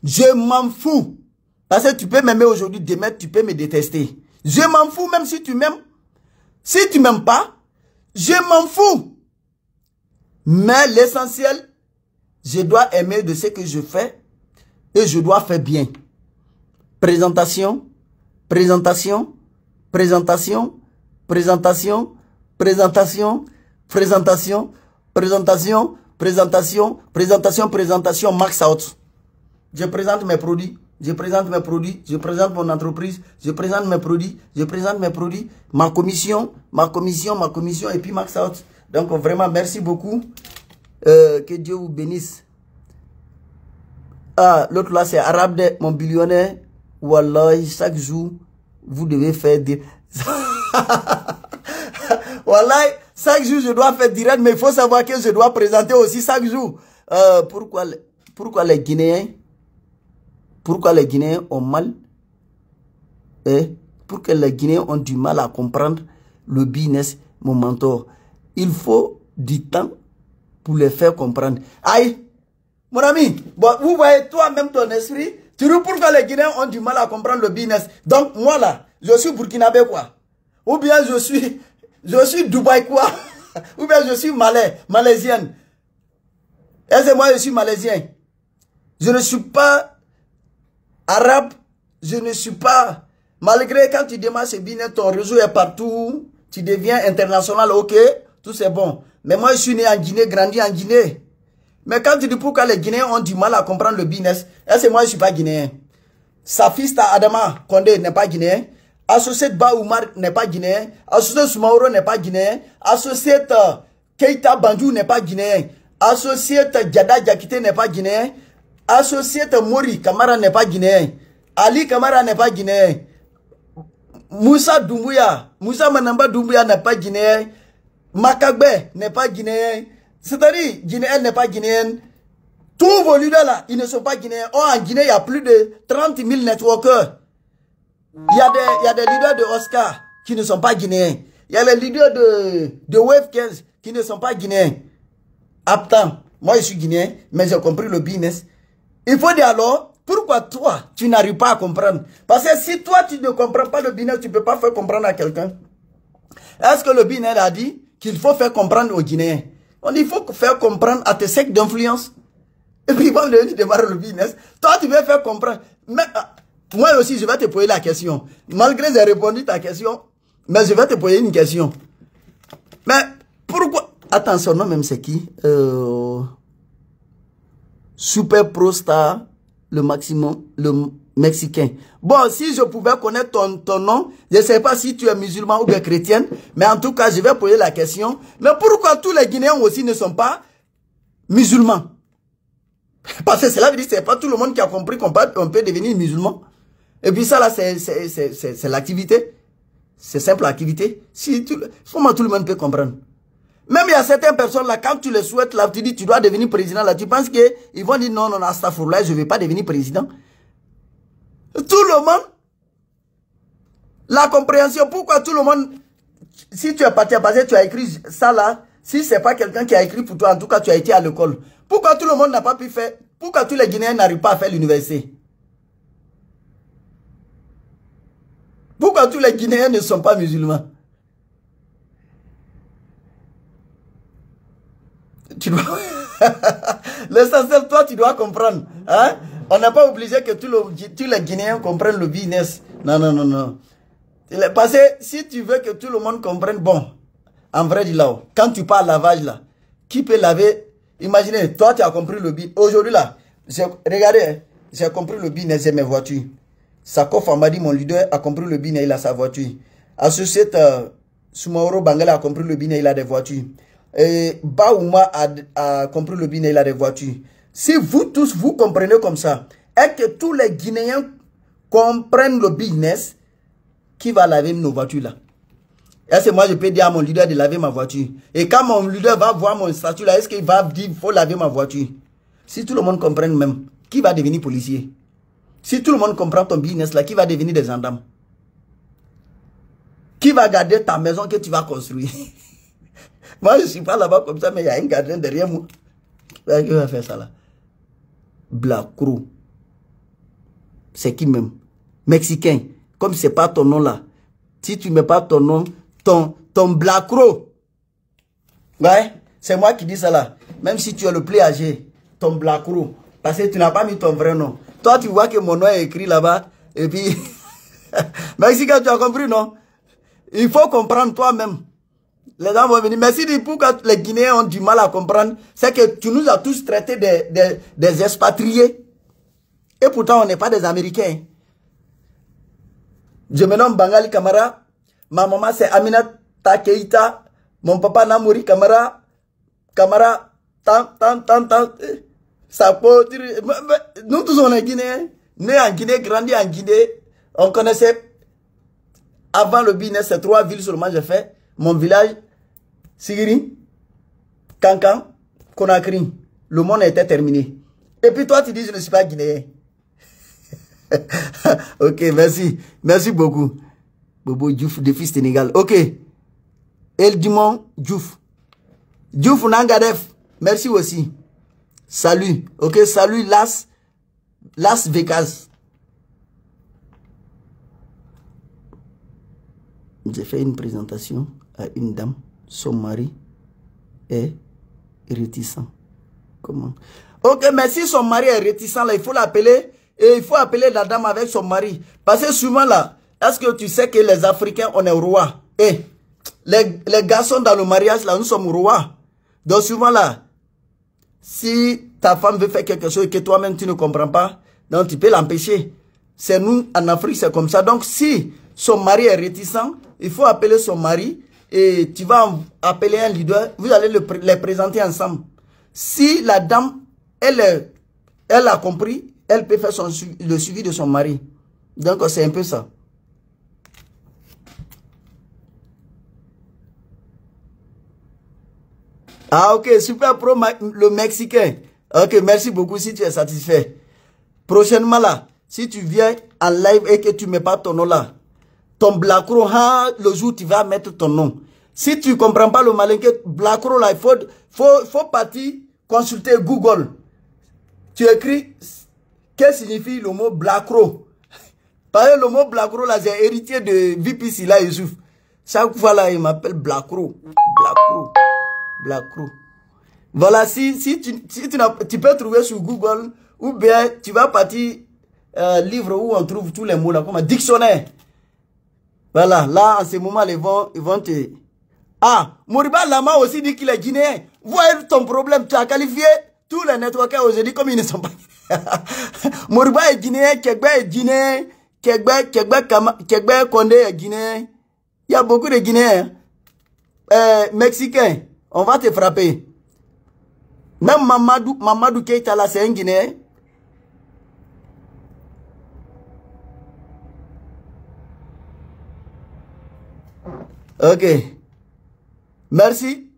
Je m'en fous. Parce que tu peux m'aimer aujourd'hui, demain, tu peux me détester. Je m'en fous, même si tu m'aimes. Si tu m'aimes pas, je m'en fous. Mais l'essentiel, je dois aimer de ce que je fais et je dois faire bien. Présentation, présentation, présentation, présentation, présentation, présentation, présentation, présentation, présentation, présentation, max out. Je présente mes produits, je présente mes produits, je présente mon entreprise, je présente mes produits, je présente mes produits, ma commission, et puis max out. Donc vraiment, merci beaucoup. Que Dieu vous bénisse. Ah, l'autre là, c'est Arabe, mon billionnaire. Wallah, chaque jour, vous devez faire des... Wallah, chaque jour, je dois faire direct, mais il faut savoir que je dois présenter aussi chaque jour. Pourquoi les Guinéens ont mal pour que les Guinéens ont du mal à comprendre le business, mon mentor. Il faut du temps pour les faire comprendre. Aïe, mon ami, bon, vous voyez toi-même ton esprit, tu dis pourquoi les Guinéens ont du mal à comprendre le business. Donc moi là, je suis burkinabé quoi. Ou bien je suis Dubaï quoi. Ou bien je suis malaisienne. Et moi je suis malaisien. Je ne suis pas arabe, je ne suis pas... Malgré quand tu démarres ce business, ton réseau est partout, tu deviens international, ok, tout c'est bon. Mais moi, je suis né en Guinée, grandi en Guinée. Mais quand tu dis pourquoi les Guinéens ont du mal à comprendre le business, c'est moi, je ne suis pas guinéen. Safista Adama Condé n'est pas guinéen. Associé Ba Oumar n'est pas guinéen. Associé Soumaoro n'est pas guinéen. Associé Keita Bandou n'est pas guinéen. Associé Djada Diakité n'est pas guinéen. Associé Mori Kamara n'est pas guinéen. Ali Kamara n'est pas guinéen. Moussa Manamba Doumbouya n'est pas guinéen. Makagbe n'est pas guinéen. C'est-à-dire, Guinéen n'est pas guinéenne. Tous vos leaders là, ils ne sont pas guinéens. Oh, en Guinée, il y a plus de 30 000 networkers. Il y a des leaders de Oscar qui ne sont pas guinéens. Il y a les leaders de Wave 15 qui ne sont pas guinéens. Aptan, moi je suis guinéen, mais j'ai compris le business. Il faut dire alors, pourquoi toi, tu n'arrives pas à comprendre? Parce que si toi, tu ne comprends pas le business, tu ne peux pas faire comprendre à quelqu'un. Est-ce que le business a dit qu'il faut faire comprendre aux Guinéens? On dit qu'il faut faire comprendre à tes sectes d'influence. Et puis, ils vont venir démarrer le business. Toi, tu veux faire comprendre. Mais, moi aussi, je vais te poser la question. Malgré que j'ai répondu à ta question, mais je vais te poser une question. Mais, pourquoi? Attends, son nom même, c'est qui? Super Pro Star, le maximum, le Mexicain. Bon, si je pouvais connaître ton nom, je ne sais pas si tu es musulman ou bien chrétienne, mais en tout cas, je vais poser la question. Mais pourquoi tous les Guinéens aussi ne sont pas musulmans? Parce que cela veut dire que ce n'est pas tout le monde qui a compris qu'on peut devenir musulman. Et puis ça là, c'est l'activité. C'est simple activité. Comment tout le monde peut comprendre? Même il y a certaines personnes là, quand tu les souhaites là, tu dis tu dois devenir président là, tu penses qu'ils vont dire non, astafurlah, je ne vais pas devenir président. Tout le monde, la compréhension, pourquoi tout le monde, si tu es parti à passer, tu as écrit ça là, si ce n'est pas quelqu'un qui a écrit pour toi, en tout cas tu as été à l'école, pourquoi tout le monde n'a pas pu faire, pourquoi tous les Guinéens n'arrivent pas à faire l'université? Pourquoi tous les Guinéens ne sont pas musulmans? Tu dois... L'essentiel, toi, tu dois comprendre. Hein? On n'a pas obligé que tous les Guinéens comprennent le business. Non. Parce que si tu veux que tout le monde comprenne, bon, en vrai, là, quand tu parles lavage, là, qui peut laver? Imaginez, toi, tu as compris le business. Aujourd'hui, là, regardez, j'ai compris le business de mes voitures. Sakof Amadi, mon leader, a compris le business, il a sa voiture. Associé Soumaoro Bangala a compris le business, il a des voitures. Et Baouma a compris le business, il a des voitures. Si vous tous, vous comprenez comme ça, et que tous les Guinéens comprennent le business, qui va laver nos voitures là? Est-ce que moi je peux dire à mon leader de laver ma voiture? Et quand mon leader va voir mon statut là, est-ce qu'il va dire qu'il faut laver ma voiture? Si tout le monde comprend même, qui va devenir policier? Si tout le monde comprend ton business là, qui va devenir des gendarmes? Qui va garder ta maison que tu vas construire? Moi, je ne suis pas là-bas comme ça, mais il y a un gardien derrière moi. Qui va faire ça là? Blacro. c'est qui même? Mexicain. Comme c'est pas ton nom là. Si tu mets pas ton nom, ton blacro. Ouais, c'est moi qui dis ça là. Même si tu es le plus âgé, ton blacro. Parce que tu n'as pas mis ton vrai nom. Toi, tu vois que mon nom est écrit là-bas. Et puis, Mexicain, tu as compris, non? Il faut comprendre toi-même. Les gens vont venir. Mais si pourquoi les Guinéens ont du mal à comprendre, c'est que tu nous as tous traités des expatriés. Et pourtant, on n'est pas des Américains. Je me nomme Bangali Kamara. Ma maman, c'est Aminata Keita. Mon papa, Namori Kamara. Kamara, tant. Ça peut dire. Nous tous, on est Guinéens. Nés en Guinée, grandis en Guinée. On connaissait. Avant le business, c'est 3 villes seulement j'ai fait. Mon village, Sigiri, Kankan, Conakry. Le monde était terminé. Et puis toi, tu dis, je ne suis pas Guinéen. Ok, merci. Merci beaucoup. Bobo Diouf, défi Sénégal. Ok. El Dumont Diouf. Diouf Nangadef. Merci aussi. Salut. Ok, salut Las Vegas. J'ai fait une présentation à une dame. Son mari est réticent. Comment? Ok, mais si son mari est réticent, là, il faut l'appeler. Et il faut appeler la dame avec son mari. Parce que souvent là, est-ce que tu sais que les Africains, on est rois? Et les garçons dans le mariage, là, nous sommes rois. Donc souvent là, si ta femme veut faire quelque chose et que toi-même tu ne comprends pas, donc tu peux l'empêcher. C'est nous, en Afrique, c'est comme ça. Donc si son mari est réticent, il faut appeler son mari et tu vas appeler un leader. Vous allez les présenter ensemble. Si la dame, elle a compris, elle peut faire le suivi de son mari. Donc, c'est un peu ça. Ah, ok, super pro, le Mexicain. Ok, merci beaucoup si tu es satisfait. Prochainement là, si tu viens en live et que tu ne mets pas ton nom là, ton Blacro, le jour tu vas mettre ton nom. Si tu ne comprends pas le malinqué, Blacro là, il faut partir consulter Google. Tu écris... Qu'est-ce que signifie le mot Blacro? Parce que le mot Blacro, là, j'ai héritier de VP Sila Youssouf. Chaque fois, là, il m'appelle Blacro. Blacro. Voilà, si tu peux trouver sur Google, ou bien tu vas partir livre où on trouve tous les mots, là, comme un dictionnaire. Voilà, là, en ce moment, ils vont te... Ah, Moriba Lama aussi dit qu'il est guinéen. Voilà ton problème, tu as qualifié tous les networkers aujourd'hui comme ils ne sont pas... Moriba est guinéen, Kegbe est guinéen, Kegbe Kondé est guinéen. Il y a beaucoup de Guinéens. Mexicains, on va te frapper. Même Mamadou Keita là, c'est un Guinéen. Ok. Merci.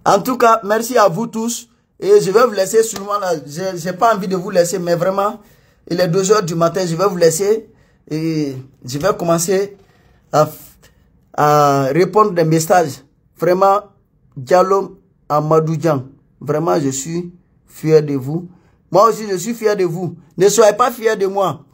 En tout cas, merci à vous tous. Et je vais vous laisser seulement là. Je n'ai pas envie de vous laisser, mais vraiment, il est 2 h du matin. Je vais vous laisser. Et je vais commencer à répondre des messages. Vraiment, Diallo Amadou Dian. Vraiment, je suis fier de vous. Moi aussi, je suis fier de vous. Ne soyez pas fiers de moi.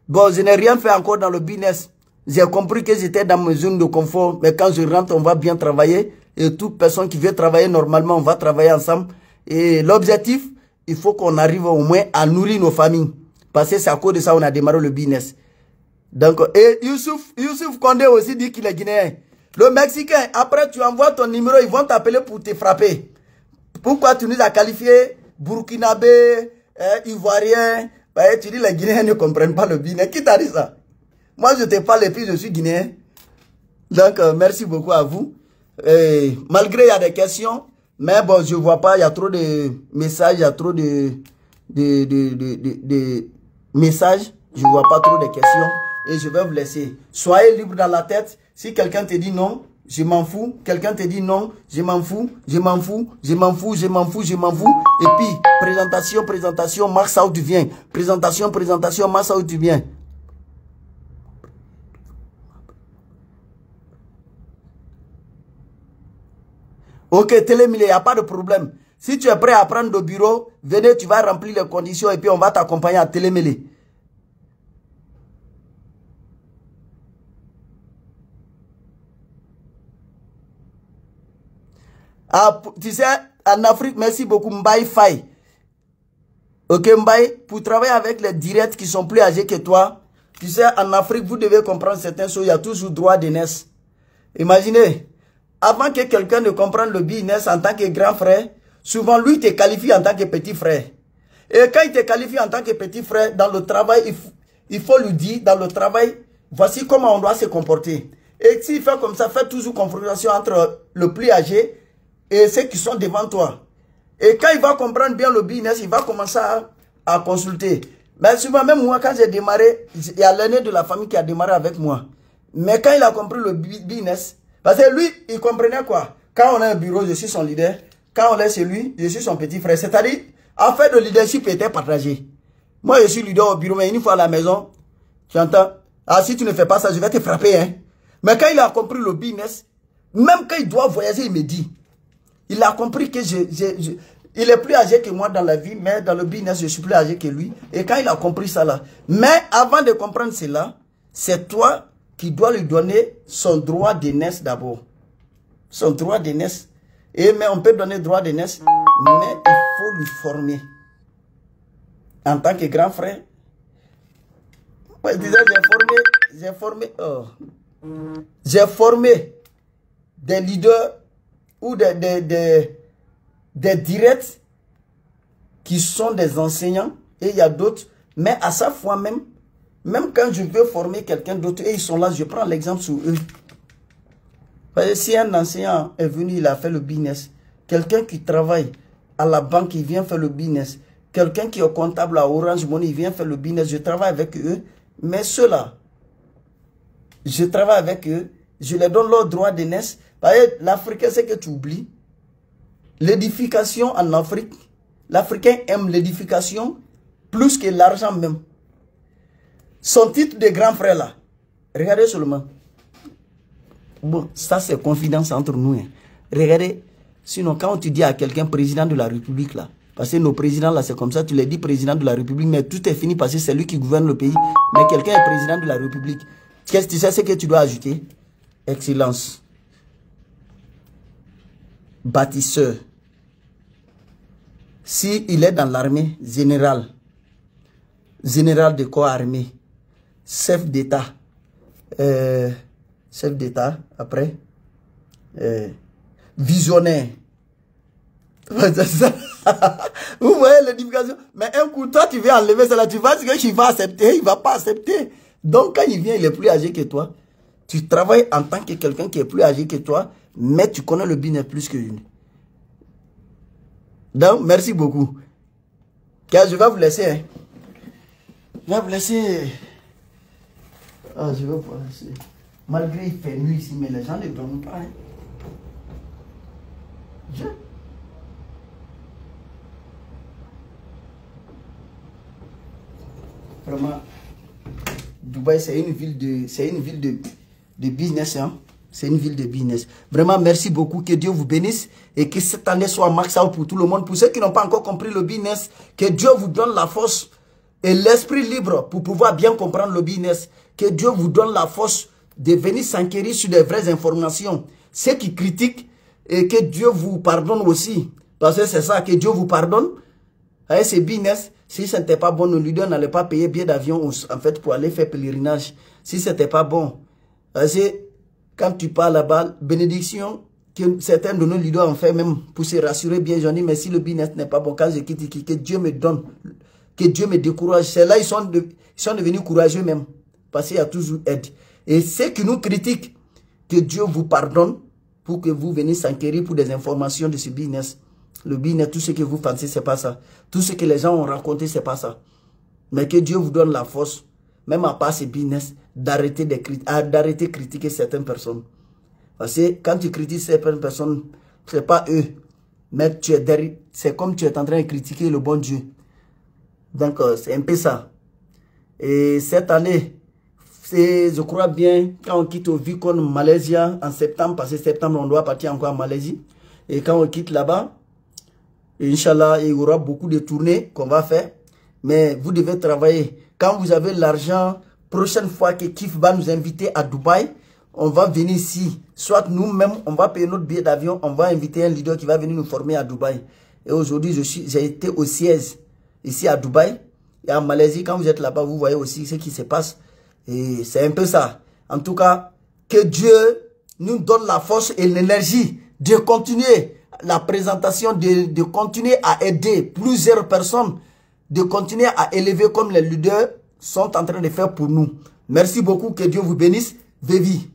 Bon, je n'ai rien fait encore dans le business. J'ai compris que j'étais dans mes zones de confort. Mais quand je rentre, on va bien travailler. Et toute personne qui veut travailler normalement, on va travailler ensemble. Et l'objectif, il faut qu'on arrive au moins à nourrir nos familles. Parce que c'est à cause de ça qu'on a démarré le business. Donc, et Youssouf Kondé aussi dit qu'il est guinéen. Le Mexicain, après tu envoies ton numéro, ils vont t'appeler pour te frapper. Pourquoi tu nous as qualifiés Burkinabé, Ivoirien? Tu dis les Guinéens ne comprennent pas le business. Qui t'a dit ça? Moi, je te parle et puis je suis guinéen. Donc, merci beaucoup à vous. Malgré il y a des questions, mais bon, je ne vois pas, il y a trop de messages, il y a trop de messages. Je ne vois pas trop de questions et je vais vous laisser. Soyez libre dans la tête. Si quelqu'un te dit non, je m'en fous. Quelqu'un te dit non, je m'en fous, je m'en fous, je m'en fous, je m'en fous, je m'en fous. Et puis, présentation, marque ça où tu viens. Présentation, marque ça où tu viens. Ok, Télémilé, il n'y a pas de problème. Si tu es prêt à prendre le bureau, venez, tu vas remplir les conditions et puis on va t'accompagner à Télémélé. Ah, tu sais, en Afrique, merci beaucoup, Mbaye Faye. Ok, Mbaye, pour travailler avec les directs qui sont plus âgés que toi, tu sais, en Afrique, vous devez comprendre certaines choses, il y a toujours droit d'aînesse. Imaginez, avant que quelqu'un ne comprenne le business en tant que grand frère, souvent lui te qualifie en tant que petit frère. Et quand il te qualifie en tant que petit frère, dans le travail, il faut lui dire, dans le travail, voici comment on doit se comporter. Et s'il fait comme ça, fais toujours confrontation entre le plus âgé et ceux qui sont devant toi. Et quand il va comprendre bien le business, il va commencer à consulter. Mais souvent, même moi, quand j'ai démarré, il y a l'aîné de la famille qui a démarré avec moi. Mais quand il a compris le business, parce que lui, il comprenait quoi? Quand on a un bureau, je suis son leader. Quand on est chez lui, je suis son petit frère. C'est-à-dire, affaire de leadership était partagée. Moi, je suis leader au bureau, mais une fois à la maison, j'entends, ah, si tu ne fais pas ça, je vais te frapper, hein. Mais quand il a compris le business, même quand il doit voyager, il me dit, il a compris que il est plus âgé que moi dans la vie, mais dans le business, je suis plus âgé que lui. Et quand il a compris ça là, mais avant de comprendre cela, c'est toi qui dois lui donner son droit d'aînesse d'abord. Son droit d'aînesse. Mais on peut donner droit d'aînesse, mais il faut lui former. En tant que grand frère, moi, je disais, j'ai formé des leaders ou des directs qui sont des enseignants et il y a d'autres. Mais à sa fois même quand je veux former quelqu'un d'autre et ils sont là, je prends l'exemple sur eux. Parce que si un enseignant est venu, il a fait le business. Quelqu'un qui travaille à la banque, il vient faire le business. Quelqu'un qui est comptable à Orange Money, il vient faire le business. Je travaille avec eux. Mais ceux-là, je travaille avec eux. Je leur donne leur droit d'aînesse. L'Africain, c'est que tu oublies. L'édification en Afrique, l'Africain aime l'édification plus que l'argent même. Son titre de grand frère là, regardez seulement. Bon, ça c'est confidence entre nous. Hein. Regardez, sinon quand tu dis à quelqu'un président de la République là, parce que nos présidents là c'est comme ça, tu les dis président de la République, mais tout est fini parce que c'est lui qui gouverne le pays. Mais quelqu'un est président de la République. Qu'est-ce que tu sais ce que tu dois ajouter? Excellence. Bâtisseur. Si il est dans l'armée, général de corps armé, chef d'État, après, visionnaire. Vous voyez l'édification? Mais un coup, toi, tu viens enlever cela, tu vas dire qu'il va accepter, il ne va pas accepter. Donc, quand il vient, il est plus âgé que toi. Tu travailles en tant que quelqu'un qui est plus âgé que toi, mais tu connais le business plus que lui. Donc, merci beaucoup. Car je vais vous laisser. Hein. Je vais vous laisser. Ah, je vais vous laisser. Malgré il fait nuit ici, mais les gens ne dorment pas. Hein. Vraiment, Dubaï, c'est une ville de business. Hein. C'est une ville de business. Vraiment, merci beaucoup. Que Dieu vous bénisse et que cette année soit max out pour tout le monde. Pour ceux qui n'ont pas encore compris le business, que Dieu vous donne la force et l'esprit libre pour pouvoir bien comprendre le business. Que Dieu vous donne la force de venir s'enquérir sur des vraies informations. Ceux qui critiquent, et que Dieu vous pardonne aussi. Parce que c'est ça, que Dieu vous pardonne. Avec ces business, si ce n'était pas bon, nos leaders n'allaient pas payer billet d'avion en fait pour aller faire pèlerinage. Si ce n'était pas bon. Parce que quand tu parles là-bas, bénédiction, que certains de nos leaders ont fait même pour se rassurer bien, j'en dis, mais si le business n'est pas bon, quand je quitte, que Dieu me donne, que Dieu me décourage. C'est là ils sont devenus courageux même. Parce qu'il y a toujours aide. Et ceux qui nous critiquent, que Dieu vous pardonne pour que vous veniez s'enquérir pour des informations de ce business. Le business, tout ce que vous pensez, c'est pas ça. Tout ce que les gens ont raconté, c'est pas ça. Mais que Dieu vous donne la force, même à part ce business, d'arrêter de critiquer certaines personnes. Parce que quand tu critiques certaines personnes, c'est pas eux. Mais tu es derrière, c'est comme tu es en train de critiquer le bon Dieu. Donc, c'est un peu ça. Et cette année, je crois bien, quand on quitte au Vicon Malaisie en septembre, parce que septembre, on doit partir encore en Malaisie. Et quand on quitte là-bas, Et Inch'Allah, il y aura beaucoup de tournées qu'on va faire. Mais vous devez travailler. Quand vous avez l'argent, prochaine fois que Kif va nous inviter à Dubaï, on va venir ici. Soit nous-mêmes, on va payer notre billet d'avion, on va inviter un leader qui va venir nous former à Dubaï. Et aujourd'hui, j'ai été au siège ici à Dubaï. Et en Malaisie, quand vous êtes là-bas, vous voyez aussi ce qui se passe. Et c'est un peu ça. En tout cas, que Dieu nous donne la force et l'énergie de continuer la présentation, de continuer à aider plusieurs personnes, de continuer à élever comme les leaders sont en train de faire pour nous. Merci beaucoup, que Dieu vous bénisse. Vévi.